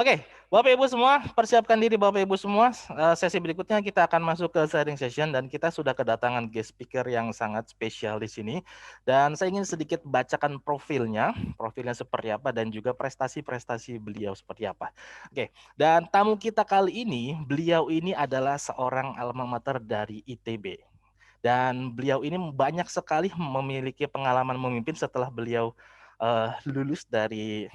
Oke, Bapak Ibu semua, persiapkan diri Bapak Ibu semua. Sesi berikutnya kita akan masuk ke sharing session dan kita sudah kedatangan guest speaker yang sangat spesial di sini. Dan saya ingin sedikit bacakan profilnya seperti apa dan juga prestasi-prestasi beliau seperti apa. Oke, dan tamu kita kali ini, beliau ini adalah seorang alma mater dari ITB. Dan beliau ini banyak sekali memiliki pengalaman memimpin setelah beliau lulus dari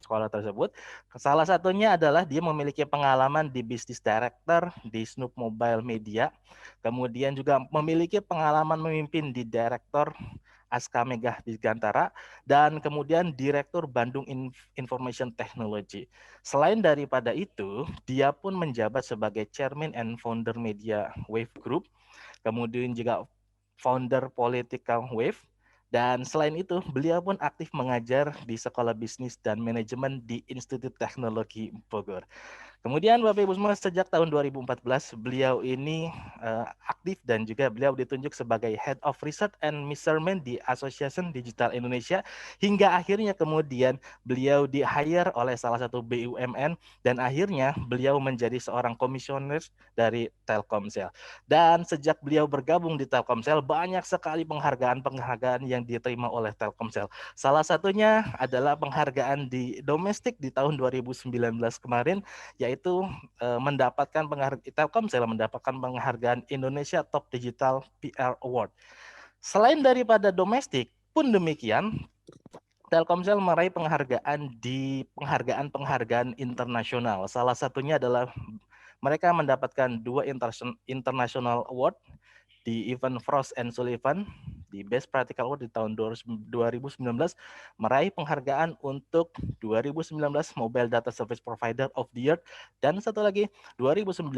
sekolah tersebut. Salah satunya adalah dia memiliki pengalaman di bisnis director di Snoop Mobile Media, kemudian juga memiliki pengalaman memimpin di direktur Aska Megah di Gantara, dan kemudian Direktur Bandung Information Technology. Selain daripada itu, dia pun menjabat sebagai Chairman and Founder Media Wave Group, kemudian juga founder Political Wave, dan selain itu, beliau pun aktif mengajar di Sekolah Bisnis dan Manajemen di Institut Teknologi Bogor. Kemudian Bapak Ibu semua, sejak tahun 2014 beliau ini aktif dan juga beliau ditunjuk sebagai Head of Research and Measurement di Association Digital Indonesia, hingga akhirnya kemudian beliau di-hire oleh salah satu BUMN dan akhirnya beliau menjadi seorang komisioner dari Telkomsel. Dan sejak beliau bergabung di Telkomsel, banyak sekali penghargaan-penghargaan yang diterima oleh Telkomsel. Salah satunya adalah penghargaan di domestik di tahun 2019 kemarin, yaitu mendapatkan Telkomsel mendapatkan penghargaan Indonesia Top Digital PR Award. Selain daripada domestik pun demikian, Telkomsel meraih penghargaan di penghargaan internasional. Salah satunya adalah mereka mendapatkan 2 international award di event Frost and Sullivan di Best Practical Award di tahun 2019, meraih penghargaan untuk 2019 Mobile Data Service Provider of the Year, dan satu lagi 2019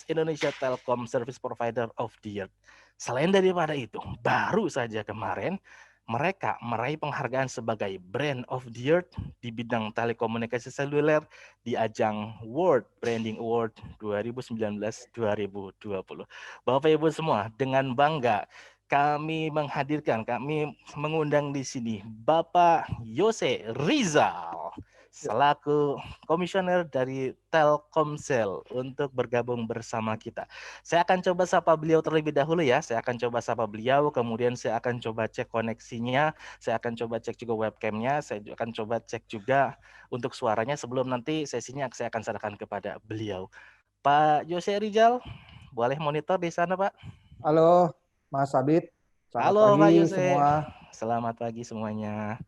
Indonesia Telkom Service Provider of the Year. Selain daripada itu, baru saja kemarin mereka meraih penghargaan sebagai Brand of the Year di bidang telekomunikasi seluler di ajang World Branding Award 2019-2020. Bapak Ibu semua, dengan bangga kami mengundang di sini Bapak Yose Rizal selaku komisioner dari Telkomsel untuk bergabung bersama kita. Saya akan coba sapa beliau terlebih dahulu ya. Saya akan coba sapa beliau, kemudian saya akan coba cek koneksinya, saya akan coba cek juga webcamnya, saya akan coba cek juga untuk suaranya sebelum nanti sesinya saya akan serahkan kepada beliau. Pak Yose Rizal, boleh monitor di sana, Pak? Halo, Mas Abid. Selamat Halo Pak pagi Yose, semua. selamat pagi semuanya.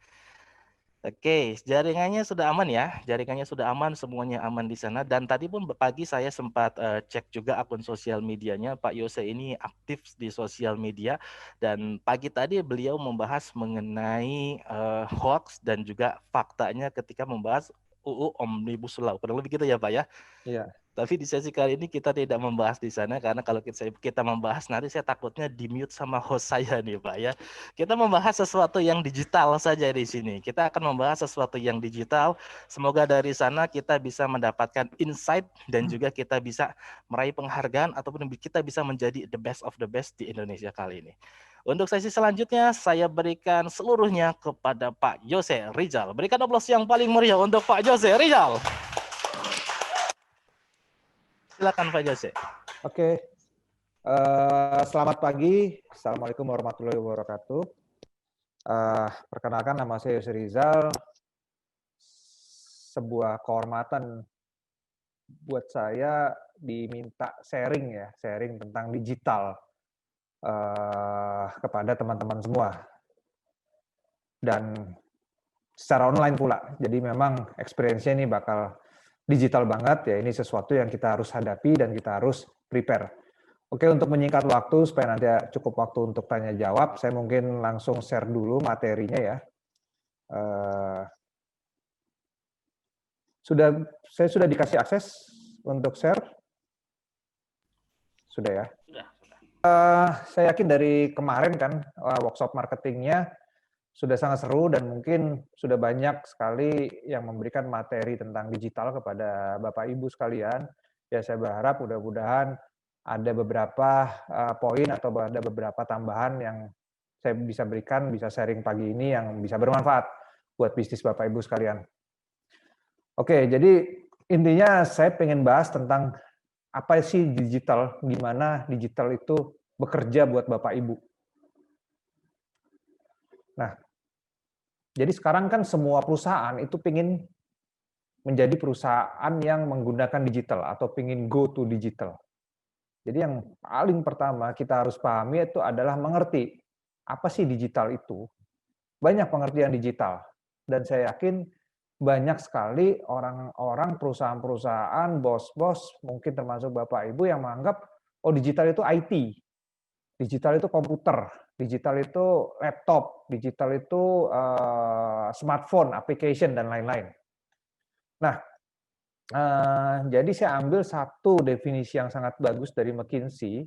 Oke, jaringannya sudah aman ya, jaringannya sudah aman, semuanya aman di sana. Dan tadi pun pagi saya sempat cek juga akun sosial medianya, Pak Yose ini aktif di sosial media. Dan pagi tadi beliau membahas mengenai hoax dan juga faktanya ketika membahas UU Omnibus Law. Kurang lebih gitu ya Pak ya. Iya. Tapi di sesi kali ini kita tidak membahas di sana karena kalau kita membahas nanti saya takutnya di-mute sama host saya nih Pak ya. Kita membahas sesuatu yang digital saja di sini. Kita akan membahas sesuatu yang digital. Semoga dari sana kita bisa mendapatkan insight dan juga kita bisa meraih penghargaan ataupun kita bisa menjadi the best of the best di Indonesia kali ini. Untuk sesi selanjutnya saya berikan seluruhnya kepada Pak Yose Rizal. Berikan aplaus yang paling meriah untuk Pak Yose Rizal. Silakan Pak Jose. Oke. Selamat pagi. Assalamualaikum warahmatullahi wabarakatuh. Perkenalkan, nama saya Yose Rizal. Sebuah kehormatan buat saya diminta sharing tentang digital kepada teman-teman semua. Dan secara online pula. Jadi memang experience-nya ini bakal digital banget ya. Ini sesuatu yang kita harus hadapi dan kita harus prepare. Oke, untuk menyingkat waktu supaya nanti cukup waktu untuk tanya jawab, saya mungkin langsung share dulu materinya ya. Saya sudah dikasih akses untuk share? Sudah ya? Sudah. Saya yakin dari kemarin kan workshop marketingnya sudah sangat seru dan mungkin sudah banyak sekali yang memberikan materi tentang digital kepada Bapak Ibu sekalian. Ya saya berharap mudah-mudahan ada beberapa poin atau ada beberapa tambahan yang saya bisa berikan, bisa sharing pagi ini yang bisa bermanfaat buat bisnis Bapak Ibu sekalian. Oke, jadi intinya saya pengen bahas tentang apa sih digital, gimana digital itu bekerja buat Bapak Ibu. Nah, jadi sekarang kan semua perusahaan itu pengen menjadi perusahaan yang menggunakan digital atau pengen go to digital. Jadi yang paling pertama kita harus pahami itu adalah mengerti apa sih digital itu. Banyak pengertian digital dan saya yakin banyak sekali orang-orang, perusahaan-perusahaan, bos-bos, mungkin termasuk Bapak Ibu yang menganggap oh digital itu IT, digital itu komputer, digital itu laptop, digital itu smartphone, application dan lain-lain. Nah, jadi saya ambil satu definisi yang sangat bagus dari McKinsey.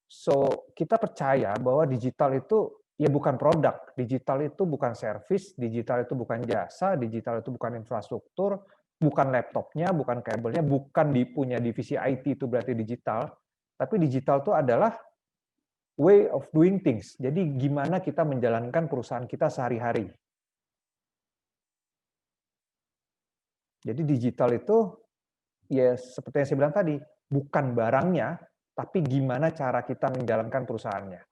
So, kita percaya bahwa digital itu ya bukan produk, digital itu bukan service, digital itu bukan jasa, digital itu bukan infrastruktur, bukan laptopnya, bukan kabelnya, bukan punya divisi IT itu berarti digital, tapi digital itu adalah way of doing things. Jadi gimana kita menjalankan perusahaan kita sehari-hari. Jadi digital itu ya seperti yang saya bilang tadi, bukan barangnya, tapi gimana cara kita menjalankan perusahaannya.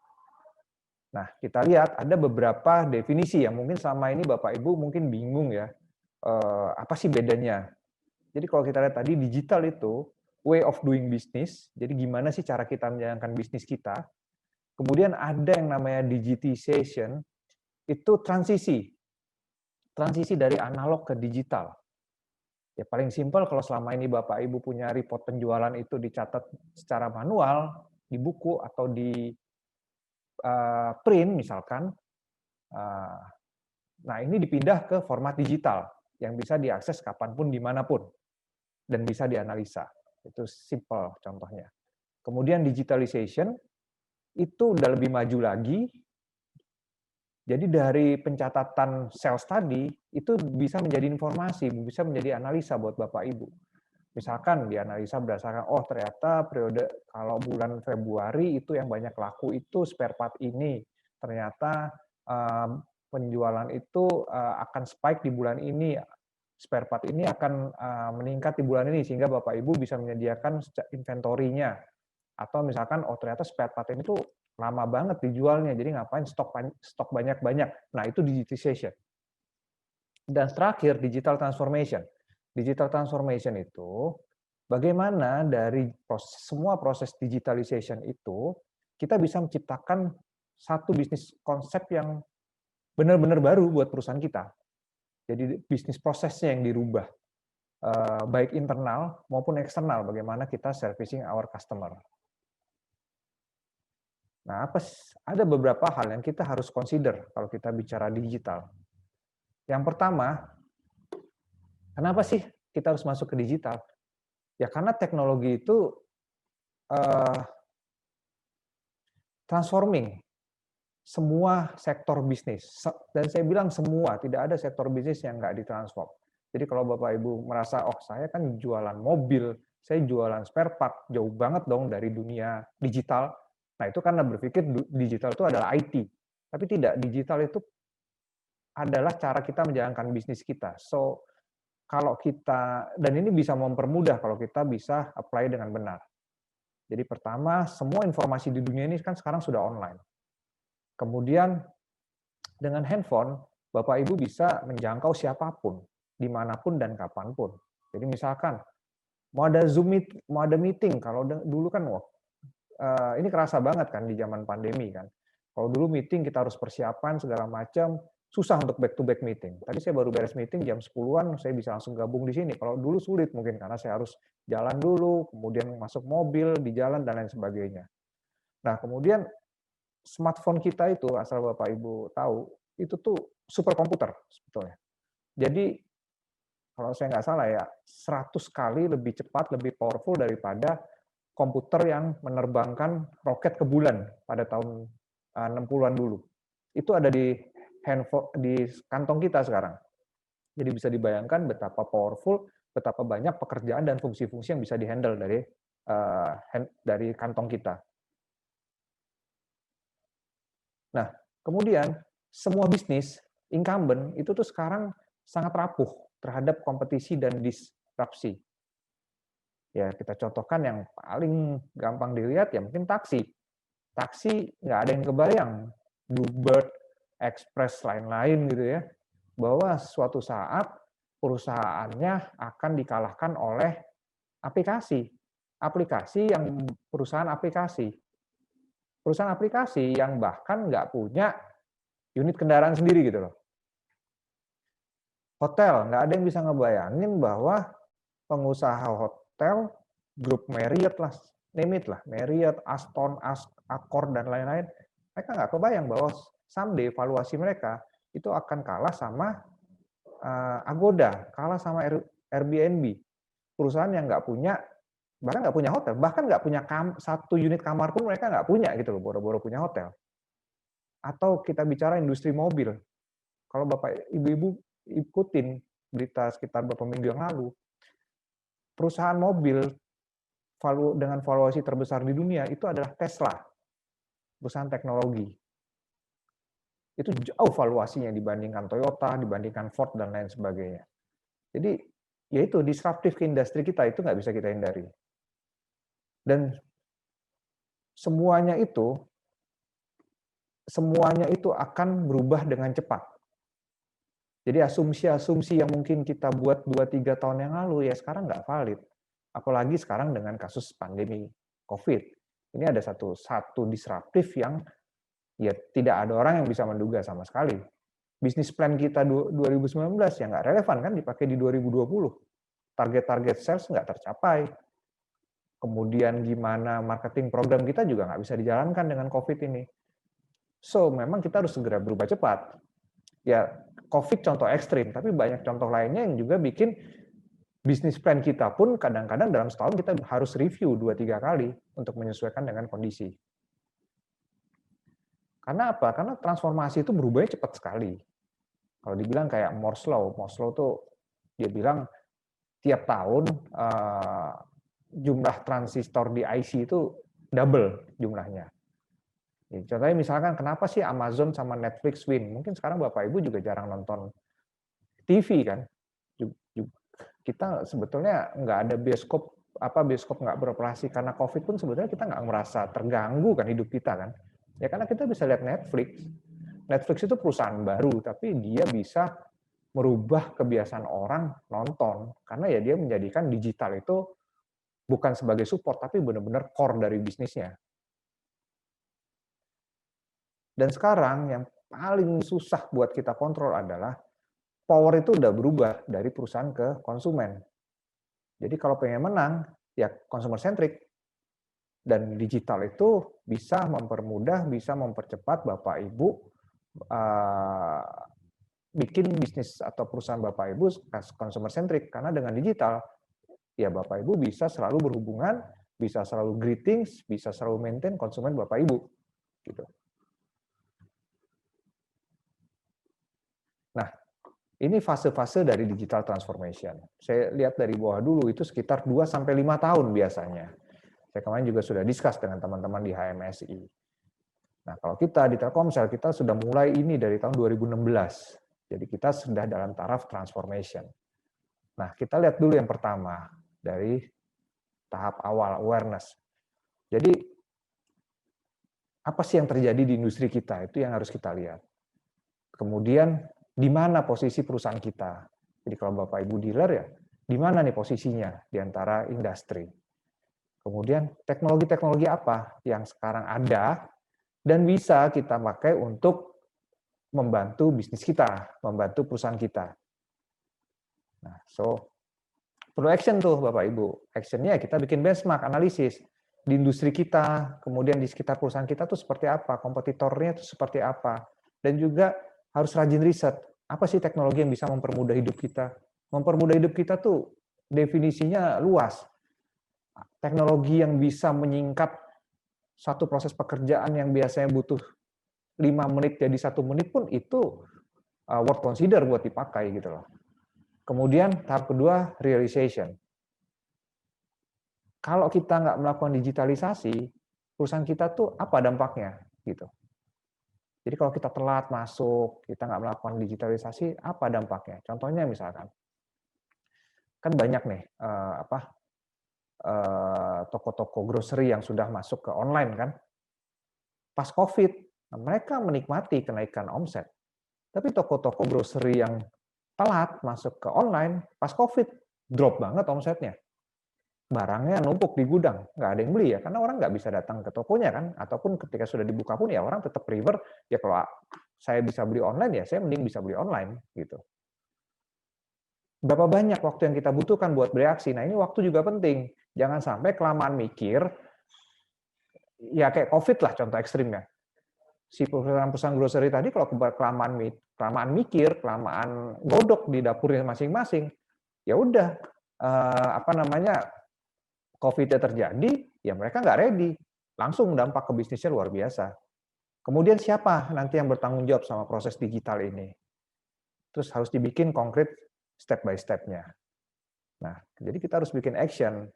Nah, kita lihat ada beberapa definisi yang mungkin selama ini Bapak Ibu mungkin bingung ya, apa sih bedanya? Jadi kalau kita lihat tadi digital itu way of doing business, jadi gimana sih cara kita menjalankan bisnis kita. Kemudian ada yang namanya digitization, itu transisi dari analog ke digital. Ya paling simpel kalau selama ini Bapak Ibu punya report penjualan itu dicatat secara manual, di buku atau di print misalkan, nah ini dipindah ke format digital yang bisa diakses kapanpun, dimanapun, dan bisa dianalisa. Itu simple contohnya. Kemudian digitalization, itu udah lebih maju lagi, jadi dari pencatatan sales tadi, itu bisa menjadi informasi, bisa menjadi analisa buat Bapak Ibu. Misalkan dianalisa berdasarkan, oh ternyata periode kalau bulan Februari itu yang banyak laku itu spare part ini. Ternyata penjualan itu akan spike di bulan ini, spare part ini akan meningkat di bulan ini, sehingga Bapak Ibu bisa menyediakan inventorinya. Atau misalkan, oh ternyata spare part ini tuh lama banget dijualnya, jadi ngapain stok banyak-banyak. Nah itu digitization. Dan terakhir, digital transformation. Digital transformation itu bagaimana dari semua proses digitalization itu kita bisa menciptakan satu bisnis konsep yang benar-benar baru buat perusahaan kita. Jadi bisnis prosesnya yang dirubah, baik internal maupun eksternal, bagaimana kita servicing our customer. Nah, ada beberapa hal yang kita harus consider kalau kita bicara digital. Yang pertama, kenapa sih kita harus masuk ke digital? Ya karena teknologi itu transforming semua sektor bisnis. Dan saya bilang semua, tidak ada sektor bisnis yang nggak ditransform. Jadi kalau Bapak Ibu merasa, oh saya kan jualan mobil, saya jualan spare part, jauh banget dong dari dunia digital. Nah itu karena berpikir digital itu adalah IT. Tapi tidak, digital itu adalah cara kita menjalankan bisnis kita. So, kalau kita, dan ini bisa mempermudah kalau kita bisa apply dengan benar. Jadi pertama, semua informasi di dunia ini kan sekarang sudah online. Kemudian dengan handphone, Bapak Ibu bisa menjangkau siapapun, dimanapun dan kapanpun. Jadi misalkan mau ada Zoom, mau ada meeting, kalau dulu kan ini kerasa banget kan di zaman pandemi kan. Kalau dulu meeting kita harus persiapan segala macam, susah untuk back to back meeting. Tadi saya baru beres meeting jam 10-an, saya bisa langsung gabung di sini. Kalau dulu sulit mungkin karena saya harus jalan dulu, kemudian masuk mobil, di jalan dan lain sebagainya. Nah, kemudian smartphone kita itu, asal Bapak Ibu tahu, itu tuh superkomputer sebetulnya. Jadi kalau saya nggak salah ya, 100 kali lebih cepat, lebih powerful daripada komputer yang menerbangkan roket ke bulan pada tahun 60-an dulu. Itu ada di handphone, di kantong kita sekarang. Jadi bisa dibayangkan betapa powerful, betapa banyak pekerjaan dan fungsi-fungsi yang bisa dihandle dari kantong kita. Nah, kemudian semua bisnis incumbent itu tuh sekarang sangat rapuh. terhadap kompetisi dan disrupsi. Ya, kita contohkan yang paling gampang dilihat ya mungkin taksi. Taksi nggak ada yang kebayang, Bluebird, Express, lain-lain gitu ya, bahwa suatu saat perusahaannya akan dikalahkan oleh aplikasi. Aplikasi yang perusahaan aplikasi. Perusahaan aplikasi yang bahkan nggak punya unit kendaraan sendiri gitu loh. Hotel, nggak ada yang bisa ngebayangin bahwa pengusaha hotel, grup Marriott lah, name it lah, Marriott, Aston, Accor, dan lain-lain, mereka nggak kebayang bahwa someday valuasi mereka itu akan kalah sama Agoda, kalah sama Airbnb, perusahaan yang nggak punya, bahkan nggak punya hotel, bahkan nggak punya satu unit kamar pun mereka nggak punya gitu loh, boro-boro punya hotel. Atau kita bicara industri mobil, kalau Bapak Ibu-Ibu ikutin berita sekitar beberapa minggu yang lalu, perusahaan mobil dengan valuasi terbesar di dunia itu adalah Tesla, perusahaan teknologi. Itu jauh valuasinya dibandingkan Toyota, dibandingkan Ford, dan lain sebagainya. Jadi, yaitu disruptif ke industri kita, itu nggak bisa kita hindari. Dan semuanya itu akan berubah dengan cepat. Jadi asumsi-asumsi yang mungkin kita buat 2-3 tahun yang lalu, ya sekarang nggak valid. Apalagi sekarang dengan kasus pandemi COVID. Ini ada satu disruptif yang ya tidak ada orang yang bisa menduga sama sekali. Bisnis plan kita 2019 ya nggak relevan kan dipakai di 2020. Target-target sales nggak tercapai. Kemudian gimana marketing program kita juga nggak bisa dijalankan dengan COVID ini. So, memang kita harus segera berubah cepat. Ya, COVID contoh ekstrim, tapi banyak contoh lainnya yang juga bikin bisnis plan kita pun kadang-kadang dalam setahun kita harus review 2-3 kali untuk menyesuaikan dengan kondisi. Karena apa? Karena transformasi itu berubahnya cepat sekali. Kalau dibilang kayak Moore's Law tuh dia bilang tiap tahun jumlah transistor di IC itu double jumlahnya. Contohnya misalkan kenapa sih Amazon sama Netflix win? Mungkin sekarang Bapak Ibu juga jarang nonton TV kan. Kita sebetulnya nggak ada bioskop nggak beroperasi karena COVID pun sebetulnya kita nggak merasa terganggu kan hidup kita kan. Ya karena kita bisa lihat Netflix. Netflix itu perusahaan baru, tapi dia bisa merubah kebiasaan orang nonton. Karena ya dia menjadikan digital itu bukan sebagai support, tapi benar-benar core dari bisnisnya. Dan sekarang yang paling susah buat kita kontrol adalah power itu udah berubah dari perusahaan ke konsumen. Jadi kalau pengen menang, ya consumer centric. Dan digital itu bisa mempermudah, bisa mempercepat Bapak Ibu bikin bisnis atau perusahaan Bapak Ibu consumer centric. Karena dengan digital, ya Bapak Ibu bisa selalu berhubungan, bisa selalu greetings, bisa selalu maintain konsumen Bapak Ibu. Gitu. Nah, ini fase-fase dari digital transformation. Saya lihat dari bawah dulu itu sekitar 2-5 tahun biasanya. Saya kemarin juga sudah discuss dengan teman-teman di HMSI. Nah, kalau kita di Telkomsel, kita sudah mulai ini dari tahun 2016. Jadi kita sudah dalam taraf transformation. Nah, kita lihat dulu yang pertama, dari tahap awal, awareness. Jadi, apa sih yang terjadi di industri kita? Itu yang harus kita lihat. Kemudian, di mana posisi perusahaan kita? Jadi kalau Bapak Ibu dealer ya, di mana nih posisinya di antara industri? Kemudian teknologi-teknologi apa yang sekarang ada dan bisa kita pakai untuk membantu bisnis kita, membantu perusahaan kita. Nah, perlu action tuh Bapak Ibu. Actionnya kita bikin benchmark, analisis di industri kita, kemudian di sekitar perusahaan kita tuh seperti apa, kompetitornya tuh seperti apa, dan juga harus rajin riset. Apa sih teknologi yang bisa mempermudah hidup kita? Mempermudah hidup kita tuh definisinya luas. Teknologi yang bisa menyingkat satu proses pekerjaan yang biasanya butuh 5 menit jadi 1 menit pun itu worth consider buat dipakai gitu loh. Kemudian tahap kedua, realization. Kalau kita nggak melakukan digitalisasi, perusahaan kita tuh apa dampaknya gitu. Jadi kalau kita telat masuk, kita nggak melakukan digitalisasi, apa dampaknya? Contohnya misalkan, kan banyak nih, toko-toko grocery yang sudah masuk ke online kan, pas Covid. Nah, mereka menikmati kenaikan omset. Tapi toko-toko grocery yang telat masuk ke online, pas Covid, drop banget omsetnya. Barangnya numpuk di gudang, nggak ada yang beli ya, karena orang nggak bisa datang ke tokonya kan, ataupun ketika sudah dibuka pun ya orang tetap prefer, ya kalau saya bisa beli online ya saya mending bisa beli online gitu. Berapa banyak waktu yang kita butuhkan buat bereaksi? Nah ini waktu juga penting. Jangan sampai kelamaan mikir, ya kayak COVID lah contoh ekstrimnya. Si perusahaan-perusahaan grocery tadi kalau kelamaan mikir, kelamaan godok di dapurnya masing-masing, ya udah COVID-nya terjadi, ya mereka nggak ready, langsung dampak ke bisnisnya luar biasa. Kemudian siapa nanti yang bertanggung jawab sama proses digital ini? Terus harus dibikin konkret step by step-nya. Nah, jadi kita harus bikin action,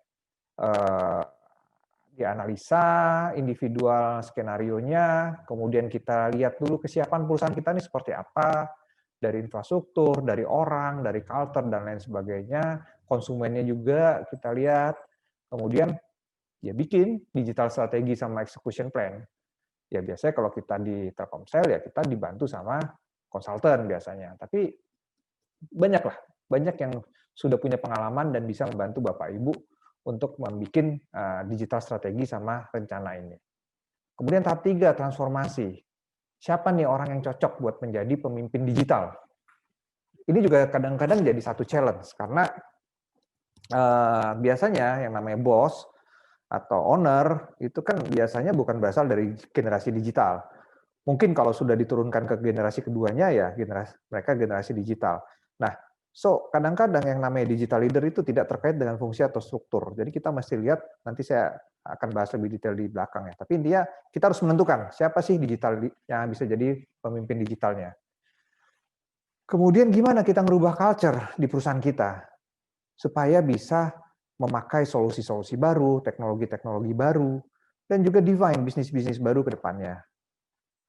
dianalisa individual skenarionya, kemudian kita lihat dulu kesiapan perusahaan kita ini seperti apa, dari infrastruktur, dari orang, dari culture, dan lain sebagainya, konsumennya juga kita lihat, kemudian ya bikin digital strategi sama execution plan. Ya biasanya kalau kita di Telkomsel ya kita dibantu sama konsultan biasanya, tapi banyak yang sudah punya pengalaman dan bisa membantu Bapak Ibu untuk membuat digital strategi sama rencana ini. Kemudian tahap 3, transformasi. Siapa nih orang yang cocok buat menjadi pemimpin digital? Ini juga kadang-kadang jadi satu challenge, karena biasanya yang namanya bos atau owner itu kan biasanya bukan berasal dari generasi digital. Mungkin kalau sudah diturunkan ke generasi keduanya ya mereka generasi digital. Nah, kadang-kadang yang namanya digital leader itu tidak terkait dengan fungsi atau struktur. Jadi kita mesti lihat, nanti saya akan bahas lebih detail di belakang ya. Tapi intinya kita harus menentukan siapa sih digital yang bisa jadi pemimpin digitalnya. Kemudian gimana kita merubah culture di perusahaan kita supaya bisa memakai solusi-solusi baru, teknologi-teknologi baru, dan juga define bisnis-bisnis baru ke depannya.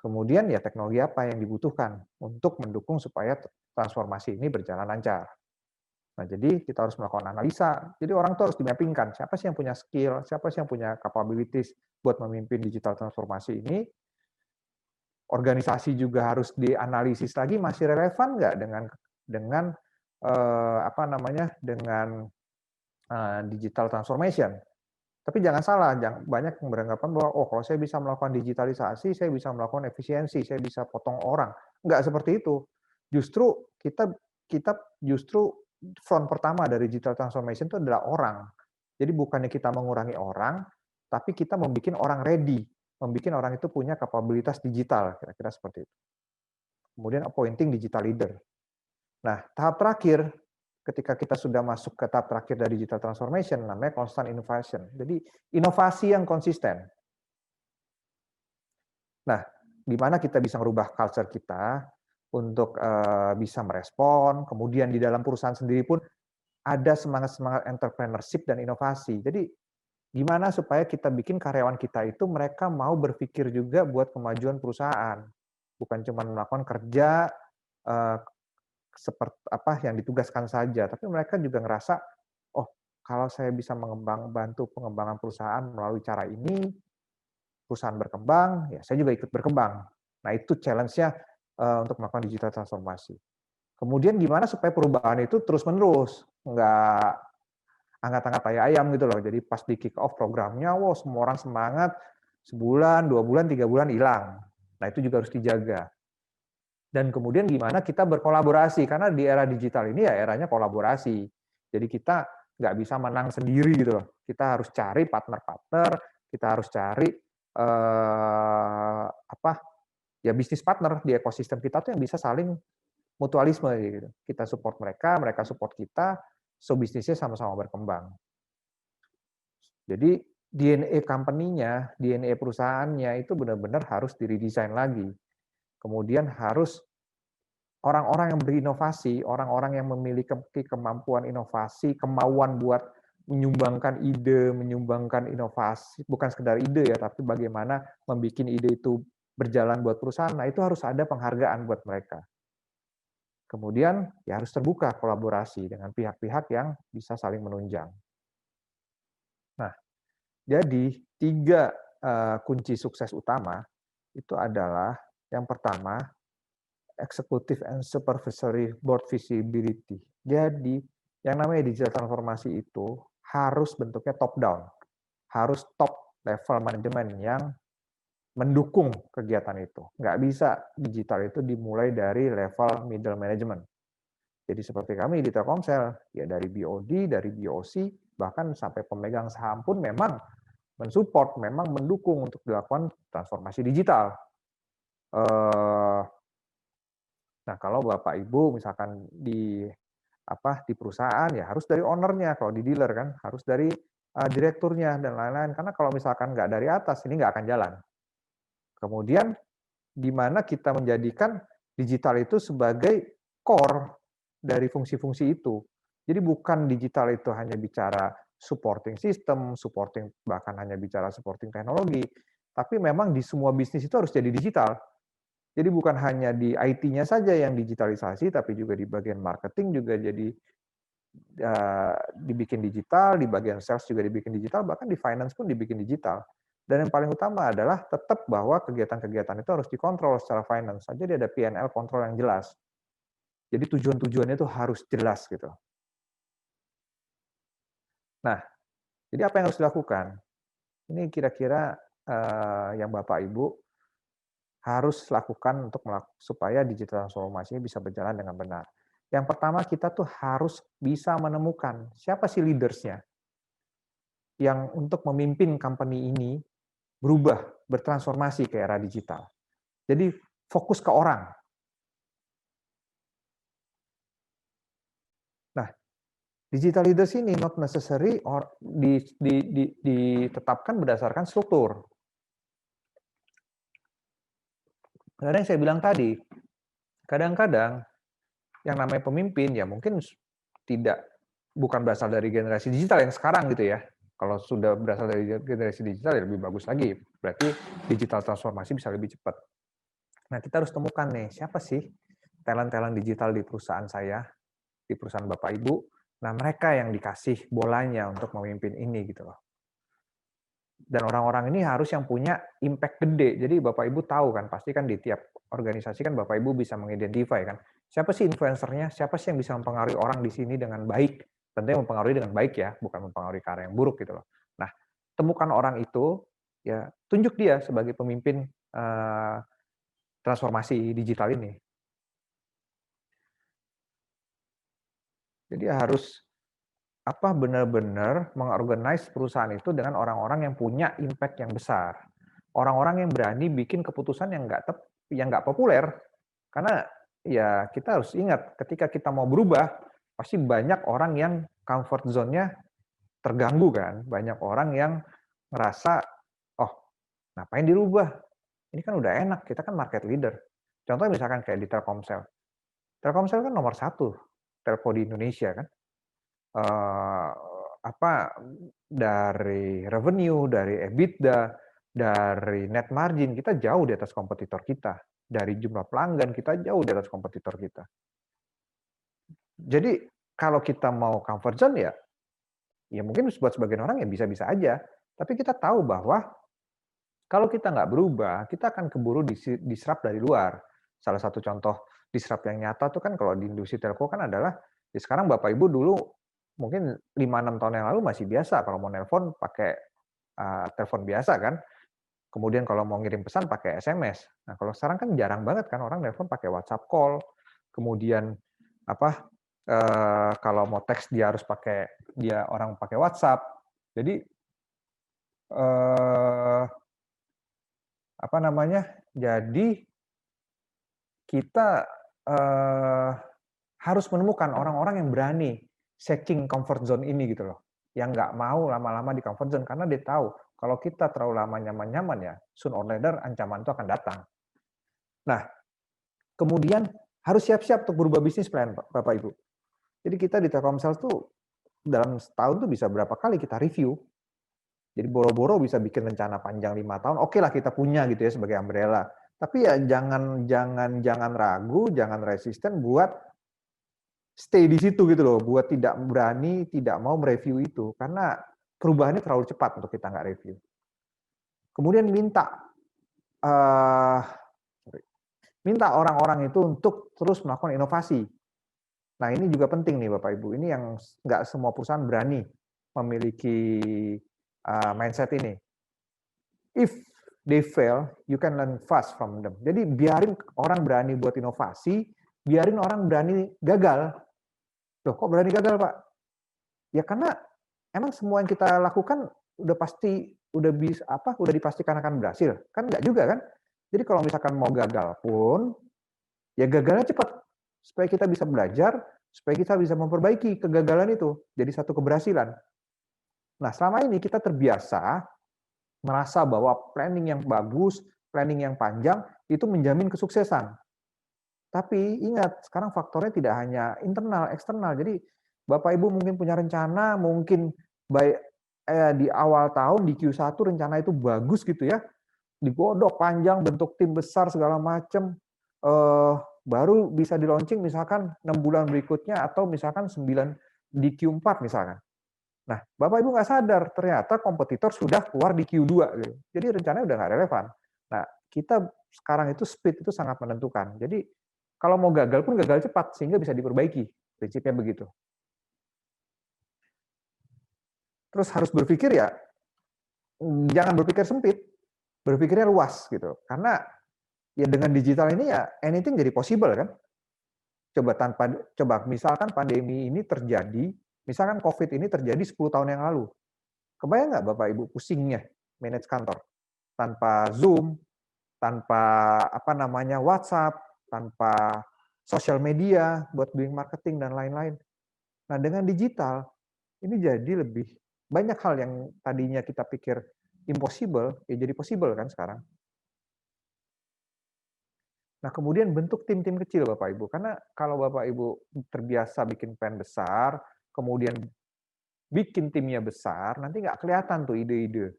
Kemudian ya teknologi apa yang dibutuhkan untuk mendukung supaya transformasi ini berjalan lancar. Nah, jadi kita harus melakukan analisa. Jadi orang tuh harus dimappingkan, siapa sih yang punya skill, siapa sih yang punya capabilities buat memimpin digital transformasi ini. Organisasi juga harus dianalisis lagi, masih relevan nggak dengan digital transformation. Tapi jangan salah, banyak yang beranggapan bahwa kalau saya bisa melakukan digitalisasi, saya bisa melakukan efisiensi, saya bisa potong orang. Enggak seperti itu. Justru kita justru front pertama dari digital transformation itu adalah orang. Jadi bukannya kita mengurangi orang, tapi kita membuat orang ready, membuat orang itu punya kapabilitas digital, kira-kira seperti itu. Kemudian appointing digital leader. Nah, tahap terakhir, ketika kita sudah masuk ke tahap terakhir dari digital transformation, namanya constant innovation. Jadi inovasi yang konsisten. Nah, di mana kita bisa merubah culture kita untuk bisa merespon, kemudian di dalam perusahaan sendiri pun ada semangat-semangat entrepreneurship dan inovasi. Jadi gimana supaya kita bikin karyawan kita itu mereka mau berpikir juga buat kemajuan perusahaan. Bukan cuma melakukan kerja seperti apa yang ditugaskan saja, tapi mereka juga ngerasa, oh kalau saya bisa bantu pengembangan perusahaan melalui cara ini, perusahaan berkembang, ya saya juga ikut berkembang. Nah itu challenge-nya untuk melakukan digital transformasi. Kemudian gimana supaya perubahan itu terus-menerus, nggak angkat-angkat tai ayam gitu loh. Jadi pas di kick off programnya, wow semua orang semangat, sebulan, 2 bulan, 3 bulan hilang. Nah itu juga harus dijaga. Dan kemudian gimana kita berkolaborasi, karena di era digital ini ya eranya kolaborasi. Jadi kita nggak bisa menang sendiri gitu loh. Kita harus cari partner-partner, kita harus cari bisnis partner di ekosistem kita tuh yang bisa saling mutualisme gitu. Kita support mereka, mereka support kita, so bisnisnya sama-sama berkembang. Jadi DNA company-nya, DNA perusahaannya itu benar-benar harus diredesign lagi. Kemudian harus orang-orang yang berinovasi, orang-orang yang memiliki kemampuan inovasi, kemauan buat menyumbangkan ide, menyumbangkan inovasi, bukan sekedar ide ya, tapi bagaimana membuat ide itu berjalan buat perusahaan, nah itu harus ada penghargaan buat mereka. Kemudian ya harus terbuka kolaborasi dengan pihak-pihak yang bisa saling menunjang. Nah, jadi 3 kunci sukses utama itu adalah yang pertama, executive and supervisory board visibility. Jadi, yang namanya digital transformasi itu harus bentuknya top down, harus top level manajemen yang mendukung kegiatan itu. Nggak bisa digital itu dimulai dari level middle management. Jadi seperti kami di Telkomsel, ya dari BOD, dari BOC, bahkan sampai pemegang saham pun memang mensupport, memang mendukung untuk dilakukan transformasi digital. Nah, kalau Bapak Ibu misalkan di perusahaan ya harus dari ownernya, kalau di dealer kan harus dari direkturnya dan lain-lain. Karena kalau misalkan nggak dari atas ini nggak akan jalan. Kemudian di mana kita menjadikan digital itu sebagai core dari fungsi-fungsi itu. Jadi bukan digital itu hanya bicara supporting system, supporting bahkan hanya bicara supporting teknologi, tapi memang di semua bisnis itu harus jadi digital. Jadi bukan hanya di IT-nya saja yang digitalisasi, tapi juga di bagian marketing juga jadi dibikin digital, di bagian sales juga dibikin digital, bahkan di finance pun dibikin digital. Dan yang paling utama adalah tetap bahwa kegiatan-kegiatan itu harus dikontrol secara finance. Jadi ada P&L kontrol yang jelas. Jadi tujuan-tujuannya itu harus jelas gitu. Nah, jadi apa yang harus dilakukan? Ini kira-kira yang Bapak Ibu harus lakukan untuk supaya digital transformasi bisa berjalan dengan benar. Yang pertama kita tuh harus bisa menemukan siapa sih leaders-nya yang untuk memimpin company ini berubah, bertransformasi ke era digital. Jadi fokus ke orang. Nah, digital leaders ini not necessary ditetapkan berdasarkan struktur. Karena yang saya bilang tadi, kadang-kadang yang namanya pemimpin ya mungkin bukan berasal dari generasi digital yang sekarang gitu ya. Kalau sudah berasal dari generasi digital ya lebih bagus lagi. Berarti digital transformasi bisa lebih cepat. Nah, kita harus temukan nih, siapa sih talent-talent digital di perusahaan saya, di perusahaan Bapak Ibu. Nah, mereka yang dikasih bolanya untuk memimpin ini gitu loh. Dan orang-orang ini harus yang punya impact gede. Jadi Bapak Ibu tahu kan, pasti kan di tiap organisasi kan Bapak Ibu bisa mengidentify kan, siapa sih influencernya, siapa sih yang bisa mempengaruhi orang di sini dengan baik. Tentunya mempengaruhi dengan baik ya, bukan mempengaruhi ke arah yang buruk gitu loh. Nah, temukan orang itu, ya tunjuk dia sebagai pemimpin transformasi digital ini. Jadi harus benar-benar mengorganize perusahaan itu dengan orang-orang yang punya impact yang besar. Orang-orang yang berani bikin keputusan yang nggak populer. Karena ya kita harus ingat ketika kita mau berubah, pasti banyak orang yang comfort zone-nya terganggu kan. Banyak orang yang ngerasa, oh ngapain dirubah? Ini kan udah enak, kita kan market leader. Contohnya misalkan kayak di Telkomsel. Telkomsel kan nomor 1 telco di Indonesia kan. Dari revenue, dari EBITDA, dari net margin kita jauh di atas kompetitor kita. Dari jumlah pelanggan kita jauh di atas kompetitor kita. Jadi kalau kita mau comfort zone ya mungkin buat sebagian orang ya bisa-bisa aja. Tapi kita tahu bahwa kalau kita nggak berubah, kita akan keburu disrupt dari luar. Salah satu contoh disrupt yang nyata tuh kan kalau di industri telco kan adalah ya sekarang Bapak Ibu dulu mungkin 5-6 tahun yang lalu masih biasa kalau mau nelpon pakai telepon biasa kan. Kemudian kalau mau ngirim pesan pakai SMS. Nah, kalau sekarang kan jarang banget kan orang nelpon pakai WhatsApp call. Kemudian kalau mau teks dia harus orang pakai WhatsApp. Jadi jadi kita harus menemukan orang-orang yang berani shaking comfort zone ini gitu loh. Yang nggak mau lama-lama di comfort zone karena dia tahu kalau kita terlalu lama nyaman-nyaman ya, soon or later ancaman itu akan datang. Nah, kemudian harus siap-siap untuk berubah bisnis plan, Bapak Ibu. Jadi kita di Telkomsel tuh dalam setahun tuh bisa berapa kali kita review. Jadi boro-boro bisa bikin rencana panjang 5 tahun, oke lah kita punya gitu ya sebagai umbrella. Tapi ya jangan ragu, jangan resisten buat stay di situ gitu loh, buat tidak berani, tidak mau mereview itu, karena perubahannya terlalu cepat untuk kita nggak review. Kemudian uh, minta orang-orang itu untuk terus melakukan inovasi. Nah ini juga penting nih Bapak Ibu, ini yang nggak semua perusahaan berani memiliki mindset ini. If they fail, you can learn fast from them. Jadi biarin orang berani buat inovasi, biarin orang berani gagal. Loh kok berani gagal Pak? Ya karena emang semua yang kita lakukan udah pasti udah dipastikan akan berhasil. Kan enggak juga kan? Jadi kalau misalkan mau gagal pun ya gagalnya cepat supaya kita bisa belajar, supaya kita bisa memperbaiki kegagalan itu jadi satu keberhasilan. Nah, selama ini kita terbiasa merasa bahwa planning yang bagus, planning yang panjang itu menjamin kesuksesan. Tapi ingat, sekarang faktornya tidak hanya internal, eksternal. Jadi Bapak Ibu mungkin punya rencana, mungkin di awal tahun di Q1 rencana itu bagus gitu ya, digodok panjang, bentuk tim besar segala macam, baru bisa di launching misalkan 6 bulan berikutnya atau misalkan 9 di Q4 misalkan. Nah, Bapak Ibu nggak sadar, ternyata kompetitor sudah keluar di Q2. Gitu. Jadi rencananya udah nggak relevan. Nah, kita sekarang itu speed itu sangat menentukan. Jadi kalau mau gagal pun gagal cepat, sehingga bisa diperbaiki. Prinsipnya begitu. Terus harus berpikir ya, jangan berpikir sempit, berpikirnya luas gitu. Karena ya dengan digital ini ya anything jadi possible kan. Coba misalkan pandemi ini terjadi, misalkan COVID ini terjadi 10 tahun yang lalu. Kebayang nggak Bapak Ibu pusingnya manage kantor? Tanpa Zoom, tanpa WhatsApp, tanpa sosial media buat doing marketing dan lain-lain. Nah, dengan digital ini jadi lebih banyak hal yang tadinya kita pikir impossible, ya jadi possible kan sekarang. Nah, kemudian bentuk tim-tim kecil Bapak Ibu, karena kalau Bapak Ibu terbiasa bikin plan besar, kemudian bikin timnya besar, nanti nggak kelihatan tuh ide-ide.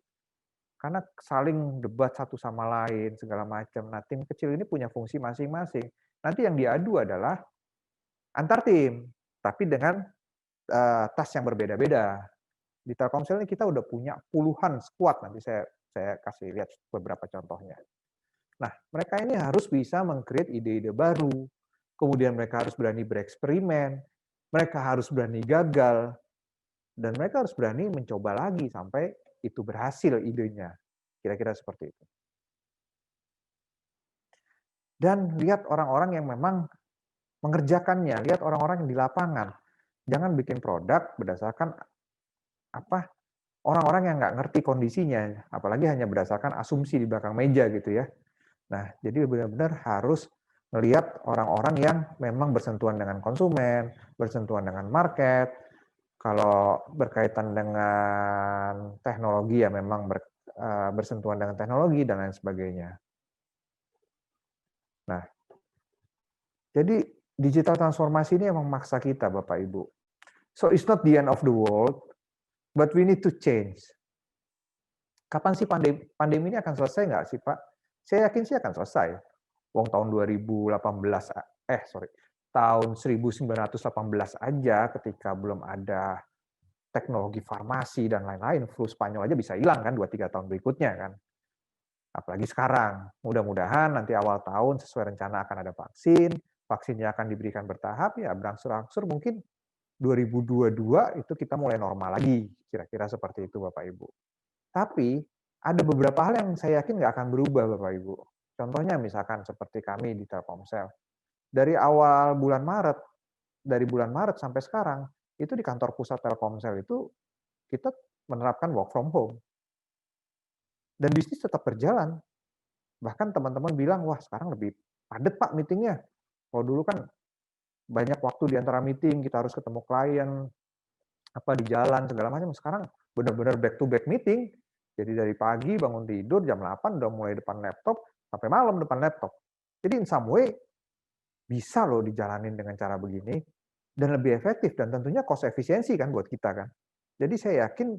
Karena saling debat satu sama lain, segala macam. Nah, tim kecil ini punya fungsi masing-masing. Nanti yang diadu adalah antar tim, tapi dengan tas yang berbeda-beda. Di Telkomsel ini kita udah punya puluhan squad, nanti saya kasih lihat beberapa contohnya. Nah, mereka ini harus bisa meng-create ide-ide baru, kemudian mereka harus berani bereksperimen, mereka harus berani gagal, dan mereka harus berani mencoba lagi sampai itu berhasil idenya. Kira-kira seperti itu. Dan lihat orang-orang yang memang mengerjakannya, lihat orang-orang yang di lapangan. Jangan bikin produk berdasarkan orang-orang yang nggak ngerti kondisinya, apalagi hanya berdasarkan asumsi di belakang meja gitu ya. Nah, jadi benar-benar harus melihat orang-orang yang memang bersentuhan dengan konsumen, bersentuhan dengan market. Kalau berkaitan dengan teknologi ya memang bersentuhan dengan teknologi dan lain sebagainya. Nah, jadi digital transformasi ini memang maksa kita Bapak Ibu. So it's not the end of the world, but we need to change. Kapan sih pandemi ini akan selesai nggak sih Pak? Saya yakin sih akan selesai. Wong tahun 1918 aja ketika belum ada teknologi farmasi dan lain-lain, flu Spanyol aja bisa hilang kan 2-3 tahun berikutnya kan. Apalagi sekarang, mudah-mudahan nanti awal tahun sesuai rencana akan ada vaksinnya akan diberikan bertahap, ya berangsur-angsur mungkin 2022 itu kita mulai normal lagi, kira-kira seperti itu Bapak Ibu. Tapi ada beberapa hal yang saya yakin nggak akan berubah Bapak Ibu. Contohnya misalkan seperti kami di Telkomsel. Dari bulan Maret sampai sekarang, itu di kantor pusat Telkomsel itu kita menerapkan work from home. Dan bisnis tetap berjalan. Bahkan teman-teman bilang, wah sekarang lebih padat Pak meetingnya. Kalau dulu kan banyak waktu di antara meeting, kita harus ketemu klien, di jalan, segala macam. Sekarang benar-benar back to back meeting. Jadi dari pagi bangun tidur jam 8 udah mulai depan laptop sampai malam depan laptop. Jadi in some way bisa loh dijalanin dengan cara begini dan lebih efektif dan tentunya cost efisiensi kan buat kita kan. Jadi saya yakin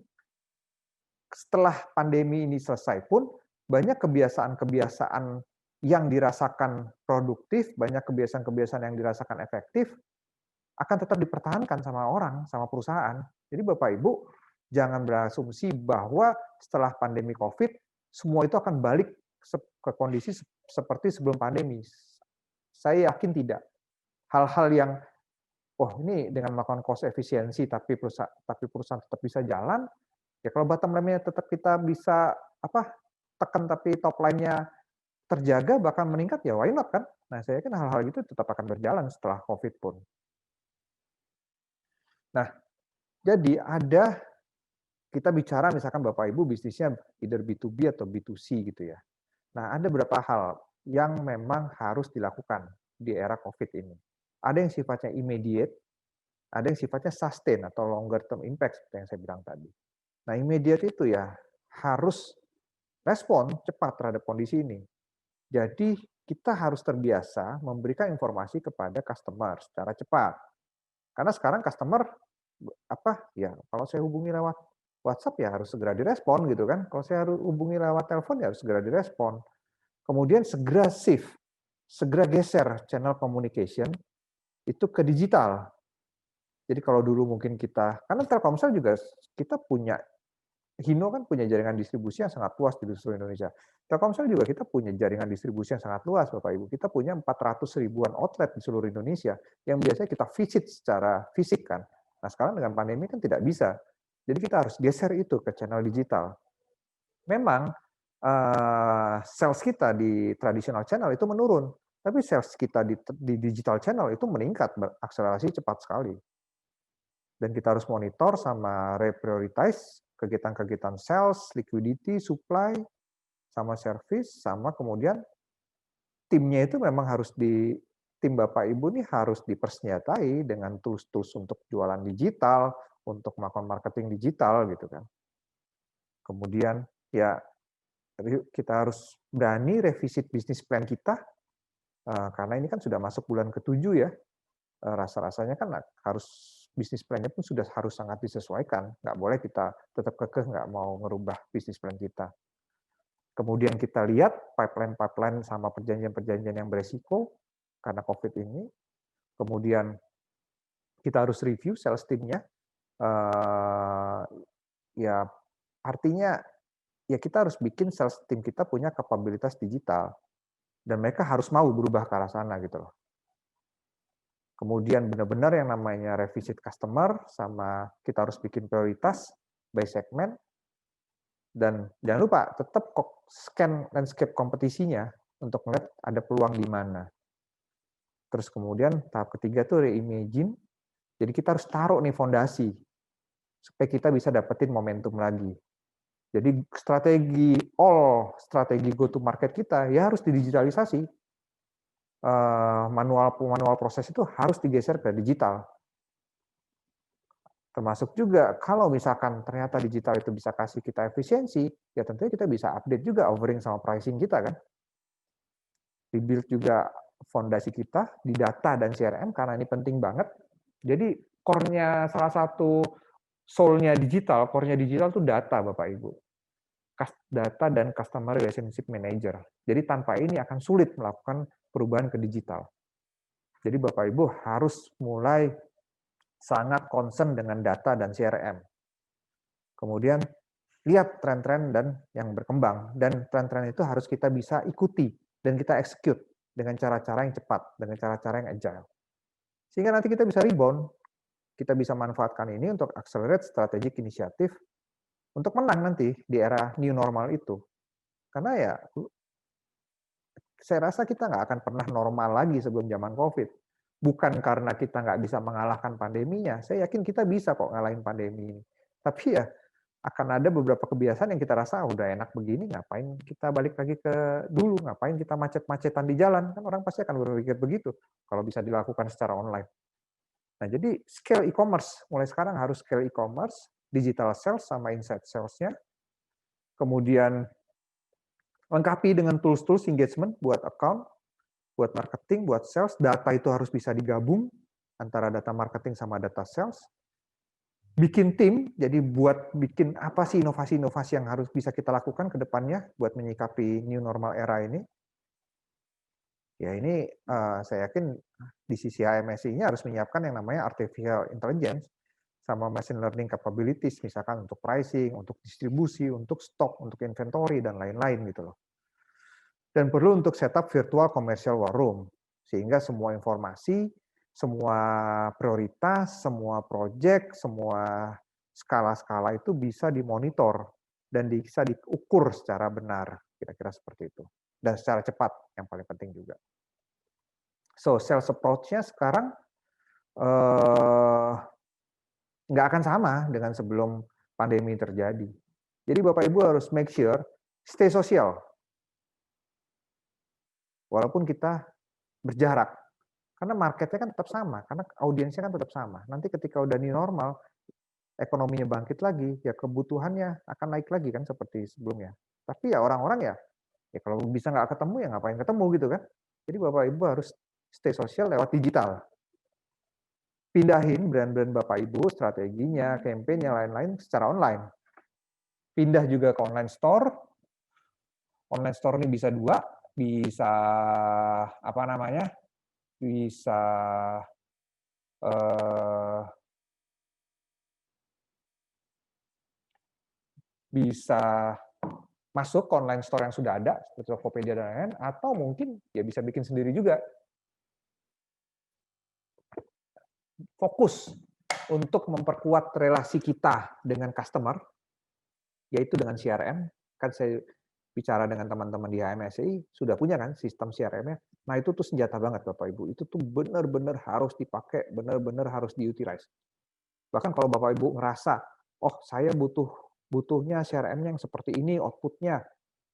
setelah pandemi ini selesai pun banyak kebiasaan-kebiasaan yang dirasakan produktif, banyak kebiasaan-kebiasaan yang dirasakan efektif akan tetap dipertahankan sama orang, sama perusahaan. Jadi Bapak Ibu jangan berasumsi bahwa setelah pandemi COVID semua itu akan balik ke kondisi seperti sebelum pandemi. Saya yakin tidak. Hal-hal yang ini dengan melakukan cost efisiensi tapi perusahaan tetap bisa jalan, ya kalau bottom line-nya tetap kita bisa tekan tapi top line-nya terjaga bahkan meningkat, ya why not kan? Nah, saya yakin hal-hal itu tetap akan berjalan setelah COVID pun. Nah, jadi kita bicara misalkan Bapak Ibu bisnisnya either B2B atau B2C gitu ya. Nah, ada beberapa hal yang memang harus dilakukan di era COVID ini. Ada yang sifatnya immediate, ada yang sifatnya sustain atau longer term impact seperti yang saya bilang tadi. Nah, immediate itu ya harus respon cepat terhadap kondisi ini. Jadi kita harus terbiasa memberikan informasi kepada customer secara cepat. Karena sekarang customer kalau saya hubungi lewat WhatsApp ya harus segera direspon gitu kan. Kalau saya harus hubungi lewat telepon ya harus segera direspon. Kemudian segera shift, segera geser channel communication itu ke digital. Jadi kalau dulu mungkin karena Telkomsel juga kita punya, Hino kan punya jaringan distribusi yang sangat luas di seluruh Indonesia. Telkomsel juga kita punya jaringan distribusi yang sangat luas, Bapak Ibu. Kita punya 400 ribuan outlet di seluruh Indonesia yang biasanya kita visit secara fisik kan. Nah sekarang dengan pandemi kan tidak bisa. Jadi kita harus geser itu ke channel digital. Memang sales kita di traditional channel itu menurun, tapi sales kita di digital channel itu meningkat, berakselerasi cepat sekali. Dan kita harus monitor sama reprioritize kegiatan-kegiatan sales, liquidity, supply, sama service, sama kemudian timnya itu memang tim Bapak Ibu nih harus dipersenjatai dengan tools-tools untuk jualan digital, untuk melakukan marketing digital gitu kan. Kemudian ya kita harus berani revisit bisnis plan kita, karena ini kan sudah masuk bulan ke-7 ya, rasa-rasanya kan harus bisnis plan-nya pun sudah harus sangat disesuaikan. Nggak boleh kita tetap kekeh nggak mau merubah bisnis plan kita. Kemudian kita lihat pipeline-pipeline sama perjanjian-perjanjian yang beresiko karena COVID ini. Kemudian kita harus review sales team-nya. Ya artinya ya kita harus bikin sales team kita punya kapabilitas digital. Dan mereka harus mau berubah ke arah sana gitu loh. Kemudian benar-benar yang namanya revisit customer, sama kita harus bikin prioritas by segment, dan jangan lupa tetap scan landscape kompetisinya untuk melihat ada peluang di mana. Terus kemudian tahap ketiga tuh reimagine, jadi kita harus taruh nih fondasi, supaya kita bisa dapetin momentum lagi. Jadi strategi go to market kita ya harus didigitalisasi. Manual proses itu harus digeser ke digital. Termasuk juga kalau misalkan ternyata digital itu bisa kasih kita efisiensi, ya tentunya kita bisa update juga offering sama pricing kita kan. Rebuild juga fondasi kita di data dan CRM karena ini penting banget. Jadi core-nya salah satu soul-nya digital, core-nya digital itu data Bapak Ibu. Data dan customer relationship manager. Jadi tanpa ini akan sulit melakukan perubahan ke digital. Jadi Bapak Ibu harus mulai sangat concern dengan data dan CRM. Kemudian lihat tren-tren dan yang berkembang, dan tren-tren itu harus kita bisa ikuti dan kita execute dengan cara-cara yang cepat, dengan cara-cara yang agile. Sehingga nanti kita bisa rebound, kita bisa manfaatkan ini untuk accelerate strategic inisiatif untuk menang nanti di era new normal itu. Karena ya saya rasa kita nggak akan pernah normal lagi sebelum zaman COVID. Bukan karena kita nggak bisa mengalahkan pandeminya, saya yakin kita bisa kok ngalahin pandemi ini. Tapi ya akan ada beberapa kebiasaan yang kita rasa udah enak begini, ngapain kita balik lagi ke dulu, ngapain kita macet-macetan di jalan, kan orang pasti akan berpikir begitu kalau bisa dilakukan secara online. Nah jadi scale e-commerce, mulai sekarang harus scale e-commerce, digital sales sama inside sales-nya, kemudian lengkapi dengan tools-tools engagement buat account, buat marketing, buat sales, data itu harus bisa digabung antara data marketing sama data sales. Bikin tim, jadi buat bikin apa sih inovasi-inovasi yang harus bisa kita lakukan ke depannya buat menyikapi new normal era ini. Ya ini saya yakin di sisi HMSI-nya harus menyiapkan yang namanya artificial intelligence sama machine learning capabilities, misalkan untuk pricing, untuk distribusi, untuk stok, untuk inventory, dan lain-lain gitu loh. Dan perlu untuk setup virtual commercial war room, sehingga semua informasi, semua prioritas, semua project, semua skala-skala itu bisa dimonitor dan bisa diukur secara benar, kira-kira seperti itu. Dan secara cepat, yang paling penting juga. So, sales approach-nya sekarang nggak akan sama dengan sebelum pandemi terjadi. Jadi Bapak Ibu harus make sure stay sosial, walaupun kita berjarak. Karena marketnya kan tetap sama, karena audiensnya kan tetap sama. Nanti ketika udah new normal, ekonominya bangkit lagi, ya kebutuhannya akan naik lagi kan seperti sebelumnya. Tapi ya orang-orang ya kalau bisa nggak ketemu ya ngapain ketemu gitu kan. Jadi Bapak Ibu harus stay sosial lewat digital. Pindahin brand-brand Bapak Ibu, strateginya, campaign, yang lain-lain secara online. Pindah juga ke online store. Online store ini bisa dua, bisa apa namanya, bisa bisa masuk ke online store yang sudah ada, seperti Tokopedia dan lain-lain, atau mungkin ya bisa bikin sendiri juga. Fokus untuk memperkuat relasi kita dengan customer, yaitu dengan CRM. Kan saya bicara dengan teman-teman di HMSI, sudah punya kan sistem CRM-nya. Nah itu tuh senjata banget Bapak Ibu. Itu tuh benar-benar harus dipakai, benar-benar harus diutilize. Bahkan kalau Bapak Ibu ngerasa, oh saya butuhnya CRM yang seperti ini outputnya,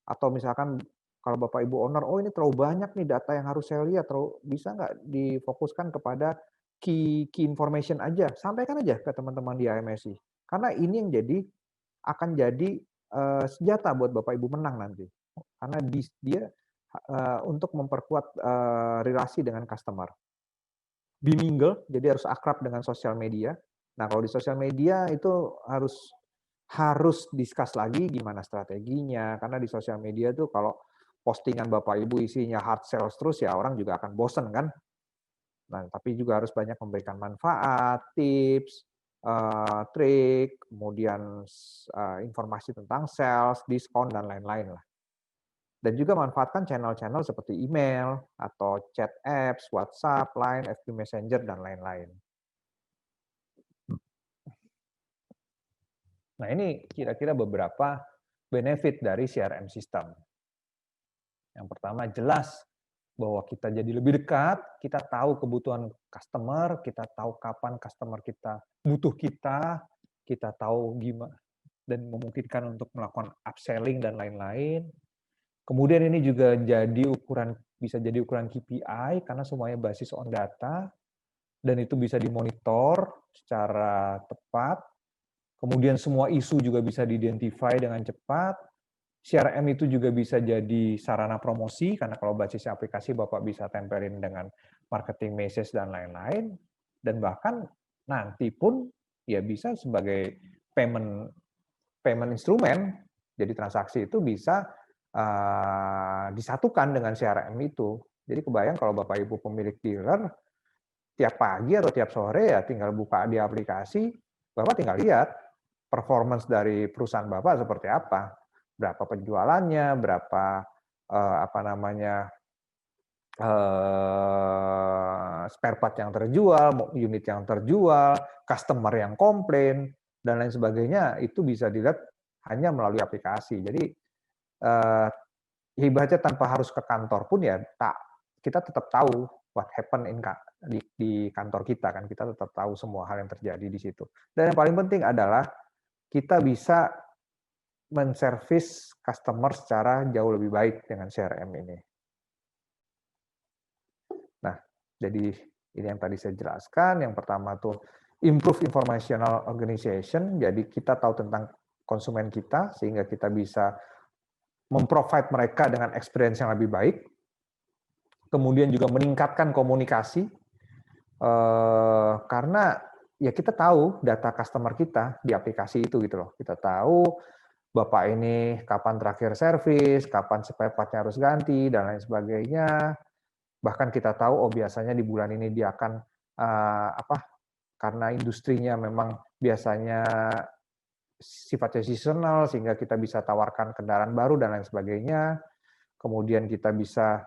atau misalkan kalau Bapak Ibu owner, oh ini terlalu banyak nih data yang harus saya lihat, bisa nggak difokuskan kepada key information aja, sampaikan aja ke teman-teman di AMSI. Karena ini yang akan jadi senjata buat Bapak Ibu menang nanti. Karena dia untuk memperkuat relasi dengan customer. Bimingle, jadi harus akrab dengan sosial media. Nah, kalau di sosial media itu harus discuss lagi gimana strateginya, karena di sosial media tuh kalau postingan Bapak Ibu isinya hard sales terus ya orang juga akan bosen kan. Nah, tapi juga harus banyak memberikan manfaat, tips, trik, kemudian informasi tentang sales, diskon, dan lain-lain lah. Dan juga manfaatkan channel-channel seperti email, atau chat apps, WhatsApp, Line, FB Messenger, dan lain-lain. Nah, ini kira-kira beberapa benefit dari CRM system. Yang pertama, jelas bahwa kita jadi lebih dekat, kita tahu kebutuhan customer, kita tahu kapan customer kita butuh kita tahu gimana, dan memungkinkan untuk melakukan upselling dan lain-lain. Kemudian ini juga bisa jadi ukuran KPI, karena semuanya basis on data, dan itu bisa dimonitor secara tepat. Kemudian semua isu juga bisa di-identify dengan cepat. CRM itu juga bisa jadi sarana promosi, karena kalau basis aplikasi Bapak bisa tempelin dengan marketing message dan lain-lain. Dan bahkan nanti pun ya bisa sebagai payment instrumen, jadi transaksi itu bisa disatukan dengan CRM itu. Jadi kebayang kalau Bapak Ibu pemilik dealer, tiap pagi atau tiap sore ya tinggal buka di aplikasi, Bapak tinggal lihat performance dari perusahaan Bapak seperti apa, berapa penjualannya, berapa spare part yang terjual, unit yang terjual, customer yang komplain, dan lain sebagainya, itu bisa dilihat hanya melalui aplikasi. Jadi ibaratnya tanpa harus ke kantor pun ya kita tetap tahu what happen di kantor kita kan, kita tetap tahu semua hal yang terjadi di situ. Dan yang paling penting adalah kita bisa menservis customer secara jauh lebih baik dengan CRM ini. Nah, jadi ini yang tadi saya jelaskan. Yang pertama tuh improve informational organization. Jadi kita tahu tentang konsumen kita sehingga kita bisa memprovide mereka dengan experience yang lebih baik. Kemudian juga meningkatkan komunikasi karena ya kita tahu data customer kita di aplikasi itu gitu loh. Kita tahu Bapak ini kapan terakhir servis, kapan spare part-nya harus ganti, dan lain sebagainya. Bahkan kita tahu, oh biasanya di bulan ini dia akan karena industrinya memang biasanya sifatnya seasonal, sehingga kita bisa tawarkan kendaraan baru dan lain sebagainya. Kemudian kita bisa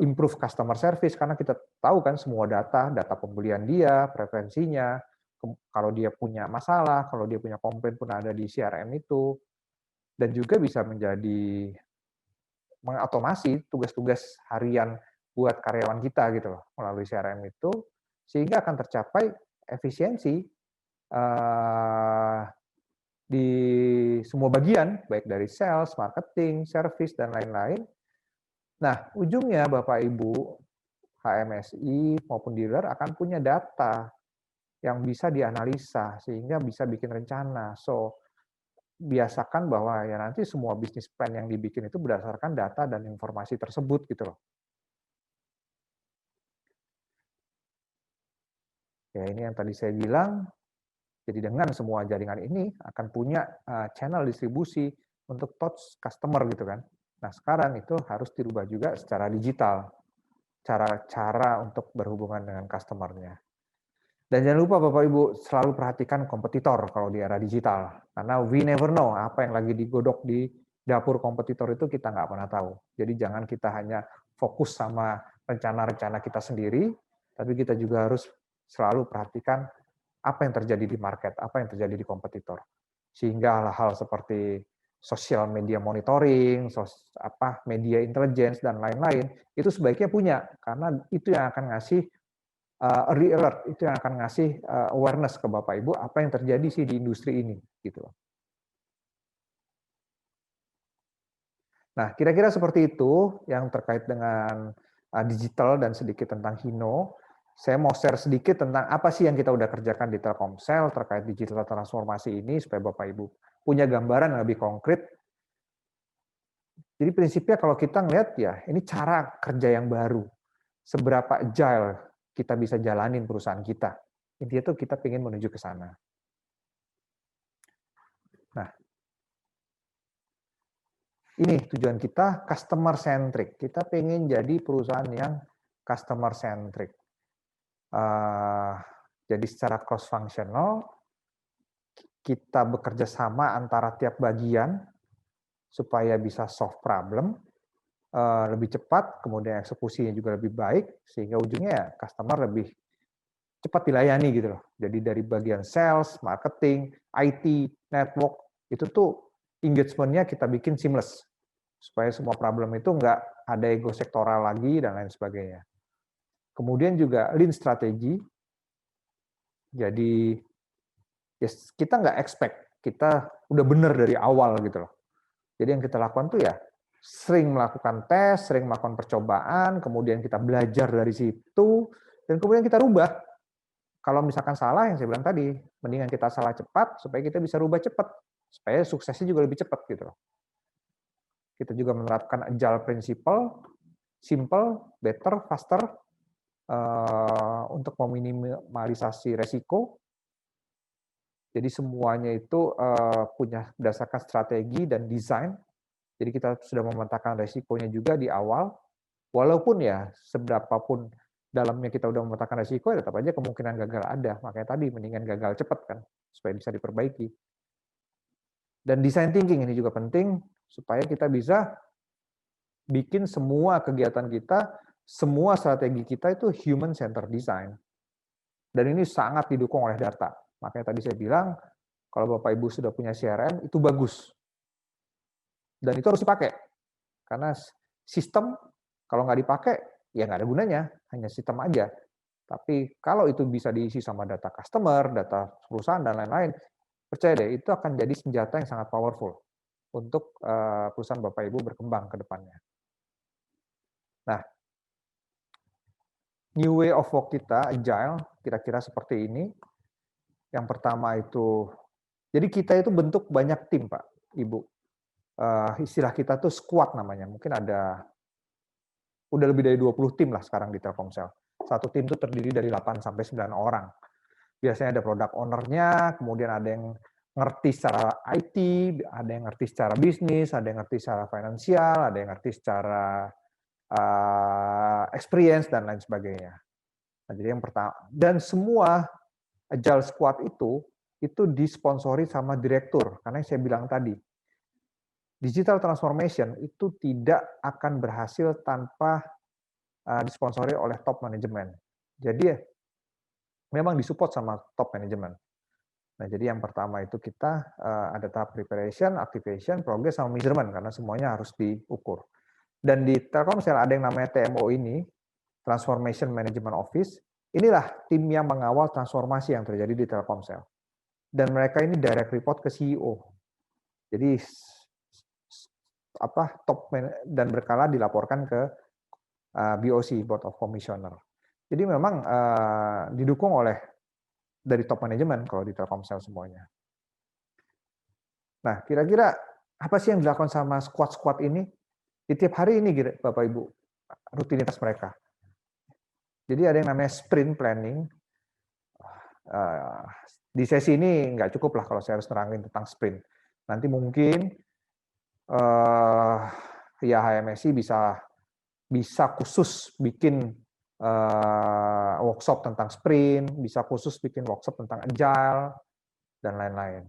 improve customer service, karena kita tahu kan semua data pembelian dia, preferensinya, kalau dia punya masalah, kalau dia punya komplain pun ada di CRM itu, dan juga bisa menjadi mengotomasi tugas-tugas harian buat karyawan kita gitu loh, melalui CRM itu, sehingga akan tercapai efisiensi di semua bagian, baik dari sales, marketing, service, dan lain-lain. Nah, ujungnya Bapak Ibu, HMSI maupun dealer akan punya data yang bisa dianalisa, sehingga bisa bikin rencana. So, biasakan bahwa ya nanti semua bisnis plan yang dibikin itu berdasarkan data dan informasi tersebut gitu loh. Ya ini yang tadi saya bilang, jadi dengan semua jaringan ini akan punya channel distribusi untuk touch customer gitu kan. Nah sekarang itu harus dirubah juga secara digital, cara-cara untuk berhubungan dengan customer-nya. Dan jangan lupa Bapak Ibu selalu perhatikan kompetitor kalau di era digital, karena we never know apa yang lagi digodok di dapur kompetitor itu kita nggak pernah tahu. Jadi jangan kita hanya fokus sama rencana-rencana kita sendiri, tapi kita juga harus selalu perhatikan apa yang terjadi di market, apa yang terjadi di kompetitor. Sehingga hal-hal seperti social media monitoring, media intelligence, dan lain-lain, itu sebaiknya punya, karena itu yang akan ngasih early alert, itu yang akan ngasih awareness ke Bapak Ibu apa yang terjadi sih di industri ini gitu. Nah, kira-kira seperti itu yang terkait dengan digital dan sedikit tentang Hino. Saya mau share sedikit tentang apa sih yang kita udah kerjakan di Telkomsel terkait digital transformasi ini supaya Bapak Ibu punya gambaran yang lebih konkret. Jadi prinsipnya kalau kita ngelihat ya, ini cara kerja yang baru. Seberapa agile kita bisa jalanin perusahaan kita. Intinya tuh kita ingin menuju ke sana. Nah, ini tujuan kita customer centric. Kita pengen jadi perusahaan yang customer centric. Jadi secara cross functional, kita bekerja sama antara tiap bagian supaya bisa solve problem lebih cepat, kemudian eksekusinya juga lebih baik, sehingga ujungnya ya customer lebih cepat dilayani gitu loh. Jadi dari bagian sales, marketing, IT, network, itu tuh engagement-nya kita bikin seamless. Supaya semua problem itu nggak ada ego sektoral lagi, dan lain sebagainya. Kemudian juga lean strategi. Jadi yes, kita nggak expect, kita udah benar dari awal gitu loh. Jadi yang kita lakukan tuh ya sering melakukan tes, sering melakukan percobaan, kemudian kita belajar dari situ, dan kemudian kita rubah. Kalau misalkan salah, yang saya bilang tadi, mendingan kita salah cepat, supaya kita bisa rubah cepat, supaya suksesnya juga lebih cepat gitu loh. Kita juga menerapkan agile principle, simple, better, faster, untuk meminimalisasi resiko. Jadi semuanya itu punya berdasarkan strategi dan desain. Jadi kita sudah memetakan resikonya juga di awal, walaupun ya seberapapun dalamnya kita udah memetakan resiko, ya tetap aja kemungkinan gagal ada. Makanya tadi mendingan gagal cepat kan, supaya bisa diperbaiki. Dan design thinking ini juga penting, supaya kita bisa bikin semua kegiatan kita, semua strategi kita itu human centered design. Dan ini sangat didukung oleh data. Makanya tadi saya bilang, kalau Bapak Ibu sudah punya CRM, itu bagus. Dan itu harus dipakai. Karena sistem, kalau nggak dipakai, ya nggak ada gunanya, hanya sistem aja. Tapi kalau itu bisa diisi sama data customer, data perusahaan, dan lain-lain, percaya deh, itu akan jadi senjata yang sangat powerful untuk perusahaan Bapak Ibu berkembang ke depannya. Nah, new way of work kita, agile, kira-kira seperti ini. Yang pertama itu, jadi kita itu bentuk banyak tim, Pak, Ibu. Istilah kita tuh squad namanya. Mungkin udah lebih dari 20 tim lah sekarang di Telkomsel. Satu tim itu terdiri dari 8 sampai 9 orang. Biasanya ada product owner-nya, kemudian ada yang ngerti secara IT, ada yang ngerti secara bisnis, ada yang ngerti secara finansial, ada yang ngerti secara experience dan lain sebagainya. Nah, jadi yang pertama, dan semua Agile Squad itu disponsori sama direktur, karena yang saya bilang tadi, digital transformation itu tidak akan berhasil tanpa disponsori oleh top manajemen. Jadi memang disupport sama top manajemen. Nah, jadi yang pertama itu kita ada tahap preparation, activation, progress, sama measurement, karena semuanya harus diukur. Dan di Telkomsel ada yang namanya TMO ini, Transformation Management Office. Inilah tim yang mengawal transformasi yang terjadi di Telkomsel. Dan mereka ini direct report ke CEO. Jadi top dan berkala dilaporkan ke BOC, Board of Commissioner. Jadi memang didukung oleh dari top manajemen kalau di Telkomsel semuanya. Nah, kira-kira apa sih yang dilakukan sama squad-squad ini? Di tiap hari ini, Bapak Ibu, rutinitas mereka. Jadi ada yang namanya sprint planning. Di sesi ini nggak cukup lah kalau saya harus nerangin tentang sprint. Nanti mungkin ya HMSI bisa khusus bikin workshop tentang sprint, bisa khusus bikin workshop tentang agile, dan lain-lain.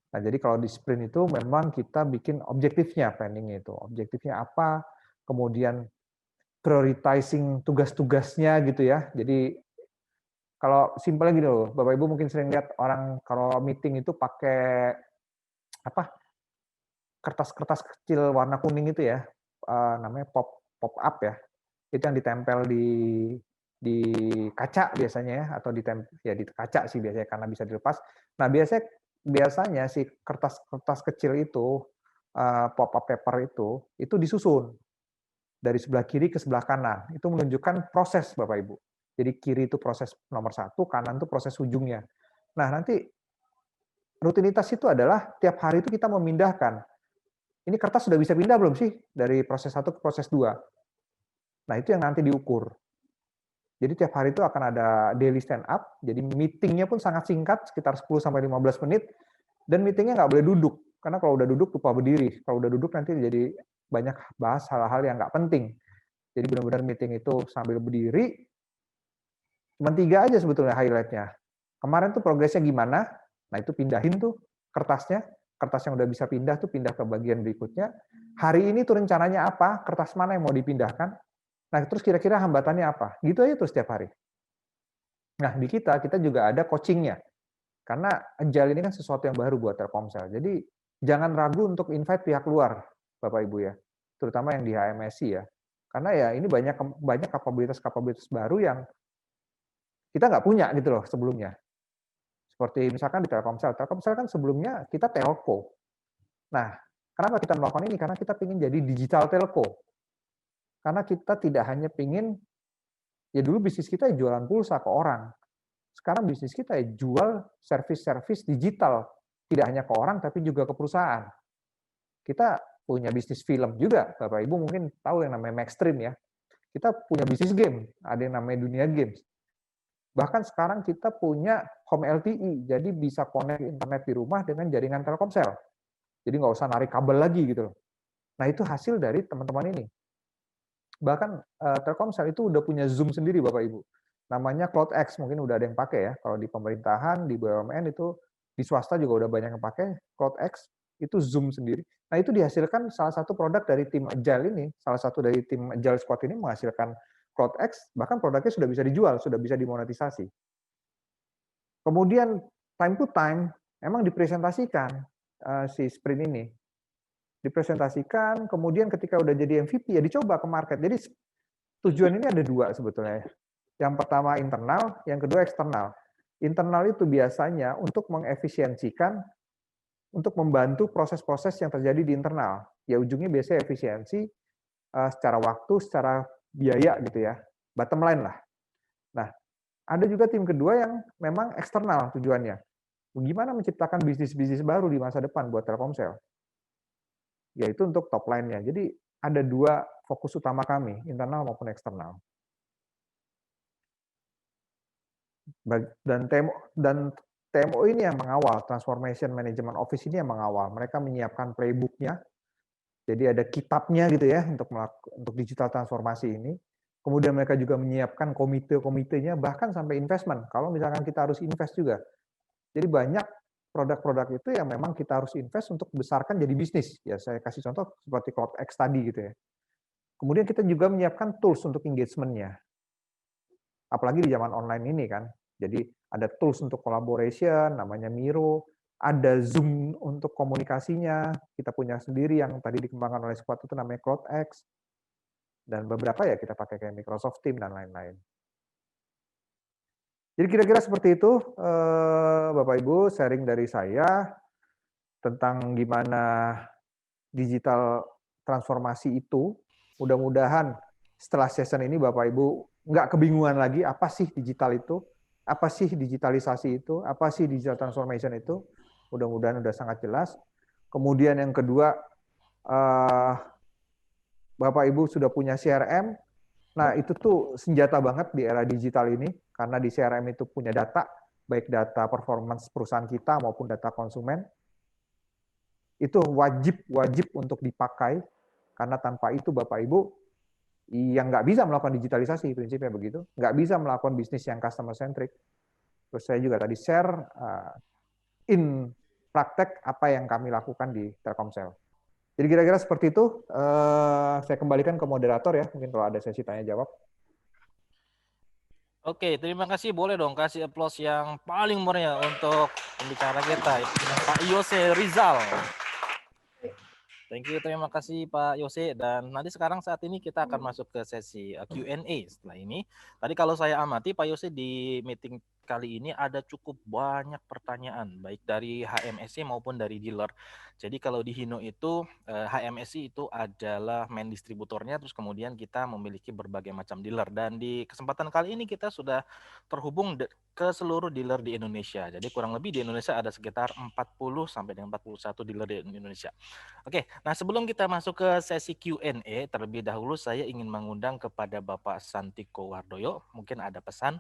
Nah, jadi kalau di sprint itu memang kita bikin objektifnya, planningnya itu. Objektifnya apa, kemudian prioritizing tugas-tugasnya gitu ya. Jadi kalau simpelnya gini loh, Bapak Ibu mungkin sering lihat orang kalau meeting itu pakai kertas-kertas kecil warna kuning itu ya, namanya pop up ya. Itu yang ditempel di kaca biasanya ya, atau di kaca sih biasanya karena bisa dilepas. Nah, biasanya si kertas-kertas kecil itu, pop up paper itu disusun dari sebelah kiri ke sebelah kanan. Itu menunjukkan proses, Bapak Ibu. Jadi kiri itu proses nomor 1, kanan itu proses ujungnya. Nah, nanti rutinitas itu adalah tiap hari itu kita memindahkan. Ini kertas sudah bisa pindah belum sih dari proses 1 ke proses 2? Nah, itu yang nanti diukur. Jadi tiap hari itu akan ada daily stand up, jadi meetingnya pun sangat singkat, sekitar 10-15 menit, dan meetingnya nggak boleh duduk, karena kalau udah duduk lupa berdiri. Kalau udah duduk nanti jadi banyak bahas hal-hal yang nggak penting. Jadi benar-benar meeting itu sambil berdiri, cuma 3 aja sebetulnya highlight-nya. Kemarin tuh progresnya gimana, nah itu pindahin tuh kertasnya, kertas yang udah bisa pindah tuh pindah ke bagian berikutnya. Hari ini tuh rencananya apa, kertas mana yang mau dipindahkan, nah terus kira-kira hambatannya apa, gitu aja terus setiap hari. Nah di kita juga ada coachingnya, karena Agile ini kan sesuatu yang baru buat Telkomsel, jadi jangan ragu untuk invite pihak luar, Bapak Ibu ya, terutama yang di HMSI ya, karena ya ini banyak kapabilitas baru yang kita nggak punya gitu loh sebelumnya. Seperti misalkan di Telkomsel kan sebelumnya kita telco. Nah, kenapa kita melakukan ini? Karena kita ingin jadi digital telco. Karena kita tidak hanya ingin, ya dulu bisnis kita jualan pulsa ke orang. Sekarang bisnis kita jual service-service digital. Tidak hanya ke orang, tapi juga ke perusahaan. Kita punya bisnis film juga. Bapak Ibu mungkin tahu yang namanya Maxstream ya. Kita punya bisnis game. Ada yang namanya dunia games. Bahkan sekarang kita punya home LTE, jadi bisa connect internet di rumah dengan jaringan Telkomsel. Jadi nggak usah narik kabel lagi gitu loh. Nah itu hasil dari teman-teman ini. Bahkan Telkomsel itu udah punya Zoom sendiri Bapak Ibu. Namanya CloudX, mungkin udah ada yang pakai ya. Kalau di pemerintahan, di BUMN itu, di swasta juga udah banyak yang pakai CloudX, itu Zoom sendiri. Nah itu dihasilkan salah satu produk dari tim Agile ini, salah satu dari tim Agile Squad ini menghasilkan CloudX, bahkan produknya sudah bisa dijual, sudah bisa dimonetisasi. Kemudian time to time, emang dipresentasikan si sprint ini. Dipresentasikan, kemudian ketika udah jadi MVP, ya dicoba ke market. Jadi tujuan ini ada 2 sebetulnya. Yang pertama internal, yang kedua eksternal. Internal itu biasanya untuk mengefisiensikan, untuk membantu proses-proses yang terjadi di internal. Ya ujungnya biasanya efisiensi secara waktu, secara biaya gitu ya. Bottom line lah. Nah, ada juga tim kedua yang memang eksternal tujuannya. Bagaimana menciptakan bisnis-bisnis baru di masa depan buat Telkomsel? Yaitu untuk top line-nya. Jadi ada 2 fokus utama kami, internal maupun eksternal. Dan TMO ini yang mengawal, Transformation Management Office ini yang mengawal. Mereka menyiapkan playbook-nya, Jadi ada kitabnya gitu ya untuk digital transformasi ini. Kemudian mereka juga menyiapkan komite-komitenya bahkan sampai investment. Kalau misalkan kita harus invest juga. Jadi banyak produk-produk itu yang memang kita harus invest untuk besarkan jadi bisnis. Ya saya kasih contoh seperti CloudX tadi gitu ya. Kemudian kita juga menyiapkan tools untuk engagement-nya. Apalagi di zaman online ini kan. Jadi ada tools untuk collaboration, namanya Miro, ada Zoom untuk komunikasinya, kita punya sendiri yang tadi dikembangkan oleh Squad itu namanya CloudX, dan beberapa ya kita pakai kayak Microsoft Teams dan lain-lain. Jadi kira-kira seperti itu, Bapak Ibu, sharing dari saya tentang gimana digital transformasi itu. Mudah-mudahan setelah session ini Bapak Ibu nggak kebingungan lagi apa sih digital itu, apa sih digitalisasi itu, apa sih digital transformation itu. Mudah-mudahan udah sangat jelas. Kemudian yang kedua, Bapak Ibu sudah punya CRM. Nah, itu tuh senjata banget di era digital ini, karena di CRM itu punya data, baik data performance perusahaan kita maupun data konsumen. Itu wajib untuk dipakai, karena tanpa itu Bapak Ibu yang nggak bisa melakukan digitalisasi, prinsipnya begitu, nggak bisa melakukan bisnis yang customer centric. Terus saya juga tadi share in praktek apa yang kami lakukan di Telkomsel. Jadi kira-kira seperti itu. Saya kembalikan ke moderator ya, mungkin kalau ada sesi tanya jawab. Oke, terima kasih. Boleh dong kasih applause yang paling meriah untuk pembicara kita, Pak Yose Rizal. Thank you, terima kasih Pak Yose. Dan nanti sekarang saat ini kita akan masuk ke sesi Q&A setelah ini. Tadi kalau saya amati Pak Yose di meeting kali ini ada cukup banyak pertanyaan, baik dari HMSC maupun dari dealer. Jadi kalau di Hino itu HMSC itu adalah main distributornya, terus kemudian kita memiliki berbagai macam dealer. Dan di kesempatan kali ini kita sudah terhubung ke seluruh dealer di Indonesia. Jadi kurang lebih di Indonesia ada sekitar 40 sampai dengan 41 dealer di Indonesia. Oke, nah sebelum kita masuk ke sesi Q&A, terlebih dahulu saya ingin mengundang kepada Bapak Santiko Wardoyo. Mungkin ada pesan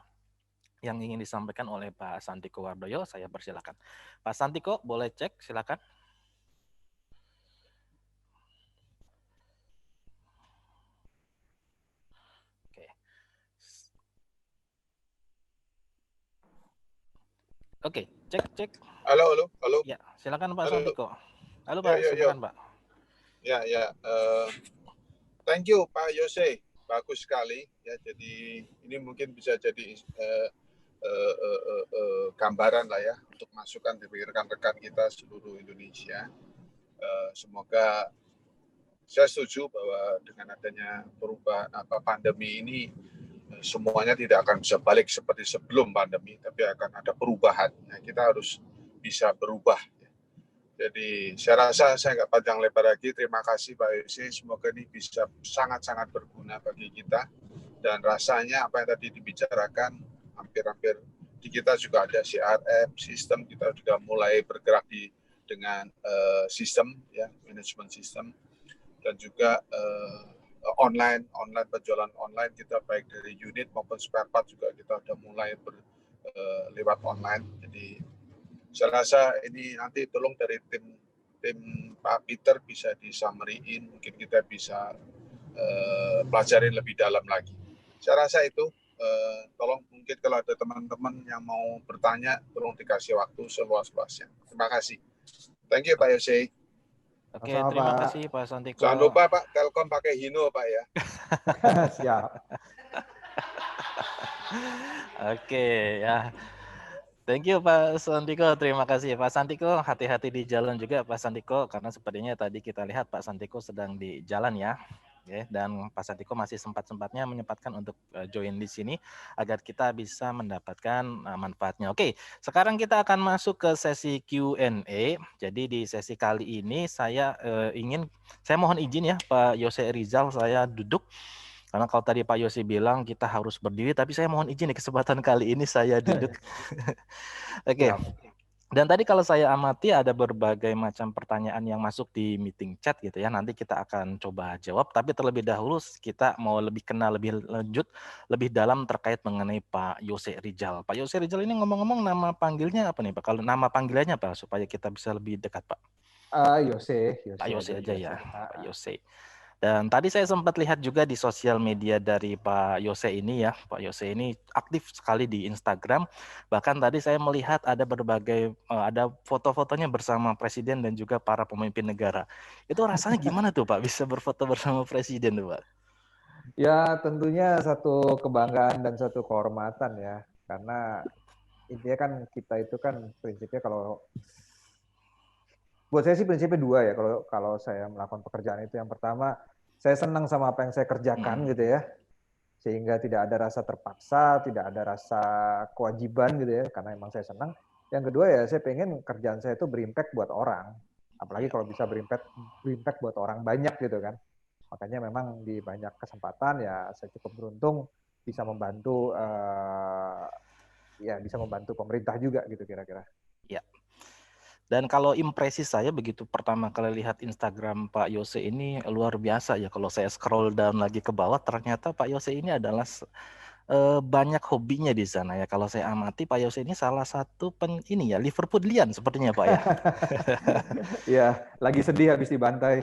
yang ingin disampaikan oleh Pak Santiko Wardoyo, saya persilakan. Pak Santiko, boleh cek, silakan. Oke. Oke, cek. Halo. Ya, silakan Pak Halo. Santiko. Halo Pak, silakan Pak. Ya. Thank you Pak Yose, bagus sekali. Ya, jadi ini mungkin bisa jadi gambaran lah ya untuk masukan dari rekan-rekan kita seluruh Indonesia. Semoga saya setuju bahwa dengan adanya perubahan pandemi ini semuanya tidak akan bisa balik seperti sebelum pandemi, tapi akan ada perubahan. Nah, kita harus bisa berubah. Jadi saya rasa saya nggak panjang lebar lagi. Terima kasih Pak Yose. Semoga ini bisa sangat-sangat berguna bagi kita. Dan rasanya apa yang tadi dibicarakan hampir-hampir di kita juga ada CRM, sistem kita juga mulai bergerak dengan sistem ya, manajemen sistem, dan juga online penjualan online kita baik dari unit maupun spare part juga kita sudah mulai lewat online. Jadi saya rasa ini nanti tolong dari tim Pak Peter bisa disummary-in, mungkin kita bisa pelajarin lebih dalam lagi. Saya rasa itu, tolong mungkin kalau ada teman-teman yang mau bertanya, tolong dikasih waktu seluas-luasnya. Terima kasih. Thank you Pak Yose. Oke, terima kasih Pak Santiko. Jangan lupa Pak, Telkom pakai Hino Pak ya. Siap. Oke ya. Thank you Pak Santiko, terima kasih Pak Santiko. Hati-hati di jalan juga Pak Santiko, karena sepertinya tadi kita lihat Pak Santiko sedang di jalan ya. Oke, dan Pak Santiko masih sempat-sempatnya menyempatkan untuk join di sini agar kita bisa mendapatkan manfaatnya. Oke, sekarang kita akan masuk ke sesi Q&A. Jadi di sesi kali ini saya mohon izin ya Pak Yose Rizal, saya duduk. Karena kalau tadi Pak Yosi bilang kita harus berdiri, tapi saya mohon izin di kesempatan kali ini saya duduk. Oke. Dan tadi kalau saya amati ada berbagai macam pertanyaan yang masuk di meeting chat gitu ya. Nanti kita akan coba jawab, tapi terlebih dahulu kita mau lebih kenal lebih lanjut, lebih dalam terkait mengenai Pak Yose Rizal. Pak Yose Rizal ini ngomong-ngomong nama panggilnya apa nih Pak? Kalau nama panggilannya Pak, supaya kita bisa lebih dekat Pak. Yose Pak Yose dari aja Yose. ya, Pak Yose. Dan tadi saya sempat lihat juga di sosial media dari Pak Yose ini ya. Pak Yose ini aktif sekali di Instagram. Bahkan tadi saya melihat ada berbagai ada foto-fotonya bersama presiden dan juga para pemimpin negara. Itu rasanya gimana tuh Pak bisa berfoto bersama presiden tuh Pak? Ya tentunya satu kebanggaan dan satu kehormatan ya, karena intinya kan kita itu kan prinsipnya kalau buat saya sih prinsipnya dua ya kalau kalau saya melakukan pekerjaan itu. Yang pertama, saya senang sama apa yang saya kerjakan gitu ya, sehingga tidak ada rasa terpaksa, tidak ada rasa kewajiban gitu ya, karena emang saya senang. Yang kedua ya saya pengen kerjaan saya itu berimpact buat orang, apalagi Ya. kalau bisa berimpact buat orang banyak gitu kan. Makanya memang di banyak kesempatan ya saya cukup beruntung bisa membantu ya bisa membantu pemerintah juga gitu kira-kira. Ya. Dan kalau impresi saya begitu pertama kali lihat Instagram Pak Yose ini luar biasa ya. Kalau saya scroll down lagi ke bawah, ternyata Pak Yose ini adalah banyak hobinya di sana ya. Kalau saya amati Pak Yose ini salah satu ini ya Liverpoolian sepertinya Pak ya. Ya, lagi sedih habis dibantai.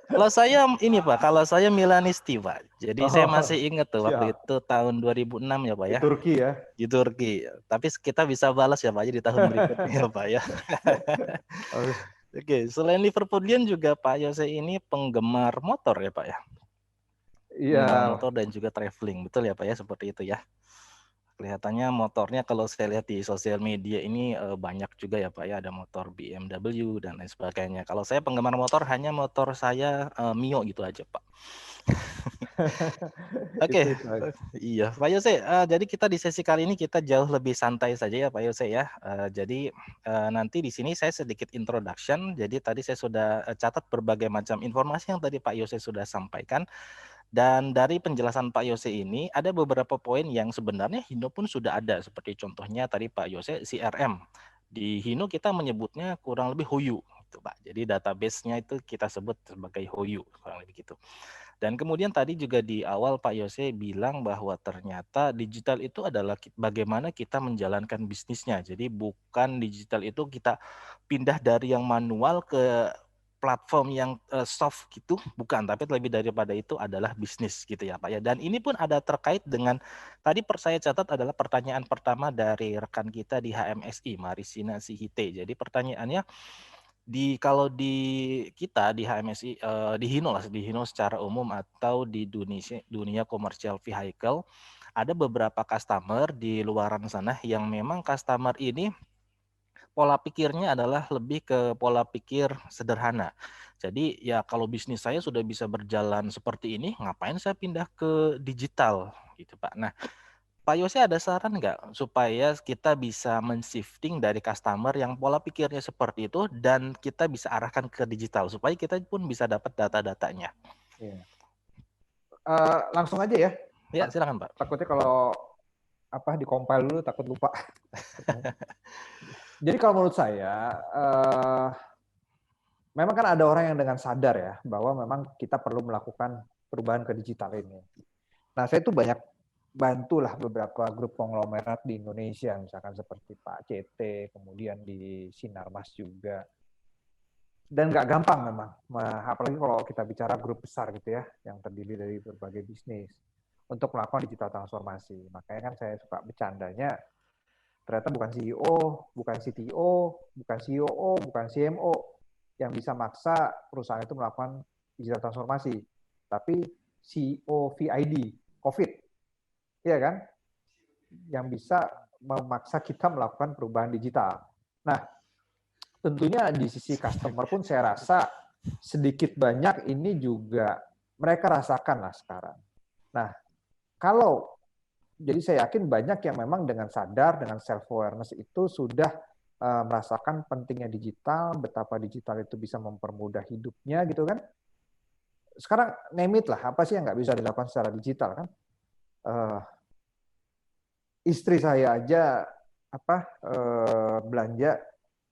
Kalau saya ini Pak, kalau saya Milanisti Pak. Jadi saya Oh, masih ingat tuh waktu siap. itu tahun 2006 ya Pak Di ya. Turki ya. Di Turki. Tapi kita bisa balas ya Pak ya di tahun berikutnya ya Pak ya. Oh, Oke, selain Liverpoolian juga Pak Yose ini penggemar motor ya Pak ya. iya, Penggemar motor dan juga traveling, betul ya Pak ya, seperti itu ya. Kelihatannya motornya kalau saya lihat di sosial media ini banyak juga ya Pak ya, ada motor BMW dan lain sebagainya. Kalau saya penggemar motor hanya motor saya Mio gitu aja Pak. Oke, itu aja. iya Pak Yose. Jadi kita di sesi kali ini kita jauh lebih santai saja ya Pak Yose ya. Jadi nanti di sini saya sedikit introduction. Jadi tadi saya sudah catat berbagai macam informasi yang tadi Pak Yose sudah sampaikan. Dan dari penjelasan Pak Yose ini ada beberapa poin yang sebenarnya Hino pun sudah ada. Seperti contohnya tadi Pak Yose CRM. Di Hino kita menyebutnya kurang lebih Hoyu, gitu Pak. Jadi database-nya itu kita sebut sebagai Hoyu, kurang lebih gitu. Dan kemudian tadi juga di awal Pak Yose bilang bahwa ternyata digital itu adalah bagaimana kita menjalankan bisnisnya. Jadi bukan digital itu kita pindah dari yang manual ke platform yang soft gitu, bukan. Tapi lebih daripada itu adalah bisnis gitu ya Pak ya. Dan ini pun ada terkait dengan tadi saya catat adalah pertanyaan pertama dari rekan kita di HMSI, Marisina Sihite. Jadi pertanyaannya kalau di kita di HMSI di Hino lah, di Hino secara umum atau di dunia komersial vehicle, ada beberapa customer di luaran sana yang memang customer ini pola pikirnya adalah lebih ke pola pikir sederhana. Jadi ya kalau bisnis saya sudah bisa berjalan seperti ini, ngapain saya pindah ke digital gitu Pak. Nah, Pak Yose ada saran nggak supaya kita bisa men-shifting dari customer yang pola pikirnya seperti itu dan kita bisa arahkan ke digital supaya kita pun bisa dapat data-datanya. Iya. Langsung aja ya. Ya, silakan Pak. Takutnya kalau apa di-compile dulu takut lupa. Jadi kalau menurut saya memang kan ada orang yang dengan sadar ya bahwa memang kita perlu melakukan perubahan ke digital ini. Nah, saya tuh banyak bantulah beberapa grup konglomerat di Indonesia, misalkan seperti Pak CT, kemudian di Sinarmas juga. Dan nggak gampang memang, apalagi kalau kita bicara grup besar gitu ya, yang terdiri dari berbagai bisnis, untuk melakukan digital transformasi. Makanya kan saya suka bercandanya, ternyata bukan CEO, bukan CTO, bukan COO, bukan CMO yang bisa maksa perusahaan itu melakukan digital transformasi, tapi COVID, COVID, ya kan, yang bisa memaksa kita melakukan perubahan digital. Nah, tentunya di sisi customer pun saya rasa sedikit banyak ini juga mereka rasakan lah sekarang. Nah, kalau jadi saya yakin banyak yang memang dengan sadar, dengan self-awareness itu sudah merasakan pentingnya digital, betapa digital itu bisa mempermudah hidupnya gitu kan. Sekarang name it lah, apa sih yang nggak bisa dilakukan secara digital kan? Istri saya aja belanja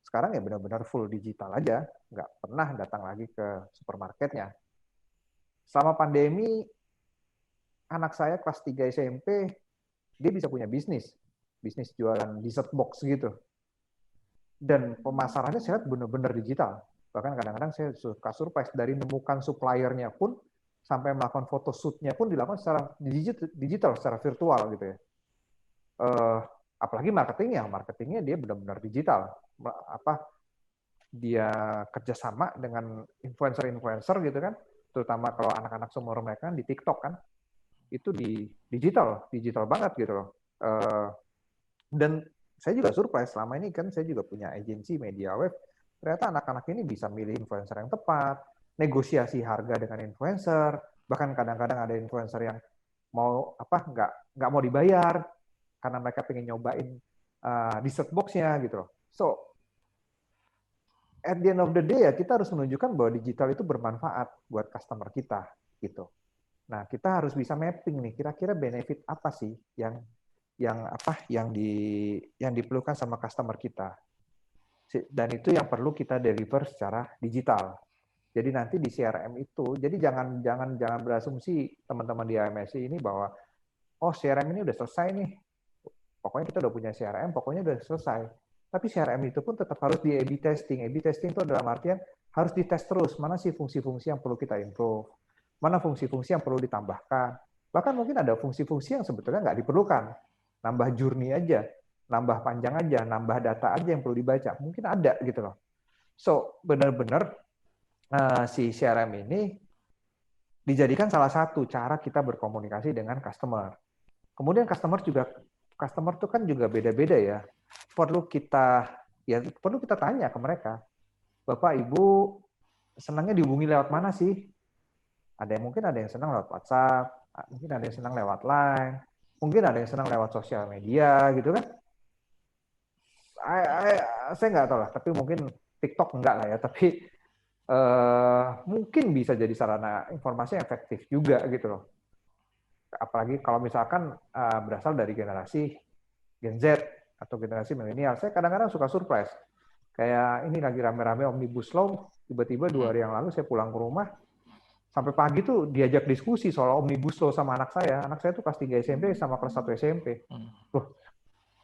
sekarang ya benar-benar full digital aja, nggak pernah datang lagi ke supermarketnya. Selama pandemi, anak saya kelas 3 SMP, dia bisa punya bisnis jualan dessert box gitu. Dan pemasarannya saya lihat benar-benar digital. Bahkan kadang-kadang saya suka surprise, dari menemukan suppliernya pun sampai melakukan photoshoot-nya pun dilakukan secara digital, secara virtual gitu ya. Apalagi marketingnya dia benar-benar digital. Dia kerjasama dengan influencer gitu kan, terutama kalau anak-anak seumur mereka di TikTok kan, itu di digital banget gitu loh. Dan saya juga surprise, selama ini kan saya juga punya agensi media web, ternyata anak-anak ini bisa milih influencer yang tepat, negosiasi harga dengan influencer, bahkan kadang-kadang ada influencer yang mau nggak mau dibayar karena mereka pengen nyobain dessert box-nya gitu loh. So at the end of the day ya kita harus menunjukkan bahwa digital itu bermanfaat buat customer kita gitu. Nah, kita harus bisa mapping nih kira-kira benefit apa sih yang diperlukan sama customer kita. Dan itu yang perlu kita deliver secara digital. Jadi nanti di CRM itu, jadi jangan berasumsi teman-teman di AMSI ini bahwa oh CRM ini udah selesai nih. Pokoknya kita udah punya CRM, pokoknya udah selesai. Tapi CRM itu pun tetap harus di A/B testing. A/B testing itu dalam artian harus dites terus, mana sih fungsi-fungsi yang perlu kita improve, mana fungsi-fungsi yang perlu ditambahkan. Bahkan mungkin ada fungsi-fungsi yang sebetulnya nggak diperlukan. Nambah journey aja, nambah panjang aja, nambah data aja yang perlu dibaca. Mungkin ada gitu loh. So, benar-benar si CRM ini dijadikan salah satu cara kita berkomunikasi dengan customer. Kemudian customer tuh kan juga beda-beda ya. Perlu kita tanya ke mereka, Bapak Ibu senangnya dihubungi lewat mana sih? Mungkin ada yang senang lewat WhatsApp, mungkin ada yang senang lewat Line, mungkin ada yang senang lewat sosial media gitu kan. Saya nggak tahu lah, tapi mungkin TikTok enggak lah ya, tapi mungkin bisa jadi sarana informasi yang efektif juga gitu loh. Apalagi kalau misalkan berasal dari generasi Gen Z atau generasi milenial, saya kadang-kadang suka surprise. Kayak ini lagi rame-rame Omnibus Law, tiba-tiba 2 hari yang lalu saya pulang ke rumah, sampai pagi tuh diajak diskusi soal Omnibus Law sama anak saya. Anak saya tuh kelas 3 SMP sama kelas 1 SMP. Loh,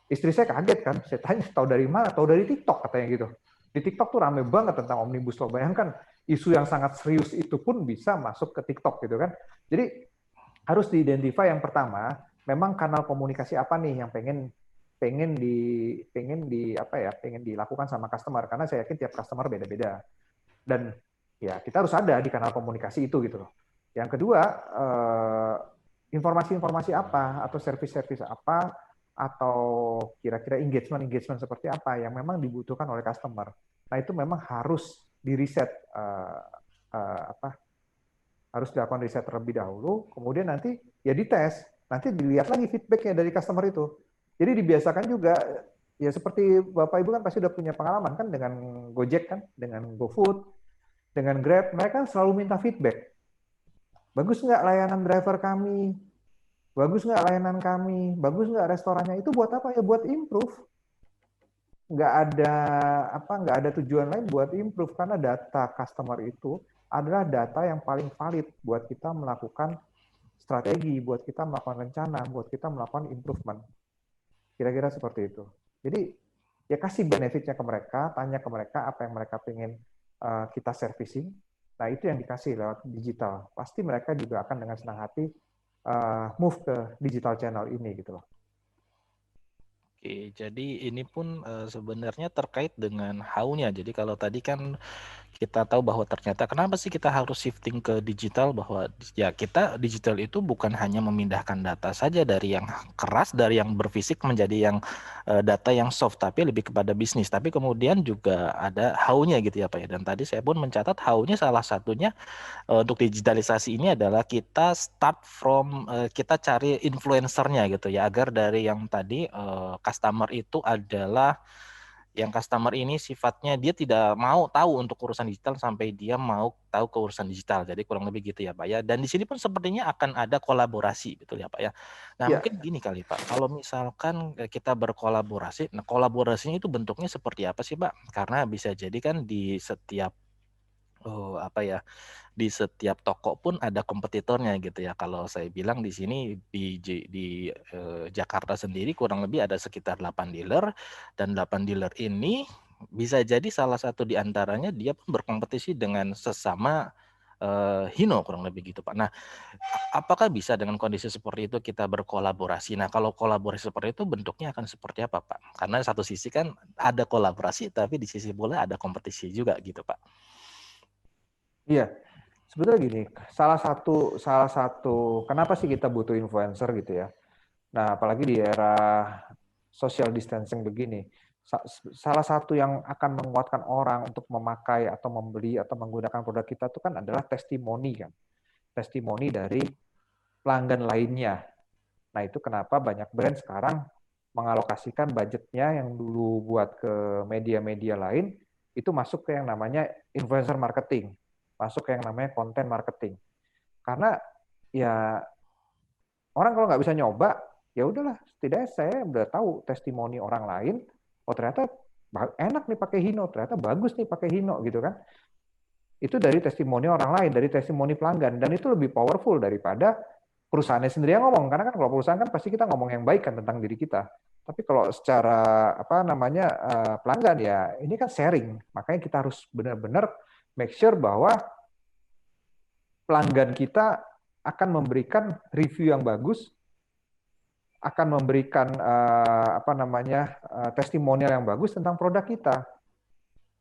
istri saya kaget kan, saya tanya, tahu dari mana? Tahu dari TikTok katanya gitu. Di TikTok tuh rame banget tentang Omnibus Law. Bayangkan, isu yang sangat serius itu pun bisa masuk ke TikTok gitu kan. Jadi harus di-identify yang pertama, memang kanal komunikasi apa nih yang pengen dilakukan sama customer, karena saya yakin tiap customer beda-beda. Dan ya kita harus ada di kanal komunikasi itu gitu loh. Yang kedua, informasi-informasi apa atau service-service apa atau kira-kira engagement seperti apa yang memang dibutuhkan oleh customer. Nah, itu memang harus di-riset, harus dilakukan riset terlebih dahulu, kemudian nanti ya dites, nanti dilihat lagi feedback-nya dari customer itu. Jadi dibiasakan juga, ya seperti Bapak Ibu kan pasti udah punya pengalaman kan dengan Gojek kan, dengan GoFood, dengan Grab, mereka kan selalu minta feedback. Bagus nggak layanan driver kami? Bagus nggak layanan kami? Bagus nggak restorannya? Itu buat apa ya? Buat improve. Nggak ada tujuan lain buat improve, karena data customer itu adalah data yang paling valid buat kita melakukan strategi, buat kita melakukan rencana, buat kita melakukan improvement. Kira-kira seperti itu. Jadi ya kasih benefitnya ke mereka, tanya ke mereka apa yang mereka pengen kita servicing. Nah, itu yang dikasih lewat digital. Pasti mereka juga akan dengan senang hati move ke digital channel ini gitu loh. Oke, jadi ini pun sebenarnya terkait dengan how-nya. Jadi kalau tadi kan kita tahu bahwa ternyata kenapa sih kita harus shifting ke digital, bahwa ya kita digital itu bukan hanya memindahkan data saja dari yang keras, dari yang berfisik menjadi yang data yang soft, tapi lebih kepada bisnis. Tapi kemudian juga ada how-nya gitu ya Pak ya. Dan tadi saya pun mencatat how-nya salah satunya untuk digitalisasi ini adalah kita start from kita cari influencernya gitu ya, agar dari yang tadi customer itu adalah yang customer ini sifatnya dia tidak mau tahu untuk urusan digital sampai dia mau tahu ke urusan digital. Jadi kurang lebih gitu ya Pak ya. Dan di sini pun sepertinya akan ada kolaborasi, betul ya Pak ya. Nah, Ya. mungkin gini kali Pak, kalau misalkan kita berkolaborasi, nah kolaborasinya itu bentuknya seperti apa sih Pak? Karena bisa jadi kan di setiap di setiap toko pun ada kompetitornya gitu ya. Kalau saya bilang di sini di Jakarta sendiri kurang lebih ada sekitar 8 dealer, dan 8 dealer ini bisa jadi salah satu di antaranya dia pun berkompetisi dengan sesama Hino kurang lebih gitu Pak. Nah, apakah bisa dengan kondisi seperti itu kita berkolaborasi? Nah, kalau kolaborasi seperti itu bentuknya akan seperti apa Pak? Karena satu sisi kan ada kolaborasi, tapi di sisi bola ada kompetisi juga gitu Pak. Iya, sebetulnya gini, salah satu kenapa sih kita butuh influencer gitu ya? Nah, apalagi di era social distancing begini, salah satu yang akan menguatkan orang untuk memakai atau membeli atau menggunakan produk kita itu kan adalah testimoni kan, testimoni dari pelanggan lainnya. Nah, itu kenapa banyak brand sekarang mengalokasikan budgetnya yang dulu buat ke media-media lain, itu masuk ke yang namanya influencer marketing, masuk ke yang namanya konten marketing. Karena ya orang kalau nggak bisa nyoba, ya udahlah, setidaknya saya udah tahu testimoni orang lain, oh ternyata enak nih pakai Hino, ternyata bagus nih pakai Hino gitu kan. Itu dari testimoni orang lain, dari testimoni pelanggan, dan itu lebih powerful daripada perusahaannya sendiri yang ngomong. Karena kan kalau perusahaan kan pasti kita ngomong yang baik kan tentang diri kita. Tapi kalau secara apa namanya pelanggan ya ini kan sharing. Makanya kita harus benar-benar make sure bahwa pelanggan kita akan memberikan review yang bagus, akan memberikan apa namanya testimonial yang bagus tentang produk kita.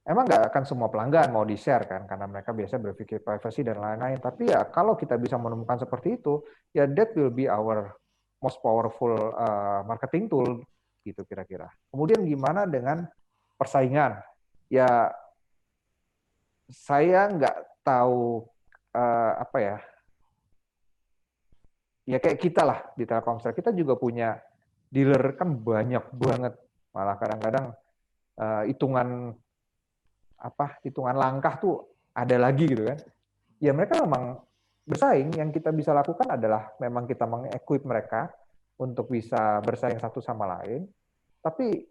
Emang nggak akan semua pelanggan mau di-share kan, karena mereka biasa berpikir privacy dan lain-lain. Tapi ya kalau kita bisa menemukan seperti itu, ya that will be our most powerful marketing tool, gitu kira-kira. Kemudian gimana dengan persaingan? Ya saya nggak tahu apa ya. Ya kayak kita lah di Telkomsel, kita juga punya dealer kan banyak banget. Malah kadang-kadang hitungan langkah tuh ada lagi gitu kan. Ya mereka memang bersaing, yang kita bisa lakukan adalah memang kita mengequip mereka untuk bisa bersaing satu sama lain. Tapi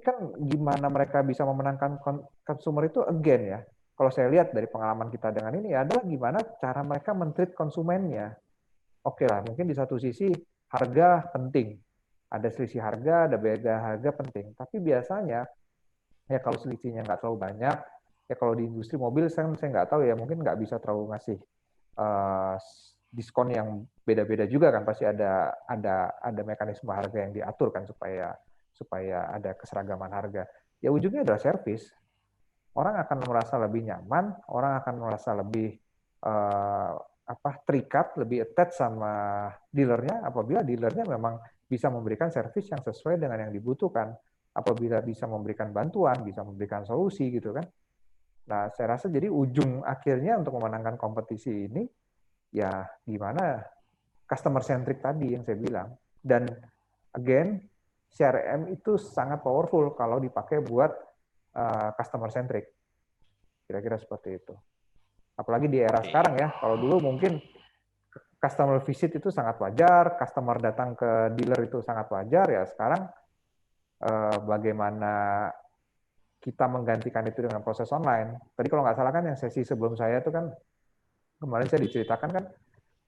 kan gimana mereka bisa memenangkan consumer itu again ya. Kalau saya lihat dari pengalaman kita dengan ini adalah gimana cara mereka men-treat konsumennya. Oke lah, mungkin di satu sisi harga penting. Ada selisih harga, ada beda harga penting. Tapi biasanya ya kalau selisihnya nggak terlalu banyak, ya kalau di industri mobil saya nggak tahu ya, mungkin nggak bisa terlalu ngasih diskon yang beda-beda juga kan, pasti ada mekanisme harga yang diatur kan supaya ada keseragaman harga. Ya ujungnya adalah servis. Orang akan merasa lebih nyaman, orang akan merasa lebih terikat, lebih attached sama dealernya apabila dealernya memang bisa memberikan servis yang sesuai dengan yang dibutuhkan, apabila bisa memberikan bantuan, bisa memberikan solusi gitu kan. Nah, saya rasa jadi ujung akhirnya untuk memenangkan kompetisi ini ya gimana customer centric tadi yang saya bilang. Dan again, CRM itu sangat powerful kalau dipakai buat customer centric. Kira-kira seperti itu. Apalagi di era sekarang ya, kalau dulu mungkin customer visit itu sangat wajar, customer datang ke dealer itu sangat wajar, ya sekarang bagaimana kita menggantikan itu dengan proses online. Tadi kalau nggak salah kan yang sesi sebelum saya itu kan, kemarin saya diceritakan kan,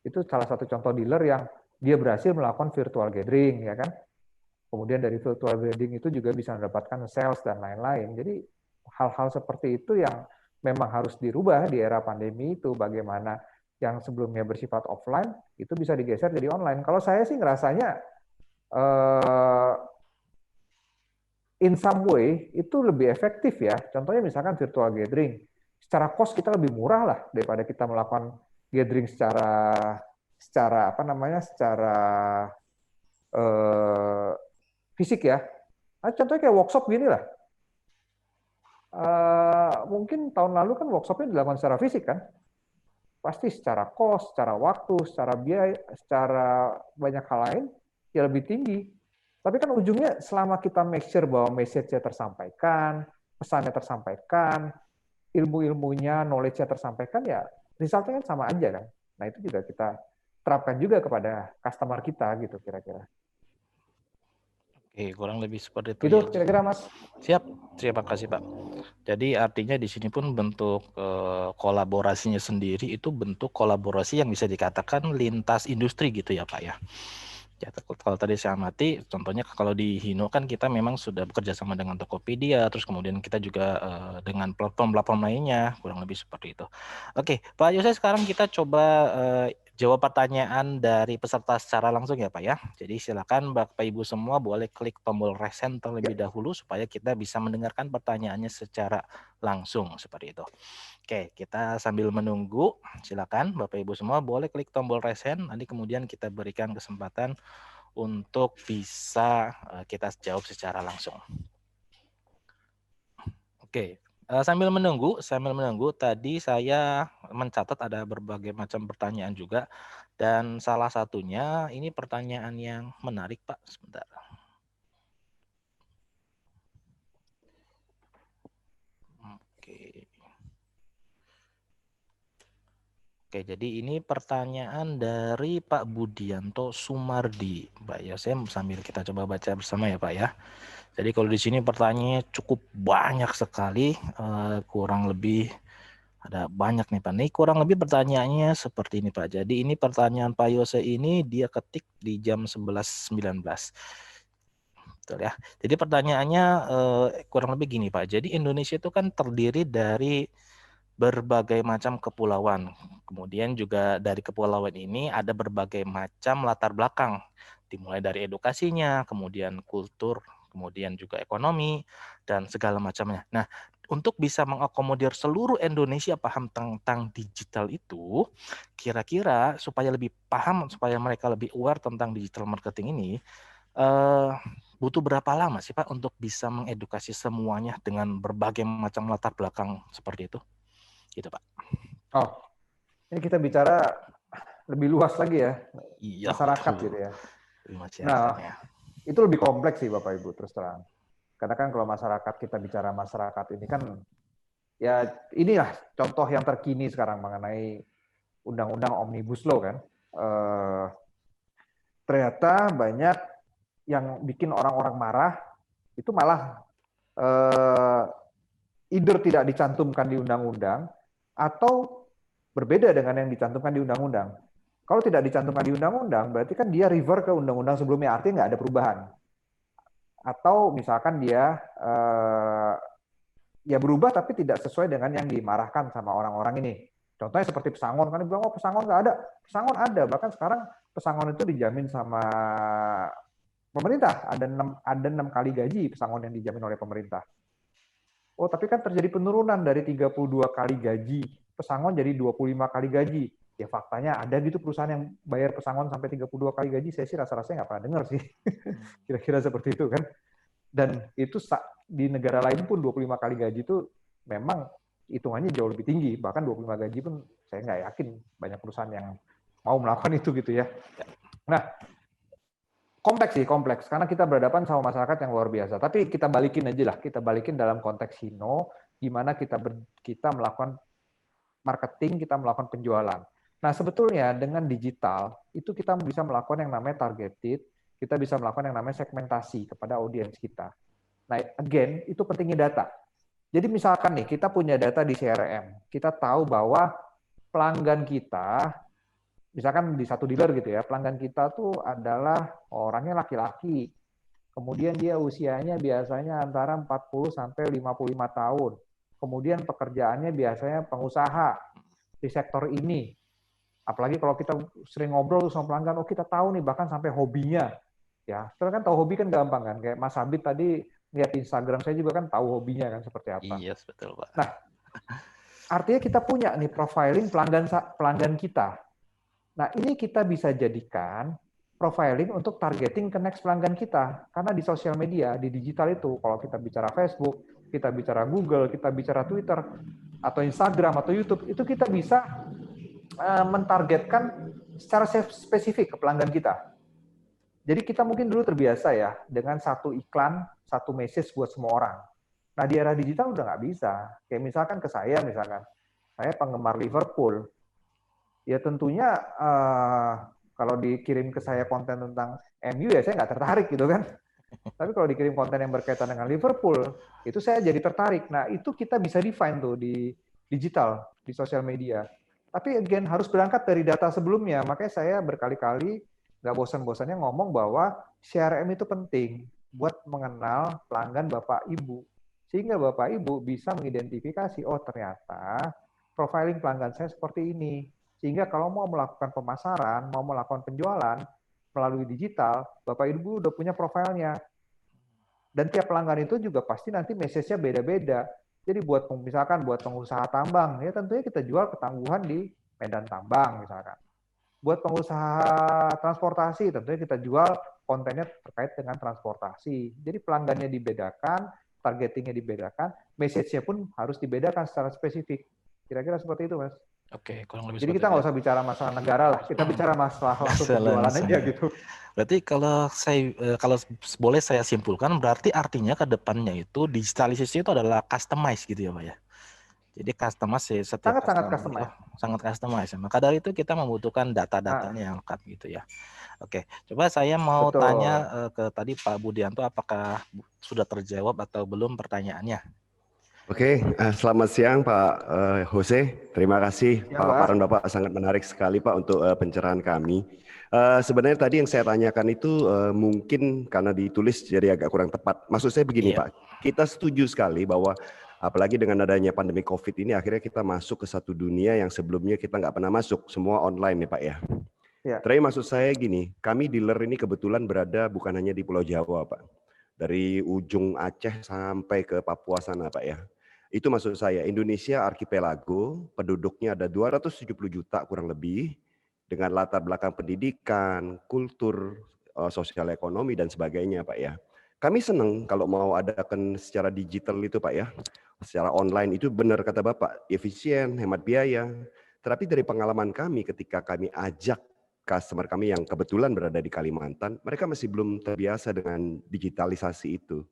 itu salah satu contoh dealer yang dia berhasil melakukan virtual gathering, ya kan. Kemudian dari virtual gathering itu juga bisa mendapatkan sales dan lain-lain. Jadi hal-hal seperti itu yang memang harus dirubah di era pandemi itu, bagaimana yang sebelumnya bersifat offline itu bisa digeser jadi online. Kalau saya sih ngerasanya in some way itu lebih efektif ya. Contohnya misalkan virtual gathering, secara cost kita lebih murah lah daripada kita melakukan gathering secara fisik ya. Nah, contohnya kayak workshop gini lah. Mungkin tahun lalu kan workshopnya dilakukan secara fisik kan, pasti secara cost, secara waktu, secara biaya, secara banyak hal lain ya lebih tinggi. Tapi kan ujungnya selama kita make sure bahwa message-nya tersampaikan, pesannya tersampaikan, ilmu-ilmunya, knowledge-nya tersampaikan, ya resultnya kan sama aja kan. Nah itu juga kita terapkan juga kepada customer kita gitu kira-kira. Oke, kurang lebih seperti itu. Itu kira-kira Mas. Siap, terima kasih Pak. Jadi artinya di sini pun bentuk kolaborasinya sendiri itu bentuk kolaborasi yang bisa dikatakan lintas industri gitu ya Pak ya. Ya, kalau tadi saya amati, contohnya kalau di Hino kan kita memang sudah bekerja sama dengan Tokopedia, terus kemudian kita juga dengan platform-platform lainnya, kurang lebih seperti itu. Oke, Pak Yose, sekarang kita coba jawab pertanyaan dari peserta secara langsung ya Pak ya. Jadi silakan Bapak Ibu semua boleh klik tombol raise hand terlebih dahulu supaya kita bisa mendengarkan pertanyaannya secara langsung seperti itu. Oke, kita sambil menunggu, silakan Bapak Ibu semua boleh klik tombol raise hand, nanti kemudian kita berikan kesempatan untuk bisa kita jawab secara langsung. Oke, sambil menunggu, tadi saya mencatat ada berbagai macam pertanyaan juga, dan salah satunya ini pertanyaan yang menarik Pak, sebentar. Oke. Oke, jadi ini pertanyaan dari Pak Budianto Sumardi, Pak ya. Saya sambil kita coba baca bersama ya Pak ya. Jadi kalau di sini pertanyaannya cukup banyak sekali, kurang lebih ada banyak nih Pak. Ini kurang lebih pertanyaannya seperti ini Pak. Jadi ini pertanyaan Pak Yose ini dia ketik di jam 11.19. Betul ya. Jadi pertanyaannya kurang lebih gini Pak. Jadi Indonesia itu kan terdiri dari berbagai macam kepulauan. Kemudian juga dari kepulauan ini ada berbagai macam latar belakang, dimulai dari edukasinya, kemudian kultur, kemudian juga ekonomi, dan segala macamnya. Nah, untuk bisa mengakomodir seluruh Indonesia paham tentang digital itu, kira-kira supaya lebih paham, supaya mereka lebih aware tentang digital marketing ini, butuh berapa lama sih Pak untuk bisa mengedukasi semuanya dengan berbagai macam latar belakang seperti itu? Gitu Pak. Oh, ini kita bicara lebih luas lagi ya, Iya, masyarakat betul. gitu ya. Nah, Masyarakatnya. itu lebih kompleks sih Bapak Ibu, terus terang. Karena kan kalau masyarakat, kita bicara masyarakat ini kan, ya inilah contoh yang terkini sekarang mengenai Undang-Undang Omnibus Law kan. Ternyata banyak yang bikin orang-orang marah, itu malah either tidak dicantumkan di undang-undang, atau berbeda dengan yang dicantumkan di undang-undang. Kalau tidak dicantumkan di undang-undang, berarti kan dia revert ke undang-undang sebelumnya, artinya nggak ada perubahan. Atau misalkan dia ya berubah tapi tidak sesuai dengan yang dimarahkan sama orang-orang ini. Contohnya seperti pesangon, kan dibilang, oh pesangon nggak ada. Pesangon ada, bahkan sekarang pesangon itu dijamin sama pemerintah. Ada 6 kali gaji pesangon yang dijamin oleh pemerintah. Oh, tapi kan terjadi penurunan dari 32 kali gaji pesangon jadi 25 kali gaji. Ya faktanya ada gitu perusahaan yang bayar pesangon sampai 32 kali gaji, saya sih rasa-rasanya nggak pernah dengar sih. Kira-kira seperti itu kan. Dan itu di negara lain pun 25 kali gaji itu memang hitungannya jauh lebih tinggi. Bahkan 25 gaji pun saya nggak yakin banyak perusahaan yang mau melakukan itu gitu ya. Nah, kompleks sih, kompleks. Karena kita berhadapan sama masyarakat yang luar biasa. Tapi kita balikin aja lah, kita balikin dalam konteks Hino, gimana kita melakukan marketing, kita melakukan penjualan. Nah, sebetulnya dengan digital, itu kita bisa melakukan yang namanya targeted, kita bisa melakukan yang namanya segmentasi kepada audiens kita. Nah, again, itu pentingnya data. Jadi misalkan nih, kita punya data di CRM, kita tahu bahwa pelanggan kita, misalkan di satu dealer gitu ya, pelanggan kita tuh adalah orangnya laki-laki, kemudian dia usianya biasanya antara 40 sampai 55 tahun, kemudian pekerjaannya biasanya pengusaha di sektor ini. Apalagi kalau kita sering ngobrol sama pelanggan, oh kita tahu nih bahkan sampai hobinya. Ya, kita kan tahu hobi kan gampang kan. Kayak Mas Habib tadi lihat Instagram saya juga kan tahu hobinya kan seperti apa. Iya, betul Pak. Nah, artinya kita punya nih profiling pelanggan kita. Nah, ini kita bisa jadikan profiling untuk targeting ke next pelanggan kita. Karena di sosial media, di digital itu, kalau kita bicara Facebook, kita bicara Google, kita bicara Twitter, atau Instagram, atau YouTube, itu kita bisa mentargetkan secara spesifik ke pelanggan kita. Jadi kita mungkin dulu terbiasa ya dengan satu iklan, satu message buat semua orang. Nah di era digital udah nggak bisa. Kayak misalkan ke saya, saya penggemar Liverpool. Ya tentunya kalau dikirim ke saya konten tentang MU ya saya nggak tertarik gitu kan. Tapi kalau dikirim konten yang berkaitan dengan Liverpool, itu saya jadi tertarik. Nah itu kita bisa define tuh di digital, di sosial media. Tapi again harus berangkat dari data sebelumnya. Makanya saya berkali-kali nggak bosan-bosannya ngomong bahwa CRM itu penting buat mengenal pelanggan Bapak Ibu. Sehingga Bapak Ibu bisa mengidentifikasi, oh ternyata profiling pelanggan saya seperti ini. Sehingga kalau mau melakukan pemasaran, mau melakukan penjualan melalui digital, Bapak Ibu udah punya profilnya. Dan tiap pelanggan itu juga pasti nanti message-nya beda-beda. Jadi buat misalkan buat pengusaha tambang, ya tentunya kita jual ketangguhan di Medan Tambang misalkan. Buat pengusaha transportasi, tentunya kita jual kontennya terkait dengan transportasi. Jadi pelanggannya dibedakan, targetingnya dibedakan, message-nya pun harus dibedakan secara spesifik. Kira-kira seperti itu, Mas. Oke, kurang lebih Jadi seperti kita itu nggak ya. usah bicara masalah negara lah, kita bicara masalah langsung penjualan Langsung aja ya. gitu. Berarti kalau boleh saya simpulkan, berarti artinya ke depannya itu digitalisasi itu adalah customize gitu ya Pak ya. Jadi customize setiap Sangat-sangat customer itu customize. sangat customize. Maka dari itu kita membutuhkan Ah, data-datanya yang lengkap gitu ya. Oke, coba saya mau tanya betul. ke tadi Pak Budianto, apakah sudah terjawab atau belum pertanyaannya? Oke, selamat siang Pak Jose. Terima kasih Ya, paparan Pak. Bapak sangat menarik sekali Pak untuk pencerahan kami. Sebenarnya tadi yang saya tanyakan itu mungkin karena ditulis jadi agak kurang tepat. Maksud saya begini Iya. Pak, kita setuju sekali bahwa apalagi dengan adanya pandemi COVID ini akhirnya kita masuk ke satu dunia yang sebelumnya kita nggak pernah masuk, semua online ya Pak ya. Ya. Terakhir maksud saya gini, kami dealer ini kebetulan berada bukan hanya di Pulau Jawa Pak, dari ujung Aceh sampai ke Papua sana Pak ya. Itu maksud saya, Indonesia arkipelago, penduduknya ada 270 juta kurang lebih, dengan latar belakang pendidikan, kultur, sosial ekonomi, dan sebagainya Pak ya. Kami senang kalau mau adakan secara digital itu Pak ya, secara online itu benar kata Bapak, efisien, hemat biaya. Tetapi dari pengalaman kami ketika kami ajak customer kami yang kebetulan berada di Kalimantan, mereka masih belum terbiasa dengan digitalisasi itu.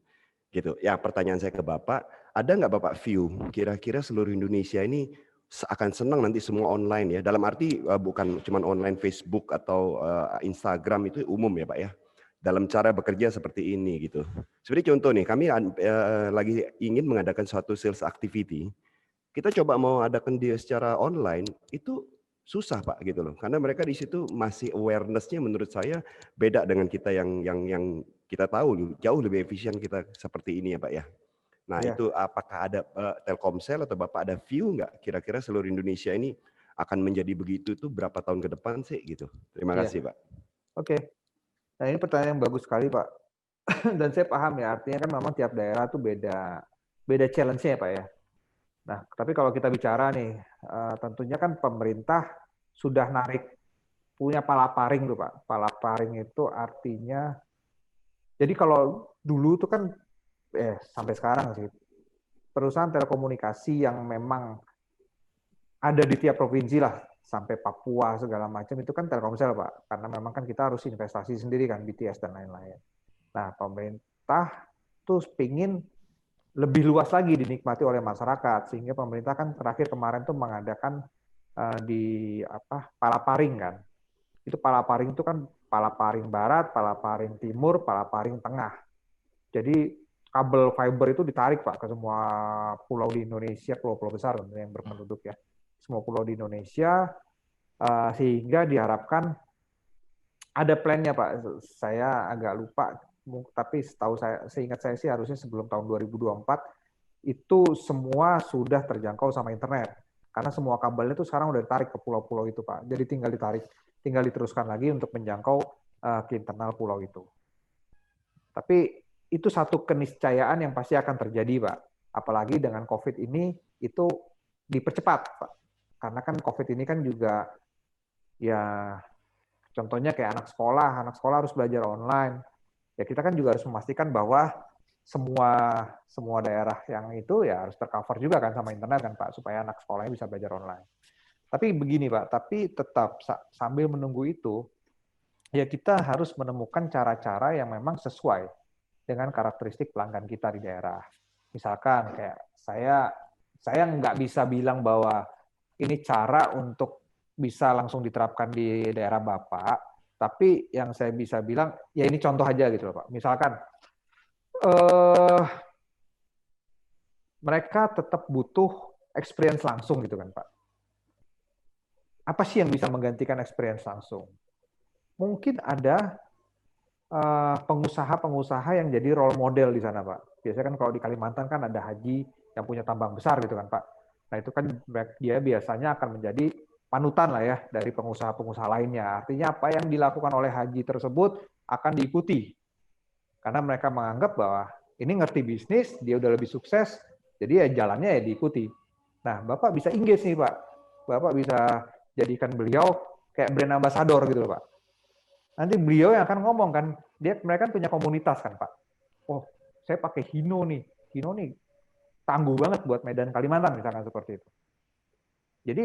Gitu. Ya, pertanyaan saya ke Bapak, ada nggak Bapak view kira-kira seluruh Indonesia ini akan senang nanti semua online ya? Dalam arti bukan cuma online Facebook atau Instagram, itu umum ya Pak ya? Dalam cara bekerja seperti ini gitu. Seperti contoh nih, kami lagi ingin mengadakan suatu sales activity. Kita coba mau adakan dia secara online, itu susah Pak gitu loh. Karena mereka di situ masih awareness-nya menurut saya beda dengan kita yang kita tahu jauh lebih efisien kita seperti ini ya Pak ya. Nah Ya. itu apakah ada Telkomsel atau Bapak ada view nggak kira-kira seluruh Indonesia ini akan menjadi begitu tuh berapa tahun ke depan sih gitu. Terima Ya. kasih Pak. Oke. Nah, ini pertanyaan yang bagus sekali, Pak. Dan saya paham ya, artinya kan memang tiap daerah tuh beda challenge-nya ya, Pak ya. Nah, tapi kalau kita bicara nih, tentunya kan pemerintah sudah punya palaparing tuh, Pak. Palaparing itu artinya, jadi kalau dulu tuh kan, sampai sekarang sih, perusahaan telekomunikasi yang memang ada di tiap provinsi lah, sampai Papua segala macam itu kan Telkomsel, Pak. Karena memang kan kita harus investasi sendiri kan, BTS dan lain-lain. Nah, pemerintah tuh pingin lebih luas lagi dinikmati oleh masyarakat, sehingga pemerintah kan terakhir kemarin tuh mengadakan di Palaparing kan. Itu Palaparing itu kan Palaparing Barat, Palaparing Timur, Palaparing Tengah. Jadi kabel fiber itu ditarik Pak ke semua pulau di Indonesia, pulau-pulau besar yang berpenduduk ya. Semua pulau di Indonesia, sehingga diharapkan ada plan-nya Pak. Saya agak lupa, tapi seingat saya sih harusnya sebelum tahun 2024 itu semua sudah terjangkau sama internet. Karena semua kabelnya itu sekarang udah ditarik ke pulau-pulau itu Pak. Jadi tinggal diteruskan lagi untuk menjangkau ke internal pulau itu. Tapi itu satu keniscayaan yang pasti akan terjadi Pak. Apalagi dengan COVID ini itu dipercepat Pak. Karena kan COVID ini kan juga ya contohnya kayak anak sekolah harus belajar online. Ya kita kan juga harus memastikan bahwa semua daerah yang itu ya harus tercover juga kan sama internet kan Pak, supaya anak sekolahnya bisa belajar online. Tapi begini Pak, tapi tetap sambil menunggu itu, ya kita harus menemukan cara-cara yang memang sesuai dengan karakteristik pelanggan kita di daerah. Misalkan kayak saya nggak bisa bilang bahwa ini cara untuk bisa langsung diterapkan di daerah Bapak, tapi yang saya bisa bilang, ya ini contoh aja gitu loh Pak. Misalkan, mereka tetap butuh experience langsung gitu kan Pak. Apa sih yang bisa menggantikan experience langsung? mungkin ada pengusaha-pengusaha yang jadi role model di sana, Pak. Biasanya kan kalau di Kalimantan kan ada haji yang punya tambang besar gitu kan, Pak. Nah itu kan dia biasanya akan menjadi panutan lah ya dari pengusaha-pengusaha lainnya. Artinya apa yang dilakukan oleh haji tersebut akan diikuti. Karena mereka menganggap bahwa ini ngerti bisnis, dia udah lebih sukses, jadi ya jalannya ya diikuti. Nah, Bapak bisa engage nih, Pak. Bapak bisa jadikan beliau kayak brand ambassador gitu loh, Pak. Nanti beliau yang akan ngomong kan, mereka kan punya komunitas kan, Pak. Oh, saya pakai Hino nih. Hino nih tangguh banget buat Medan Kalimantan misalkan seperti itu. Jadi,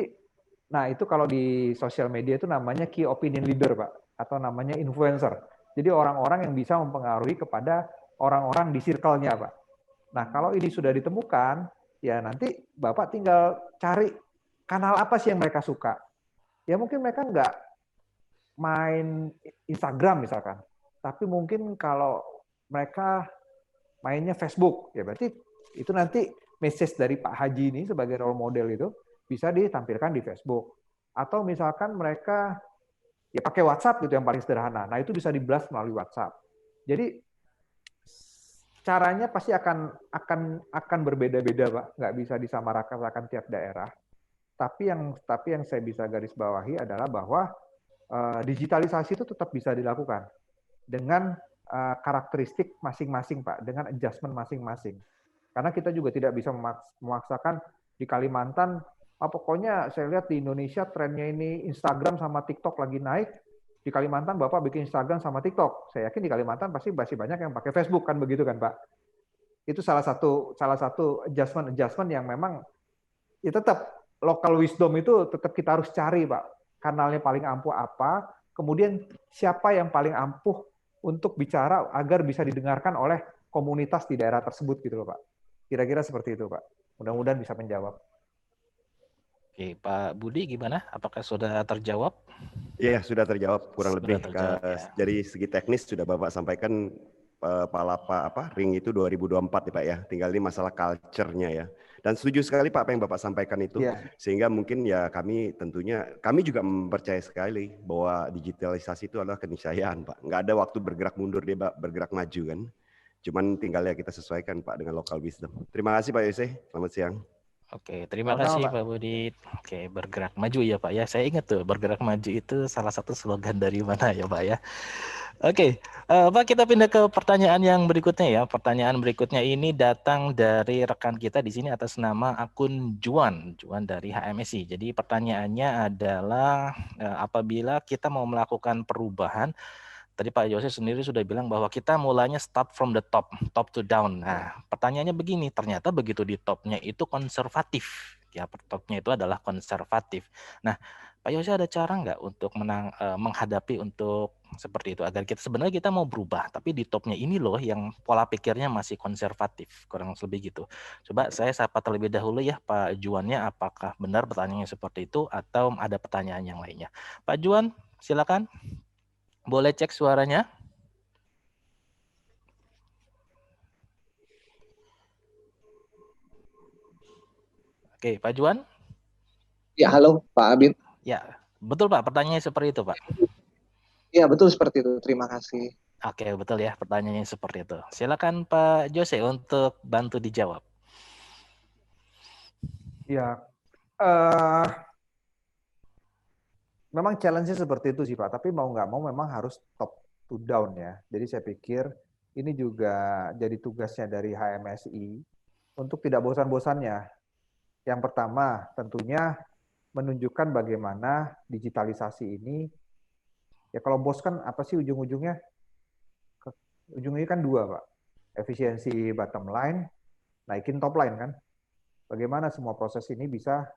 nah itu kalau di sosial media itu namanya key opinion leader, Pak, atau namanya influencer. Jadi orang-orang yang bisa mempengaruhi kepada orang-orang di circle-nya, Pak. Nah, kalau ini sudah ditemukan, ya nanti Bapak tinggal cari kanal apa sih yang mereka suka. Ya mungkin mereka nggak main Instagram misalkan, tapi mungkin kalau mereka mainnya Facebook, ya berarti itu nanti message dari Pak Haji ini sebagai role model itu bisa ditampilkan di Facebook. Atau misalkan mereka ya pakai WhatsApp gitu yang paling sederhana. Nah itu bisa di-blast melalui WhatsApp. Jadi caranya pasti akan berbeda-beda, Pak. Nggak bisa disamaratakan tiap daerah. Tapi yang saya bisa garis bawahi adalah bahwa digitalisasi itu tetap bisa dilakukan dengan karakteristik masing-masing, Pak, dengan adjustment masing-masing. Karena kita juga tidak bisa memaksakan di Kalimantan, pokoknya saya lihat di Indonesia trennya ini Instagram sama TikTok lagi naik, di Kalimantan Bapak bikin Instagram sama TikTok. Saya yakin di Kalimantan pasti masih banyak yang pakai Facebook kan begitu kan, Pak. Itu salah satu adjustment yang memang ya tetap local wisdom itu tetap kita harus cari, Pak. Kanalnya paling ampuh apa, kemudian siapa yang paling ampuh untuk bicara agar bisa didengarkan oleh komunitas di daerah tersebut gitu loh, Pak. Kira-kira seperti itu, Pak. Mudah-mudahan bisa menjawab. Oke, Pak Budi gimana? Apakah sudah terjawab? Iya, sudah terjawab kurang Sudah lebih. terjawab, ya. Dari segi teknis sudah Bapak sampaikan ring itu 2024 ya Pak ya. Tinggal ini masalah culture-nya ya. Dan setuju sekali Pak apa yang Bapak sampaikan itu. Yeah. Sehingga mungkin ya kami juga mempercayai sekali bahwa digitalisasi itu adalah keniscayaan Pak. Nggak ada waktu bergerak mundur, dia bergerak maju kan. Cuman tinggal ya kita sesuaikan Pak dengan local wisdom. Terima kasih Pak Yose. Selamat siang. Oke, terima kasih Pak Budi. Oke, bergerak maju ya Pak ya. Saya ingat tuh, bergerak maju itu salah satu slogan dari mana ya Pak ya. Oke, Pak, kita pindah ke pertanyaan yang berikutnya ya. Pertanyaan berikutnya ini datang dari rekan kita di sini atas nama akun Juan dari HMSI. Jadi pertanyaannya adalah apabila kita mau melakukan perubahan, tadi Pak Yose sendiri sudah bilang bahwa kita mulanya start from the top to down. Nah, pertanyaannya begini, ternyata begitu di topnya itu konservatif. Ya, topnya itu adalah konservatif. Nah, Pak Yose ada cara nggak untuk menghadapi untuk seperti itu agar sebenarnya kita mau berubah, tapi di topnya ini loh yang pola pikirnya masih konservatif, kurang lebih gitu. Coba saya sapa terlebih dahulu ya Pak Juannya, apakah benar pertanyaannya seperti itu atau ada pertanyaan yang lainnya. Pak Juan, silakan. Boleh cek suaranya? Oke, Pak Juan? Ya, halo Pak Abid. Ya, betul Pak, pertanyaannya seperti itu Pak. Ya, betul seperti itu. Terima kasih. Oke, betul ya, pertanyaannya seperti itu. Silakan Pak Jose untuk bantu dijawab. Ya, memang challenge-nya seperti itu sih Pak, tapi mau nggak mau memang harus top to down ya. Jadi saya pikir ini juga jadi tugasnya dari HMSI untuk tidak bosan-bosannya. Yang pertama tentunya menunjukkan bagaimana digitalisasi ini, ya kalau bos kan apa sih ujung-ujungnya? Ujungnya kan dua Pak, efisiensi bottom line, naikin top line kan. Bagaimana semua proses ini bisa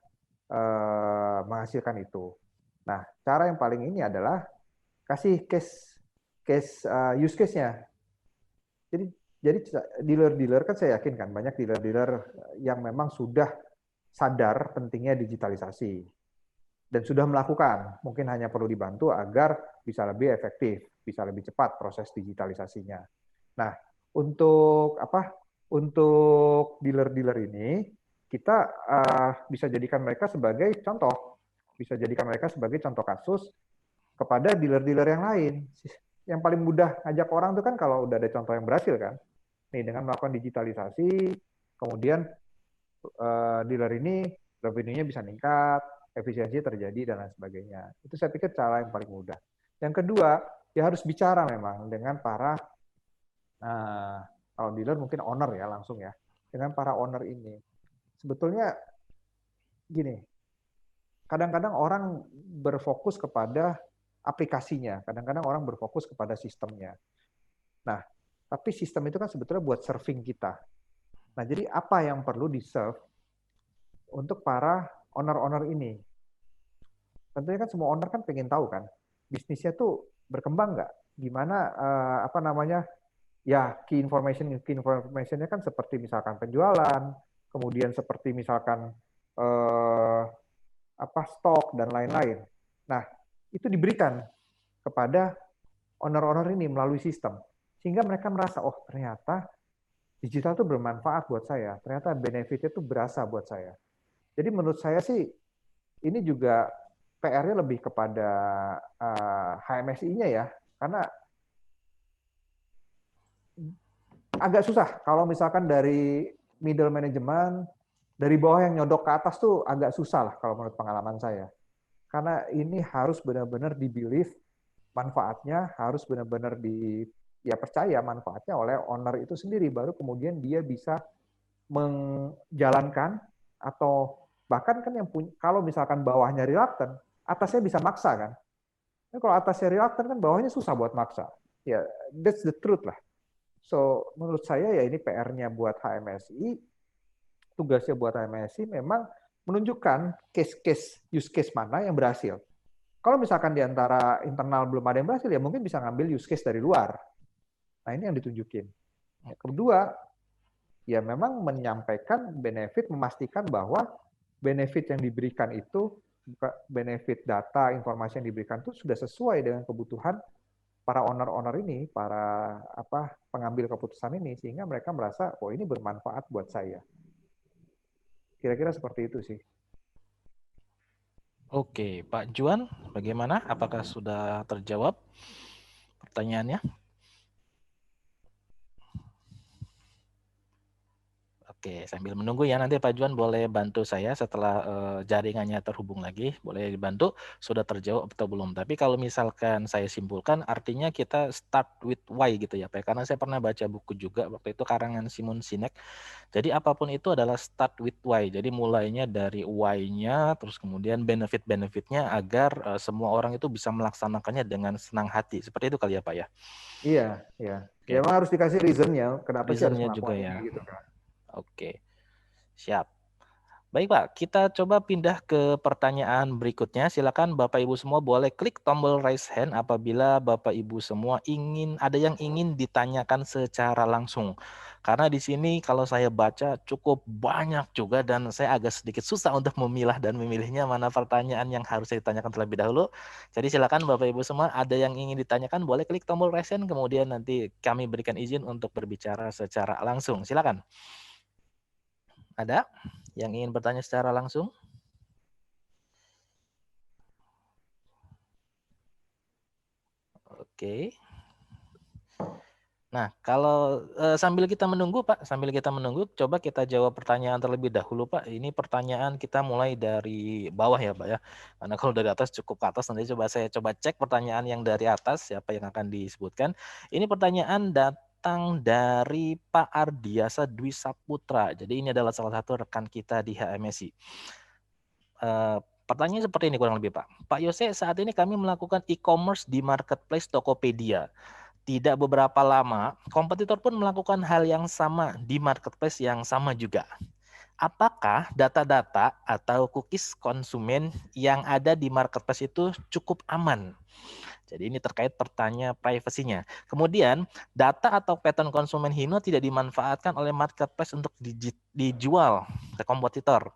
menghasilkan itu. Nah, cara yang paling ini adalah kasih use case-nya. Jadi dealer-dealer kan saya yakin kan banyak dealer-dealer yang memang sudah sadar pentingnya digitalisasi dan sudah melakukan. Mungkin hanya perlu dibantu agar bisa lebih efektif, bisa lebih cepat proses digitalisasinya. Nah, untuk dealer-dealer ini kita bisa jadikan mereka sebagai contoh. Bisa jadikan mereka sebagai contoh kasus kepada dealer-dealer yang lain. Yang paling mudah ngajak orang itu kan kalau udah ada contoh yang berhasil kan. Nih dengan melakukan digitalisasi, kemudian dealer ini revenue-nya bisa meningkat, efisiensi terjadi dan lain sebagainya. Itu saya pikir cara yang paling mudah. Yang kedua, ya harus bicara memang dengan para kalau dealer mungkin owner ya langsung ya, dengan para owner ini. Sebetulnya gini, kadang-kadang orang berfokus kepada aplikasinya, kadang-kadang orang berfokus kepada sistemnya. Nah, tapi sistem itu kan sebetulnya buat serving kita. Nah, jadi apa yang perlu di-serve untuk para owner-owner ini? Tentunya kan semua owner kan pengen tahu kan, bisnisnya tuh berkembang nggak? Gimana, ya key information-nya kan seperti misalkan penjualan, kemudian seperti misalkan stok dan lain-lain. Nah, itu diberikan kepada owner-owner ini melalui sistem. Sehingga mereka merasa, oh ternyata digital itu bermanfaat buat saya. Ternyata benefitnya itu berasa buat saya. Jadi menurut saya sih, ini juga PR-nya lebih kepada HMSI-nya ya. Karena agak susah kalau misalkan dari middle management, dari bawah yang nyodok ke atas tuh agak susah lah kalau menurut pengalaman saya. Karena ini harus benar-benar di-believe manfaatnya, harus benar-benar percaya manfaatnya oleh owner itu sendiri, baru kemudian dia bisa menjalankan, atau bahkan kan yang kalau misalkan bawahnya reluctant, atasnya bisa maksa kan. Nah, kalau atasnya reluctant kan bawahnya susah buat maksa. Ya, that's the truth lah. So, menurut saya ya ini PR-nya buat HMSI, tugasnya buat HMSI memang menunjukkan use case mana yang berhasil. Kalau misalkan di antara internal belum ada yang berhasil, ya mungkin bisa ngambil use case dari luar. Nah, ini yang ditunjukin. Yang kedua, ya memang menyampaikan benefit, memastikan bahwa benefit yang diberikan itu, benefit data, informasi yang diberikan itu sudah sesuai dengan kebutuhan para owner-owner ini, para pengambil keputusan ini, sehingga mereka merasa, oh ini bermanfaat buat saya. Kira-kira seperti itu sih. Oke, Pak Juan, bagaimana? Apakah sudah terjawab pertanyaannya? Oke, sambil menunggu ya, nanti Pak Juan boleh bantu saya setelah jaringannya terhubung lagi, boleh dibantu sudah terjawab atau belum. Tapi kalau misalkan saya simpulkan, artinya kita start with why gitu ya Pak, karena saya pernah baca buku juga waktu itu karangan Simon Sinek. Jadi apapun itu adalah start with why, jadi mulainya dari why-nya, terus kemudian benefit-benefitnya agar semua orang itu bisa melaksanakannya dengan senang hati, seperti itu kali ya Pak ya? Iya. Oke. Ya memang harus dikasih reason-nya, kenapa sih harus Reason-nya juga melakukan ya. ini gitu kan. Oke, siap. Baik Pak, kita coba pindah ke pertanyaan berikutnya. Silakan Bapak Ibu semua boleh klik tombol raise hand apabila Bapak Ibu semua ada yang ingin ditanyakan secara langsung. Karena di sini kalau saya baca cukup banyak juga dan saya agak sedikit susah untuk memilah dan memilihnya mana pertanyaan yang harus saya ditanyakan terlebih dahulu. Jadi silakan Bapak Ibu semua ada yang ingin ditanyakan boleh klik tombol raise hand, kemudian nanti kami berikan izin untuk berbicara secara langsung. Silakan. Ada yang ingin bertanya secara langsung? Oke. Nah, kalau sambil kita menunggu Pak, coba kita jawab pertanyaan terlebih dahulu Pak. Ini pertanyaan kita mulai dari bawah ya Pak ya. Karena kalau dari atas cukup ke atas, nanti saya coba cek pertanyaan yang dari atas, siapa yang akan disebutkan. Ini pertanyaan datang dari Pak Ardiasa Dwi Saputra. Jadi ini adalah salah satu rekan kita di HMSI. Pertanyaannya seperti ini kurang lebih Pak. Pak Yose, saat ini kami melakukan e-commerce di marketplace Tokopedia. Tidak beberapa lama, kompetitor pun melakukan hal yang sama di marketplace yang sama juga. Apakah data-data atau cookies konsumen yang ada di marketplace itu cukup aman? Jadi ini terkait pertanyaan privasinya. Kemudian, data atau pattern konsumen Hino tidak dimanfaatkan oleh marketplace untuk dijual ke kompetitor.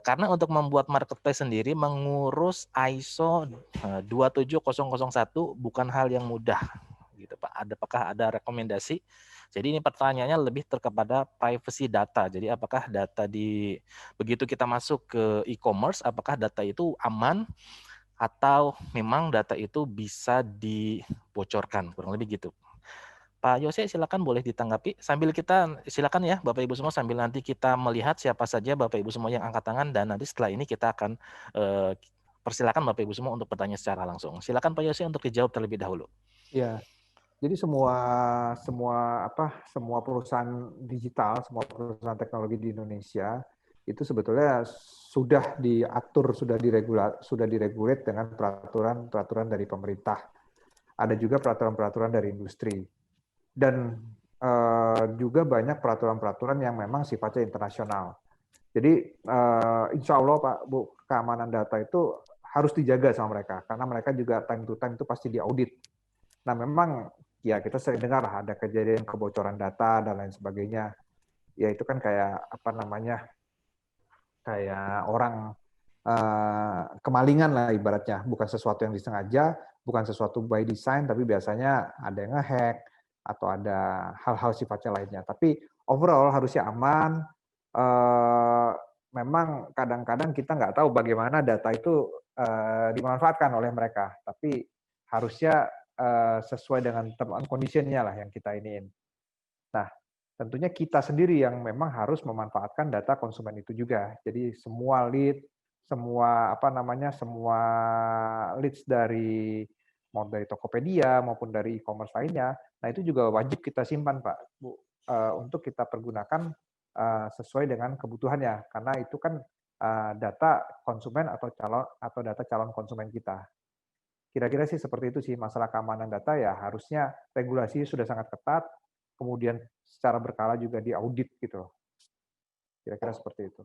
Karena untuk membuat marketplace sendiri mengurus ISO 27001 bukan hal yang mudah, gitu Pak. Apakah ada rekomendasi? Jadi ini pertanyaannya lebih kepada privacy data. Jadi apakah data begitu kita masuk ke e-commerce, apakah data itu aman atau memang data itu bisa dibocorkan, kurang lebih gitu. Pak Yose, silakan boleh ditanggapi sambil kita silakan ya Bapak Ibu semua, sambil nanti kita melihat siapa saja Bapak Ibu semua yang angkat tangan, dan nanti setelah ini kita akan persilakan Bapak Ibu semua untuk bertanya secara langsung. Silakan Pak Yose untuk dijawab terlebih dahulu. Ya, jadi semua perusahaan digital, semua perusahaan teknologi di Indonesia itu sebetulnya sudah diatur, sudah diregulate dengan peraturan dari pemerintah. Ada juga peraturan-peraturan dari industri. Dan juga banyak peraturan-peraturan yang memang sifatnya internasional. Jadi insya Allah Pak Bu, keamanan data itu harus dijaga sama mereka, karena mereka juga time to time itu pasti diaudit. Nah memang ya kita sering dengar lah ada kejadian kebocoran data dan lain sebagainya. Ya itu kan kayak kayak orang kemalingan lah ibaratnya, bukan sesuatu yang disengaja, bukan sesuatu by design, tapi biasanya ada yang ngehack atau ada hal-hal sifatnya lainnya. Tapi overall harusnya aman. Memang kadang-kadang kita nggak tahu bagaimana data itu dimanfaatkan oleh mereka, tapi harusnya sesuai dengan term and condition-nya lah yang kita iniin. Nah, tentunya kita sendiri yang memang harus memanfaatkan data konsumen itu juga. Jadi semua semua leads dari mau dari Tokopedia maupun dari e-commerce lainnya, nah itu juga wajib kita simpan Pak Bu, untuk kita pergunakan sesuai dengan kebutuhannya, karena itu kan data konsumen atau data calon konsumen kita. Kira-kira sih seperti itu sih masalah keamanan data, ya harusnya regulasi sudah sangat ketat, kemudian secara berkala juga diaudit gitu. Kira-kira seperti itu.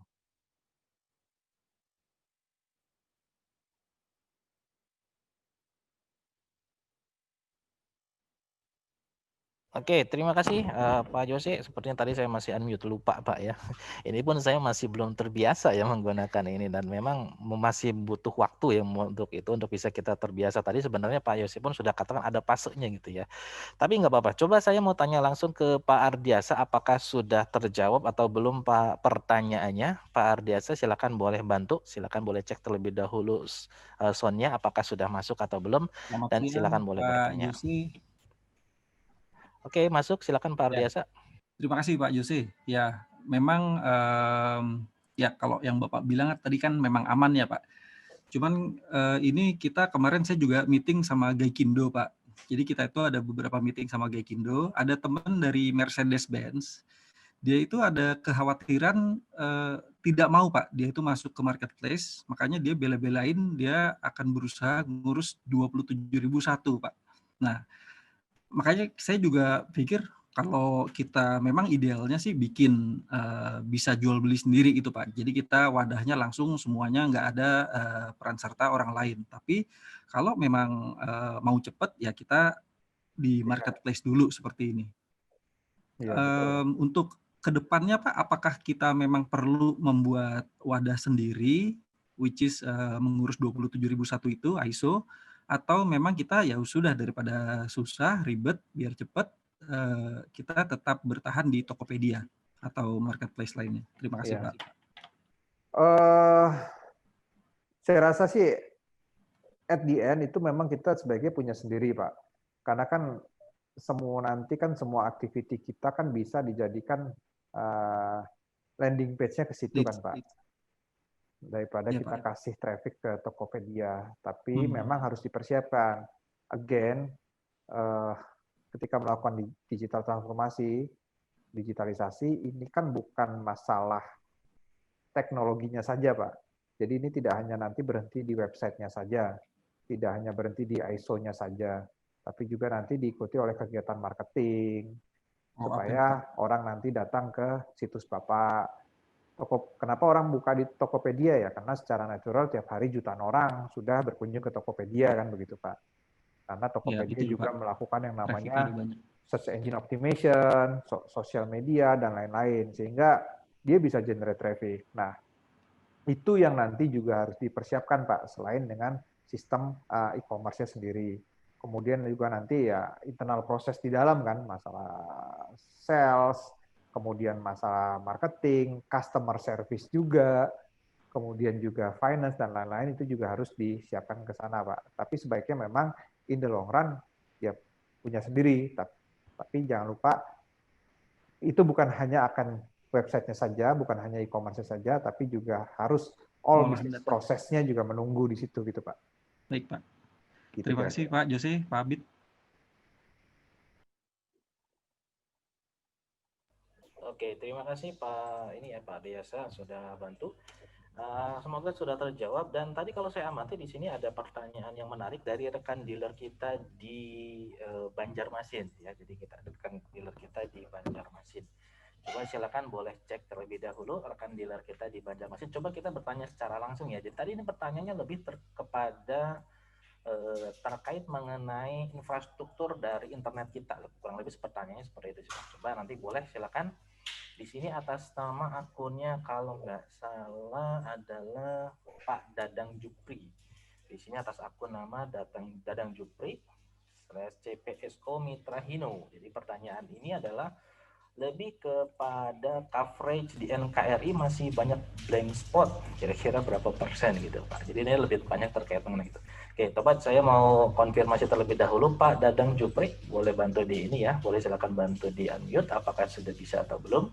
Oke, terima kasih Pak Jose. Sepertinya tadi saya masih unmute, lupa Pak ya. Ini pun saya masih belum terbiasa ya menggunakan ini, dan memang masih butuh waktu ya untuk itu, untuk bisa kita terbiasa. Tadi sebenarnya Pak Jose pun sudah katakan ada fasenya gitu ya. Tapi nggak apa-apa. Coba saya mau tanya langsung ke Pak Ardiasa, apakah sudah terjawab atau belum Pak pertanyaannya? Pak Ardiasa silakan boleh bantu, silakan boleh cek terlebih dahulu soundnya apakah sudah masuk atau belum, Selamat dan siang silakan boleh Pak bertanya. Yose. Oke, masuk, silakan Pak Ardiasa. Terima kasih Pak Yose. Ya, memang ya kalau yang Bapak bilang tadi kan memang aman ya Pak. Cuman ini kita kemarin saya juga meeting sama Gaikindo Pak. Jadi kita itu ada beberapa meeting sama Gaikindo. Ada teman dari Mercedes-Benz. Dia itu ada kekhawatiran tidak mau Pak. Dia itu masuk ke marketplace. Makanya dia bela-belain dia akan berusaha ngurus 27.001 Pak. Nah, makanya saya juga pikir kalau kita memang idealnya sih bikin bisa jual beli sendiri gitu Pak. Jadi kita wadahnya langsung semuanya nggak ada peran serta orang lain. Tapi kalau memang mau cepat ya kita di marketplace dulu seperti ini. Iya, betul. Untuk kedepannya Pak, apakah kita memang perlu membuat wadah sendiri, which is mengurus 27.001 itu ISO, atau memang kita ya sudah daripada susah, ribet, biar cepat, kita tetap bertahan di Tokopedia atau marketplace lainnya. Terima kasih Iya. Pak. Saya rasa sih at the end itu memang kita sebaiknya punya sendiri Pak. Karena kan semua activity kita kan bisa dijadikan landing page-nya ke situ kan Pak. Daripada Ya, kita Pak. kasih traffic ke Tokopedia. Tapi memang harus dipersiapkan. Again, ketika melakukan digital transformasi, digitalisasi, ini kan bukan masalah teknologinya saja Pak. Jadi ini tidak hanya nanti berhenti di websitenya saja, tidak hanya berhenti di ISO-nya saja, tapi juga nanti diikuti oleh kegiatan marketing, supaya orang nanti datang ke situs Bapak. Kenapa orang buka di Tokopedia ya? Karena secara natural tiap hari jutaan orang sudah berkunjung ke Tokopedia kan begitu Pak. Karena Tokopedia betul, juga Pak. melakukan yang Traffic namanya ada banyak. search engine optimization, sosial media, dan lain-lain. Sehingga dia bisa generate traffic. Nah, itu yang nanti juga harus dipersiapkan Pak, selain dengan sistem e-commerce-nya sendiri. Kemudian juga nanti ya internal proses di dalam kan, masalah sales, kemudian masalah marketing, customer service juga. kemudian juga finance dan lain-lain itu juga harus disiapkan ke sana, Pak. Tapi sebaiknya memang in the long run ya punya sendiri, tapi jangan lupa itu bukan hanya akan websitenya saja, bukan hanya e-commerce saja, tapi juga harus all Pengolahan bisnis data. prosesnya juga menunggu di situ gitu, Pak. Baik, Pak. Gitu Terima kasih kira-kira. Pak Jose, Pak Abid. Oke, terima kasih Pak Pak Desa sudah bantu. Semoga sudah terjawab. Dan tadi kalau saya amati di sini ada pertanyaan yang menarik dari rekan dealer kita di Banjarmasin ya. Jadi kita rekan dealer kita di Banjarmasin. Coba silakan boleh cek terlebih dahulu rekan dealer kita di Banjarmasin. Coba kita bertanya secara langsung ya. Jadi tadi ini pertanyaannya lebih kepada terkait mengenai infrastruktur dari internet kita. Kurang lebih pertanyaannya seperti itu. Coba nanti boleh silakan. Di sini atas nama akunnya kalau nggak salah adalah Pak Dadang Jupri. Di sini atas akun nama Dadang Jupri /CPSO Mitra Hino. Jadi pertanyaan ini adalah lebih kepada coverage di NKRI masih banyak blank spot, kira-kira berapa persen gitu Pak. Jadi ini lebih banyak terkait mengenai itu. Oke, Tobat, saya mau konfirmasi terlebih dahulu Pak Dadang Jupri, boleh bantu di ini ya, boleh silakan bantu di unmute, apakah sudah bisa atau belum?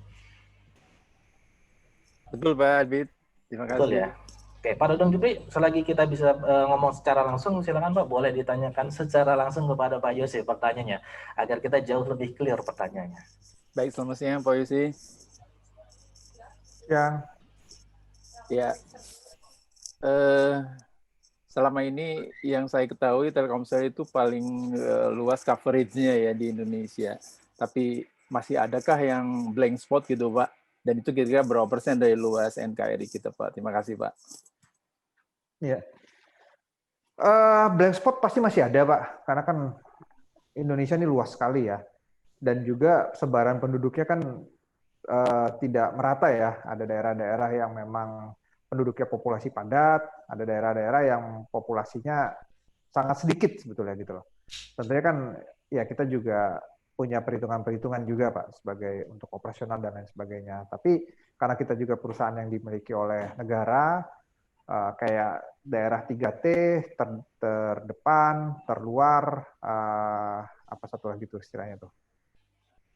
Betul Pak Abid, terima kasih. Betul ya. Oke, Pak Dadang Jupri, selagi kita bisa ngomong secara langsung, silakan Pak, boleh ditanyakan secara langsung kepada Pak Yose pertanyaannya, agar kita jauh lebih clear pertanyaannya. Baik, selamat siang Pak Yusi. Ya. Selama ini yang saya ketahui Telkomsel itu paling luas coverage-nya ya di Indonesia. Tapi masih adakah yang blank spot gitu Pak? Dan itu kira-kira berapa persen dari luas NKRI kita Pak? Terima kasih Pak. Iya. Blank spot pasti masih ada Pak, karena kan Indonesia ini luas sekali ya. Dan juga sebaran penduduknya kan tidak merata ya. Ada daerah-daerah yang memang penduduknya populasi padat, ada daerah-daerah yang populasinya sangat sedikit sebetulnya gitu loh. Tentunya kan ya kita juga punya perhitungan-perhitungan juga Pak sebagai untuk operasional dan lain sebagainya. Tapi karena kita juga perusahaan yang dimiliki oleh negara, kayak daerah 3T, terdepan, terluar, apa satu lagi tuh istilahnya tuh?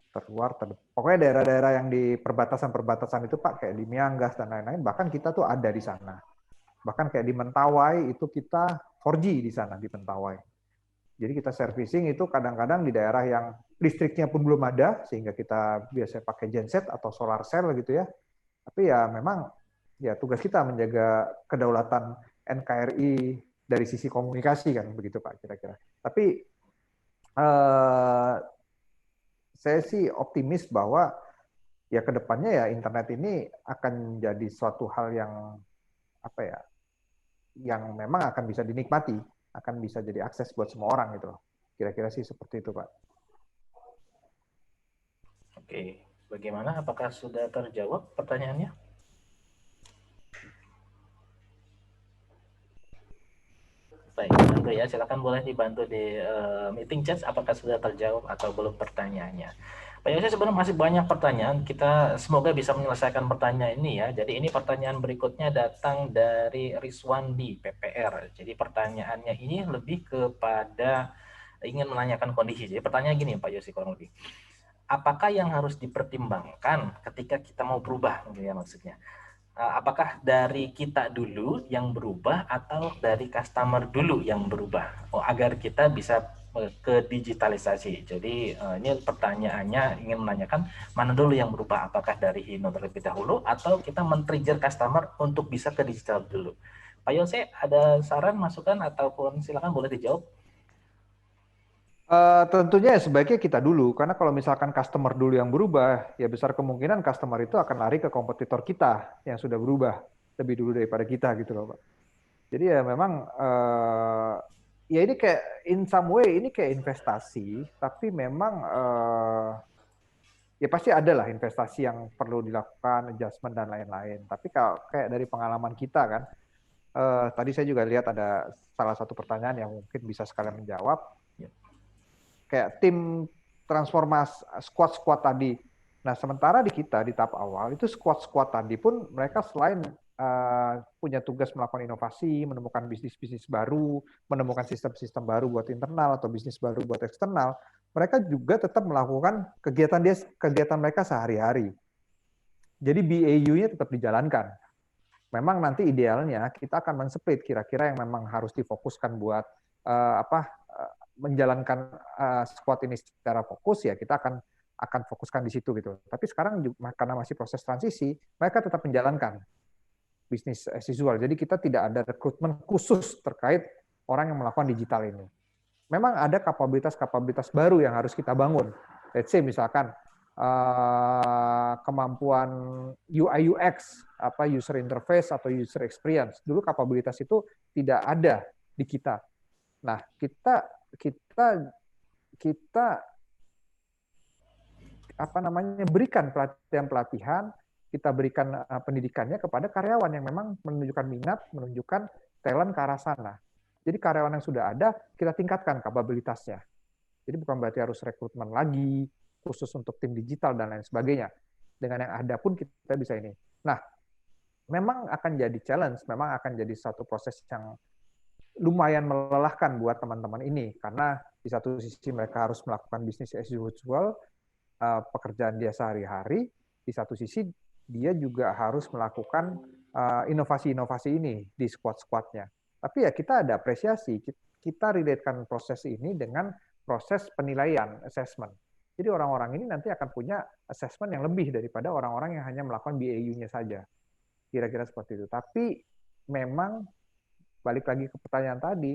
Terluar, pokoknya daerah-daerah yang di perbatasan-perbatasan itu Pak, kayak di Miangas dan lain-lain, bahkan kita tuh ada di sana. Bahkan kayak di Mentawai itu kita 4G di sana, di Mentawai. Jadi kita servicing itu kadang-kadang di daerah yang listriknya pun belum ada, sehingga kita biasanya pakai genset atau solar cell gitu ya. Tapi ya memang ya tugas kita menjaga kedaulatan NKRI dari sisi komunikasi kan, begitu Pak kira-kira. Tapi saya sih optimis bahwa ya ke depannya ya internet ini akan jadi suatu hal yang apa ya, yang memang akan bisa dinikmati, akan bisa jadi akses buat semua orang gitu loh. Kira-kira sih seperti itu Pak. Oke, bagaimana? Apakah sudah terjawab pertanyaannya? Baik, bantu ya. Silakan boleh dibantu di meeting chat apakah sudah terjawab atau belum pertanyaannya. Pak Yose, sebenarnya masih banyak pertanyaan. Kita semoga bisa menyelesaikan pertanyaan ini ya. Jadi ini pertanyaan berikutnya datang dari Rizwandi PPR. Jadi pertanyaannya ini lebih kepada ingin menanyakan kondisi. Jadi pertanyaan gini Pak Yose kurang lebih. Apakah yang harus dipertimbangkan ketika kita mau berubah ya maksudnya? Apakah dari kita dulu yang berubah atau dari customer dulu yang berubah agar kita bisa ke digitalisasi. Jadi ini pertanyaannya ingin menanyakan mana dulu yang berubah, apakah dari Hino terlebih dahulu atau kita men-trigger customer untuk bisa ke digital dulu. Pak Yose, ada saran, masukan ataupun silakan boleh dijawab. Tentunya ya sebaiknya kita dulu, karena kalau misalkan customer dulu yang berubah, ya besar kemungkinan customer itu akan lari ke kompetitor kita yang sudah berubah lebih dulu daripada kita gitu loh Pak. Jadi ya memang ya ini kayak in some way ini kayak investasi, tapi memang ya pasti ada lah investasi yang perlu dilakukan, adjustment dan lain-lain. Tapi kalau kayak dari pengalaman kita kan, tadi saya juga lihat ada salah satu pertanyaan yang mungkin bisa sekalian menjawab. Kayak tim transformasi squad tadi. Nah, sementara di kita di tahap awal itu squad tadi pun mereka selain punya tugas melakukan inovasi, menemukan bisnis-bisnis baru, menemukan sistem-sistem baru buat internal atau bisnis baru buat eksternal, mereka juga tetap melakukan kegiatan mereka sehari-hari. Jadi BAU-nya tetap dijalankan. Memang nanti idealnya kita akan men-split kira-kira yang memang harus difokuskan buat menjalankan squad ini secara fokus, ya kita akan fokuskan di situ gitu. Tapi sekarang karena masih proses transisi, mereka tetap menjalankan bisnis as usual. Jadi kita tidak ada rekrutmen khusus terkait orang yang melakukan digital ini. Memang ada kapabilitas-kapabilitas baru yang harus kita bangun. Let's say misalkan kemampuan UI UX, user interface atau user experience. Dulu kapabilitas itu tidak ada di kita. Nah, kita berikan pelatihan, kita berikan pendidikannya kepada karyawan yang memang menunjukkan minat, menunjukkan talent ke arah sana. Jadi karyawan yang sudah ada, kita tingkatkan kapabilitasnya. Jadi bukan berarti harus rekrutmen lagi, khusus untuk tim digital dan lain sebagainya. Dengan yang ada pun kita bisa ini. Nah, memang akan jadi challenge, memang akan jadi satu proses yang lumayan melelahkan buat teman-teman ini, karena di satu sisi mereka harus melakukan bisnis as usual, pekerjaan dia sehari-hari, di satu sisi dia juga harus melakukan inovasi-inovasi ini di squad-squadnya. Tapi ya kita ada apresiasi, kita relatekan proses ini dengan proses penilaian, assessment. Jadi orang-orang ini nanti akan punya assessment yang lebih daripada orang-orang yang hanya melakukan BAU-nya saja. Kira-kira seperti itu. Tapi memang balik lagi ke pertanyaan tadi,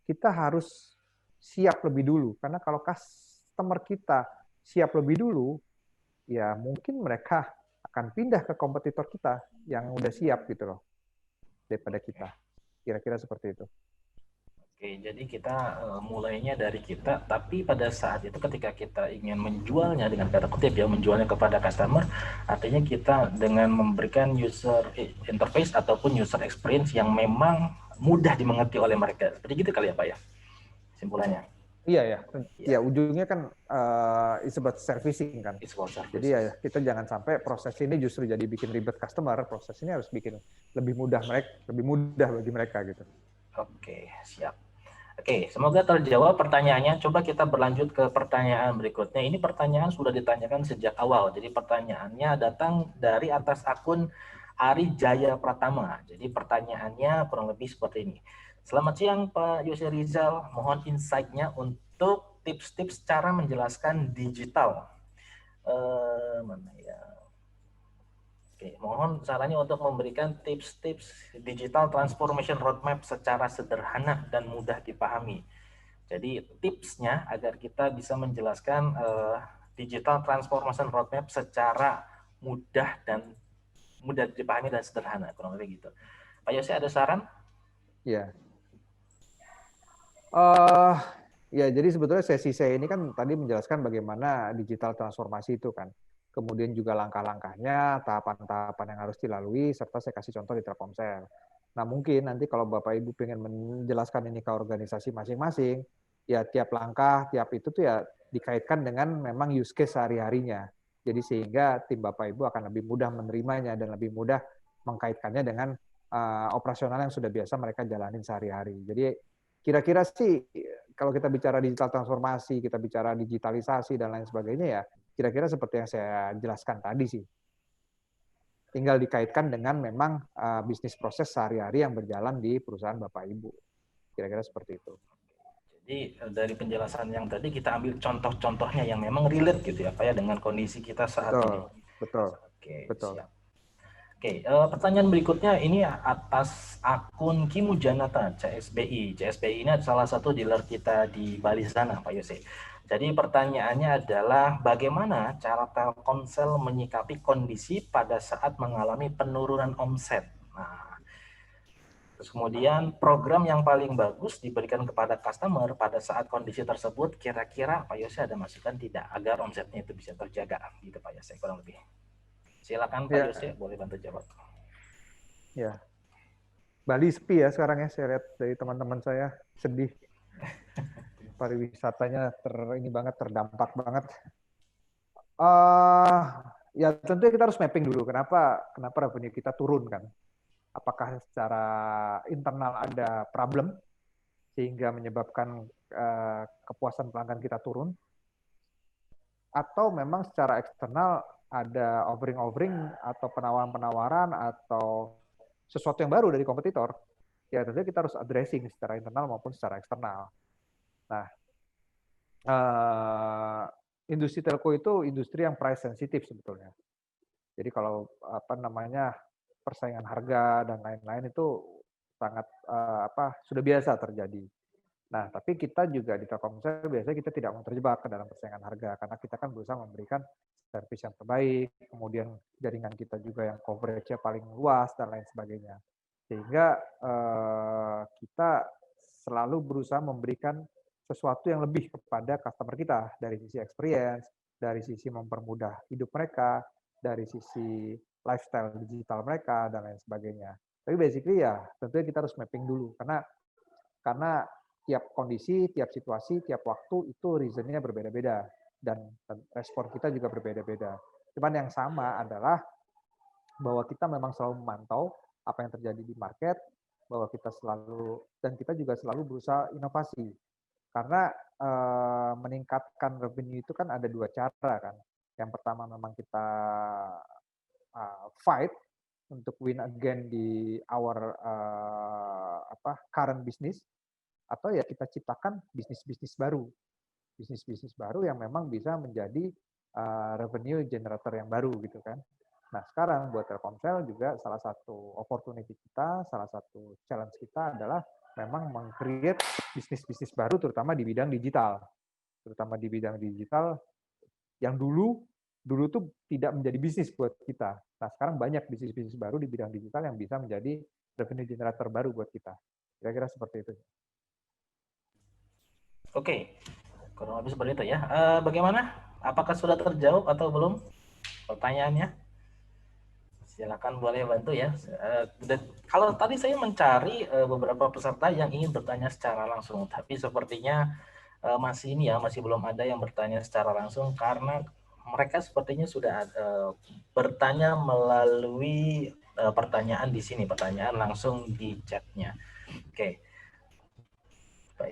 kita harus siap lebih dulu. Karena kalau customer kita siap lebih dulu, ya mungkin mereka akan pindah ke kompetitor kita yang udah siap gitu loh, daripada kita. Kira-kira seperti itu. Oke, jadi kita mulainya dari kita, tapi pada saat itu ketika kita ingin menjualnya dengan kata kutip ya, menjualnya kepada customer, artinya kita dengan memberikan user interface ataupun user experience yang memang mudah dimengerti oleh mereka. Seperti gitu kali ya Pak ya, simpulannya. Iya ya, ujungnya kan it's about servicing kan. Jadi ya kita jangan sampai proses ini justru jadi bikin ribet customer, proses ini harus bikin lebih mudah bagi mereka gitu. Oke, siap. Oke, semoga terjawab pertanyaannya. Coba kita berlanjut ke pertanyaan berikutnya. Ini pertanyaan sudah ditanyakan sejak awal. Jadi pertanyaannya datang dari atas akun Ari Jaya Pratama. Jadi pertanyaannya kurang lebih seperti ini. Selamat siang Pak Yose Rizal, mohon insight-nya untuk tips-tips cara menjelaskan digital. Mana ya? Oke, mohon sarannya untuk memberikan tips-tips digital transformation roadmap secara sederhana dan mudah dipahami. Jadi tipsnya agar kita bisa menjelaskan digital transformation roadmap secara mudah dipahami dan sederhana, kurang lebih gitu. Pak Yose ada saran? Ya. Ya, jadi sebetulnya sesi saya ini kan tadi menjelaskan bagaimana digital transformasi itu kan. Kemudian juga langkah-langkahnya, tahapan-tahapan yang harus dilalui, serta saya kasih contoh di Telkomsel. Nah, mungkin nanti kalau Bapak Ibu pengen menjelaskan ini ke organisasi masing-masing, ya tiap langkah, tiap itu tuh ya dikaitkan dengan memang use case sehari-harinya. Jadi sehingga tim Bapak Ibu akan lebih mudah menerimanya dan lebih mudah mengkaitkannya dengan operasional yang sudah biasa mereka jalanin sehari-hari. Jadi kira-kira sih kalau kita bicara digital transformasi, kita bicara digitalisasi dan lain sebagainya ya, kira-kira seperti yang saya jelaskan tadi sih. Tinggal dikaitkan dengan memang bisnis proses sehari-hari yang berjalan di perusahaan Bapak Ibu. Kira-kira seperti itu. Jadi dari penjelasan yang tadi kita ambil contoh-contohnya yang memang relate gitu ya, Pak ya, dengan kondisi kita saat ini. Betul. Oke, betul. Siap. Oke, pertanyaan berikutnya ini atas akun Kimu Janata CSBI. CSBI ini salah satu dealer kita di Bali sana, Pak Yose. Jadi pertanyaannya adalah bagaimana cara Telkomsel menyikapi kondisi pada saat mengalami penurunan omset. Nah, terus kemudian program yang paling bagus diberikan kepada customer pada saat kondisi tersebut, kira-kira Pak Yose ada masukan tidak agar omsetnya itu bisa terjaga, gitu Pak Yose kurang lebih. Silakan Pak Yose, boleh bantu jawab. Ya, Bali sepi ya sekarang ya, saya lihat dari teman-teman saya sedih. Pariwisatanya terdampak banget. Ya tentunya kita harus mapping dulu kenapa revenue kita turun kan. apakah secara internal ada problem sehingga menyebabkan kepuasan pelanggan kita turun, atau memang secara eksternal ada offering-offering atau penawaran-penawaran atau sesuatu yang baru dari kompetitor, ya tentunya kita harus addressing secara internal maupun secara eksternal. Nah, industri telco itu industri yang price sensitif sebetulnya. Jadi kalau persaingan harga dan lain-lain itu sangat sudah biasa terjadi. Nah, tapi kita juga di Telkomsel biasanya kita tidak mau terjebak ke dalam persaingan harga karena kita kan berusaha memberikan servis yang terbaik, kemudian jaringan kita juga yang coverage-nya paling luas dan lain sebagainya. Sehingga kita selalu berusaha memberikan sesuatu yang lebih kepada customer kita dari sisi experience, dari sisi mempermudah hidup mereka, dari sisi lifestyle digital mereka dan lain sebagainya. Tapi basically ya tentunya kita harus mapping dulu karena tiap kondisi, tiap situasi, tiap waktu itu reason-nya berbeda-beda dan respon kita juga berbeda-beda. Cuman yang sama adalah bahwa kita memang selalu memantau apa yang terjadi di market, bahwa kita kita juga selalu berusaha inovasi. Karena meningkatkan revenue itu kan ada dua cara kan. Yang pertama memang kita fight untuk win again di our current business, atau ya kita ciptakan bisnis-bisnis baru yang memang bisa menjadi revenue generator yang baru gitu kan. Nah sekarang buat Telkomsel juga salah satu opportunity kita, salah satu challenge kita adalah memang meng-create bisnis-bisnis baru terutama di bidang digital. Terutama di bidang digital yang dulu tuh tidak menjadi bisnis buat kita. Nah sekarang banyak bisnis-bisnis baru di bidang digital yang bisa menjadi revenue generator baru buat kita. Kira-kira seperti itu. Oke, kurang lebih seperti itu ya. Bagaimana? Apakah sudah terjawab atau belum pertanyaannya? Silakan boleh bantu ya. Kalau tadi saya mencari beberapa peserta yang ingin bertanya secara langsung, tapi sepertinya masih belum ada yang bertanya secara langsung karena mereka sepertinya sudah bertanya melalui pertanyaan di sini, pertanyaan langsung di chatnya. Oke,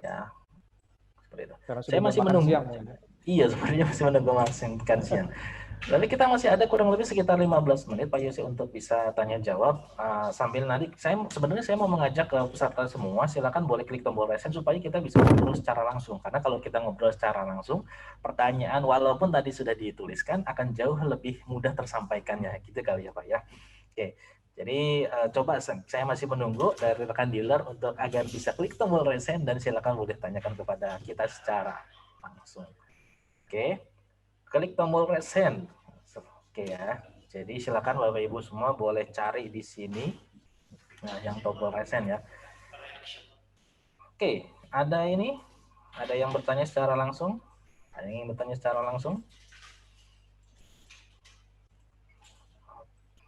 ya. Saya masih menunggu. Iya, sepertinya masih menunggu makan siang. Tapi kita masih ada kurang lebih sekitar 15 menit Pak Yose untuk bisa tanya jawab. Sambil nanti saya mau mengajak ke peserta semua, silakan boleh klik tombol raise supaya kita bisa ngobrol secara langsung. Karena kalau kita ngobrol secara langsung, pertanyaan walaupun tadi sudah dituliskan akan jauh lebih mudah tersampaikannya. Gitu kali ya Pak ya. Oke. Jadi coba saya masih menunggu dari rekan dealer untuk agar bisa klik tombol raise hand dan silakan boleh tanyakan kepada kita secara langsung. Oke, klik tombol raise hand. Oke ya. Jadi silakan Bapak Ibu semua boleh cari di sini. Nah, yang tombol raise hand ya. Oke, ada yang bertanya secara langsung? Ada yang ingin bertanya secara langsung?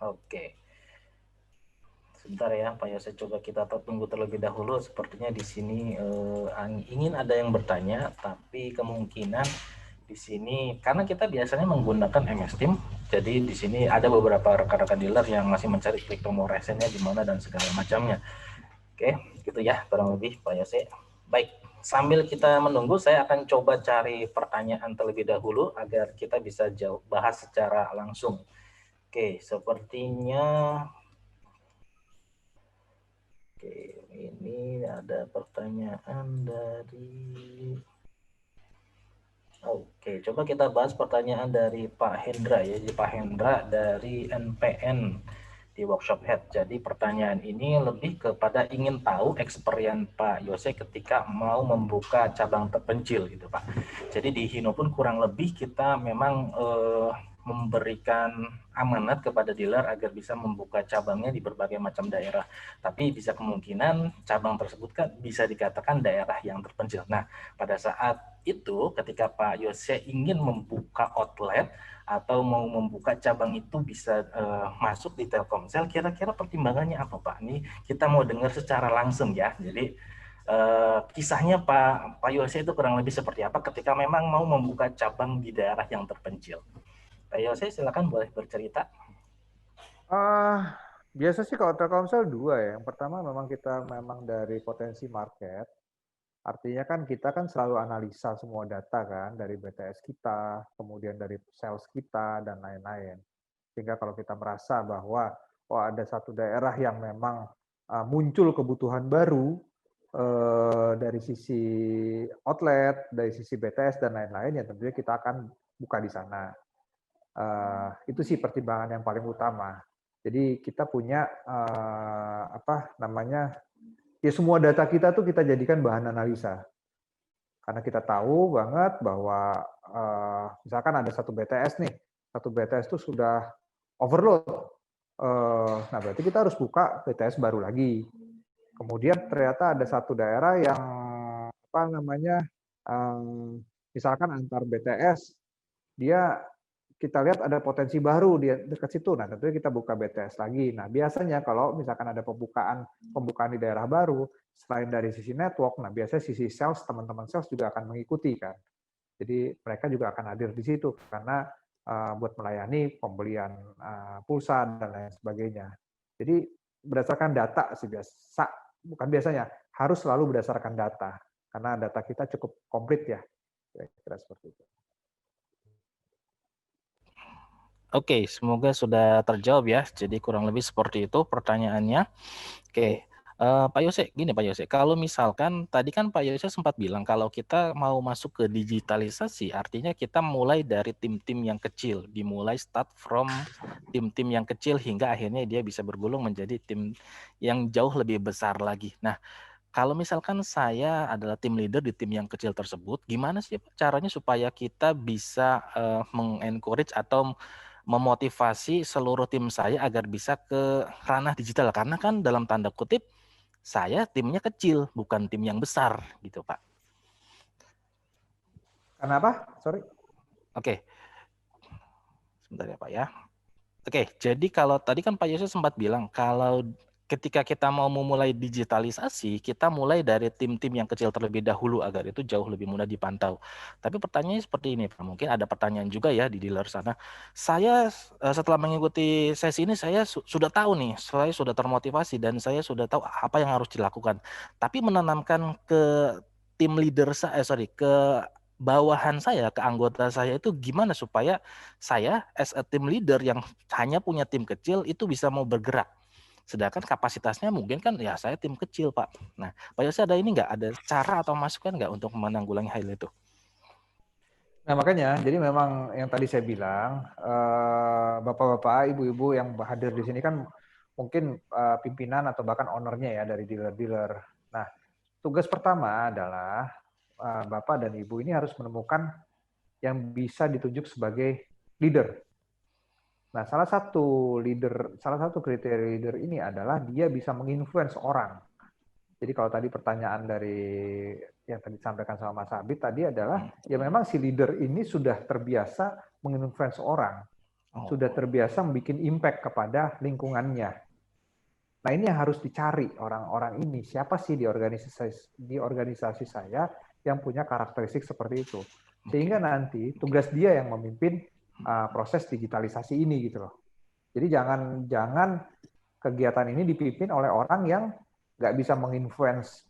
Oke. Sebentar ya, Pak Yose, coba kita tunggu terlebih dahulu. Sepertinya di sini ingin ada yang bertanya, tapi kemungkinan di sini karena kita biasanya menggunakan MS Team, jadi di sini ada beberapa rekan-rekan dealer yang masih mencari klik tombol raise hand-nya di mana dan segala macamnya. Oke, gitu ya kurang lebih Pak Yose. Baik, sambil kita menunggu, saya akan coba cari pertanyaan terlebih dahulu agar kita bisa bahas secara langsung. Oke, sepertinya. Oke, ini ada pertanyaan dari... Oke, coba kita bahas pertanyaan dari Pak Hendra ya. Jadi Pak Hendra dari NPN di Workshop Head. Jadi pertanyaan ini lebih kepada ingin tahu experience Pak Yose ketika mau membuka cabang terpencil gitu Pak. Jadi di Hino pun kurang lebih kita memang memberikan amanat kepada dealer agar bisa membuka cabangnya di berbagai macam daerah. Tapi bisa kemungkinan cabang tersebut kan bisa dikatakan daerah yang terpencil. Nah, pada saat itu ketika Pak Yose ingin membuka outlet atau mau membuka cabang itu bisa masuk di Telkomsel, kira-kira pertimbangannya apa Pak? Ini kita mau dengar secara langsung ya. Jadi kisahnya Pak Yose itu kurang lebih seperti apa ketika memang mau membuka cabang di daerah yang terpencil. Pak Yose, silakan boleh bercerita. Biasa sih kalau Telkomsel dua ya. Yang pertama memang kita memang dari potensi market, artinya kan kita kan selalu analisa semua data kan, dari BTS kita, kemudian dari sales kita, dan lain-lain. Sehingga kalau kita merasa bahwa ada satu daerah yang memang muncul kebutuhan baru dari sisi outlet, dari sisi BTS, dan lain-lain, ya tentunya kita akan buka di sana. Itu sih pertimbangan yang paling utama. Jadi kita punya ya semua data kita tuh kita jadikan bahan analisa. Karena kita tahu banget bahwa misalkan ada satu BTS nih, satu BTS itu sudah overload. Nah berarti kita harus buka BTS baru lagi. Kemudian ternyata ada satu daerah yang misalkan antar BTS dia kita lihat ada potensi baru di dekat situ. Nah, tentunya kita buka BTS lagi. Nah, biasanya kalau misalkan ada pembukaan di daerah baru, selain dari sisi network, nah biasanya sisi sales, teman-teman sales juga akan mengikuti kan. Jadi mereka juga akan hadir di situ karena buat melayani pembelian pulsa dan lain sebagainya. Jadi berdasarkan data sih bukan biasanya, harus selalu berdasarkan data karena data kita cukup komplit ya. Kira-kira seperti itu. Oke, semoga sudah terjawab ya. Jadi kurang lebih seperti itu pertanyaannya. Oke, Pak Yose, gini Pak Yose, kalau misalkan tadi kan Pak Yose sempat bilang kalau kita mau masuk ke digitalisasi, artinya kita mulai dari tim-tim yang kecil, dimulai start from tim-tim yang kecil hingga akhirnya dia bisa bergulung menjadi tim yang jauh lebih besar lagi. Nah, kalau misalkan saya adalah tim leader di tim yang kecil tersebut, gimana sih Pak caranya supaya kita bisa mengencourage atau memotivasi seluruh tim saya agar bisa ke ranah digital? Karena kan dalam tanda kutip saya timnya kecil, bukan tim yang besar gitu Pak. Kenapa? Sorry. Oke, sebentar ya Pak ya. Oke, jadi kalau tadi kan Pak Yusuf sempat bilang kalau ketika kita mau memulai digitalisasi, kita mulai dari tim-tim yang kecil terlebih dahulu agar itu jauh lebih mudah dipantau. Tapi pertanyaannya seperti ini, Pak. Mungkin ada pertanyaan juga ya di dealer sana. Saya setelah mengikuti sesi ini saya sudah tahu nih, saya sudah termotivasi dan saya sudah tahu apa yang harus dilakukan. Tapi menanamkan ke tim leader ke bawahan saya, ke anggota saya itu gimana supaya saya as a team leader yang hanya punya tim kecil itu bisa mau bergerak. Sedangkan kapasitasnya mungkin kan ya saya tim kecil Pak. Nah Pak Yose ada ini nggak, ada cara atau masukan nggak untuk menanggulangi hal itu? Nah makanya, jadi memang yang tadi saya bilang, bapak-bapak, ibu-ibu yang hadir di sini kan mungkin pimpinan atau bahkan ownernya ya dari dealer-dealer. Nah, tugas pertama adalah bapak dan ibu ini harus menemukan yang bisa ditunjuk sebagai leader. Nah, salah satu kriteria leader ini adalah dia bisa menginfluence orang. Jadi kalau tadi pertanyaan dari yang tadi disampaikan sama Mas Abid tadi adalah ya memang si leader ini sudah terbiasa menginfluence orang, sudah terbiasa membuat impact kepada lingkungannya. Nah ini yang harus dicari orang-orang ini, siapa sih di organisasi saya yang punya karakteristik seperti itu, sehingga nanti tugas dia yang memimpin proses digitalisasi ini gitu loh. Jadi jangan kegiatan ini dipimpin oleh orang yang nggak bisa menginfluence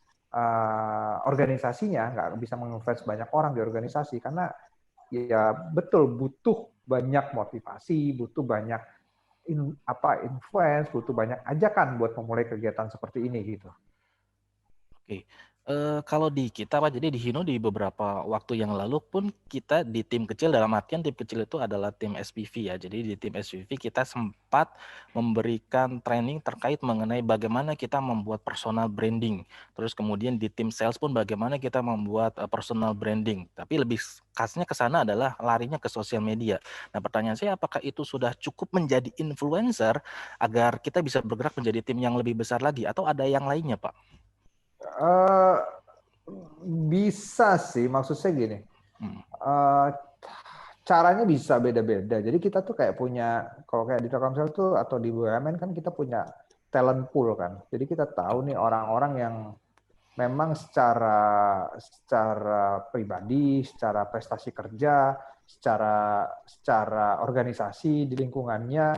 organisasinya, nggak bisa menginfluence banyak orang di organisasi, karena ya betul butuh banyak motivasi, butuh banyak influence, butuh banyak ajakan buat memulai kegiatan seperti ini gitu. Oke. Kalau di kita Pak, jadi di Hino di beberapa waktu yang lalu pun kita di tim kecil, dalam artian tim kecil itu adalah tim SPV ya. Jadi di tim SPV kita sempat memberikan training terkait mengenai bagaimana kita membuat personal branding. Terus kemudian di tim sales pun bagaimana kita membuat personal branding. Tapi lebih khasnya ke sana adalah larinya ke sosial media. Nah pertanyaan saya, apakah itu sudah cukup menjadi influencer agar kita bisa bergerak menjadi tim yang lebih besar lagi atau ada yang lainnya Pak? Bisa sih, maksud saya gini, caranya bisa beda-beda. Jadi kita tuh kayak punya, kalau kayak di Telkomsel tuh atau di BUMN kan kita punya talent pool kan. Jadi kita tahu nih orang-orang yang memang secara pribadi, secara prestasi kerja, secara organisasi di lingkungannya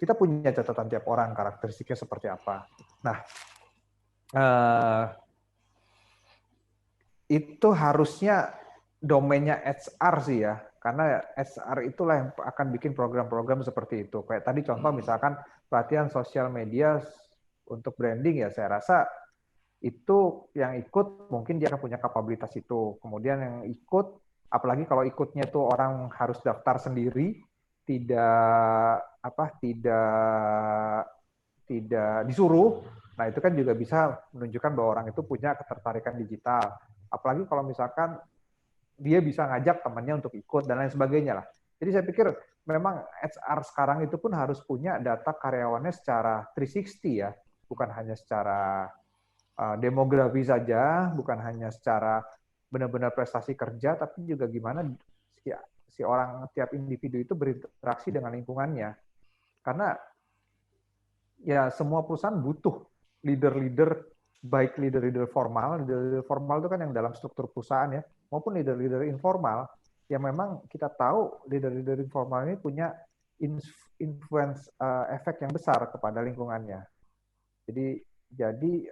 kita punya catatan tiap orang, karakteristiknya seperti apa. Nah, itu harusnya domainnya HR sih ya, karena HR itulah yang akan bikin program-program seperti itu. Kayak tadi contoh misalkan pelatihan sosial media untuk branding ya, saya rasa itu yang ikut mungkin dia akan punya kapabilitas itu. Kemudian yang ikut, apalagi kalau ikutnya itu orang harus daftar sendiri, tidak disuruh. Nah, itu kan juga bisa menunjukkan bahwa orang itu punya ketertarikan digital. Apalagi kalau misalkan dia bisa ngajak temannya untuk ikut dan lain sebagainya lah. Jadi saya pikir memang HR sekarang itu pun harus punya data karyawannya secara 360 ya, bukan hanya secara demografi saja, bukan hanya secara benar-benar prestasi kerja, tapi juga gimana si orang tiap individu itu berinteraksi dengan lingkungannya. Karena ya semua perusahaan butuh leader-leader, baik leader-leader formal itu kan yang dalam struktur perusahaan ya, maupun leader-leader informal, yang memang kita tahu leader-leader informal ini punya influence efek yang besar kepada lingkungannya. Jadi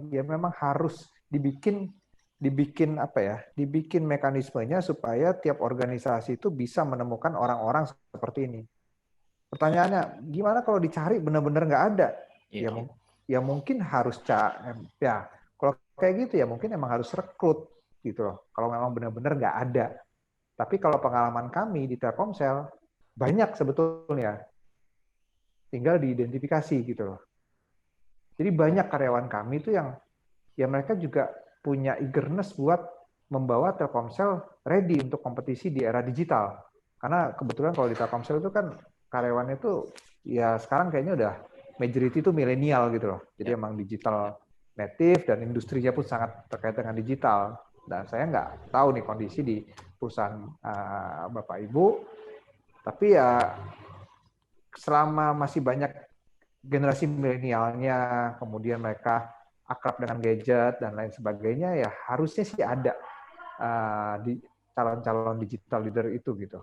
ya memang harus dibikin mekanismenya supaya tiap organisasi itu bisa menemukan orang-orang seperti ini. Pertanyaannya, gimana kalau dicari benar-benar nggak ada? Ya mungkin harus ya kalau kayak gitu ya mungkin emang harus rekrut gitu loh. Kalau memang benar-benar nggak ada. Tapi kalau pengalaman kami di Telkomsel banyak sebetulnya, tinggal diidentifikasi gitu loh. Jadi banyak karyawan kami itu yang ya mereka juga punya eagerness buat membawa Telkomsel ready untuk kompetisi di era digital. Karena kebetulan kalau di Telkomsel itu kan karyawannya itu ya sekarang kayaknya udah majority itu milenial gitu loh. Jadi emang digital native dan industrinya pun sangat terkait dengan digital. Dan saya nggak tahu nih kondisi di perusahaan Bapak Ibu, tapi ya selama masih banyak generasi milenialnya, kemudian mereka akrab dengan gadget dan lain sebagainya, ya harusnya sih ada di calon-calon digital leader itu gitu.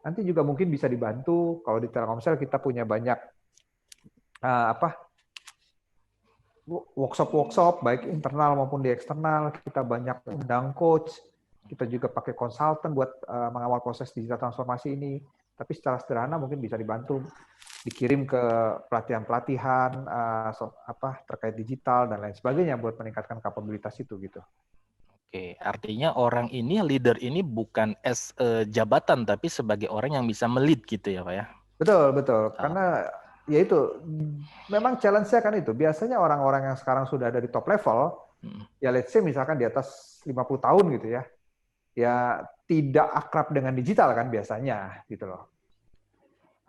Nanti juga mungkin bisa dibantu kalau di Telkomsel kita punya banyak workshop baik internal maupun di eksternal. Kita banyak undang coach, kita juga pakai konsultan buat mengawal proses digital transformasi ini. Tapi secara sederhana mungkin bisa dibantu dikirim ke pelatihan-pelatihan terkait digital dan lain sebagainya buat meningkatkan kapabilitas itu gitu. Oke, artinya orang ini, leader ini bukan jabatan tapi sebagai orang yang bisa melead gitu ya Pak ya? Betul. Karena ya itu memang challenge-nya kan itu. Biasanya orang-orang yang sekarang sudah ada di top level, ya let's say misalkan di atas 50 tahun gitu ya, ya tidak akrab dengan digital kan biasanya gitu loh.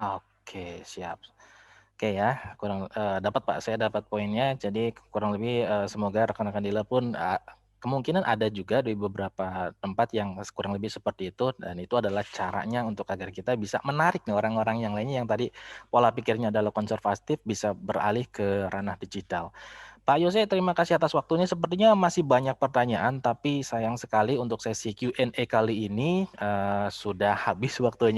Oke, siap. Oke ya, kurang dapat Pak, saya dapat poinnya. Jadi kurang lebih semoga rekan-rekan Dila pun kemungkinan ada juga di beberapa tempat yang kurang lebih seperti itu, dan itu adalah caranya untuk agar kita bisa menarik nih orang-orang yang lainnya yang tadi pola pikirnya adalah konservatif bisa beralih ke ranah digital. Pak Yose, terima kasih atas waktunya. Sepertinya masih banyak pertanyaan, tapi sayang sekali untuk sesi Q&A kali ini sudah habis waktunya.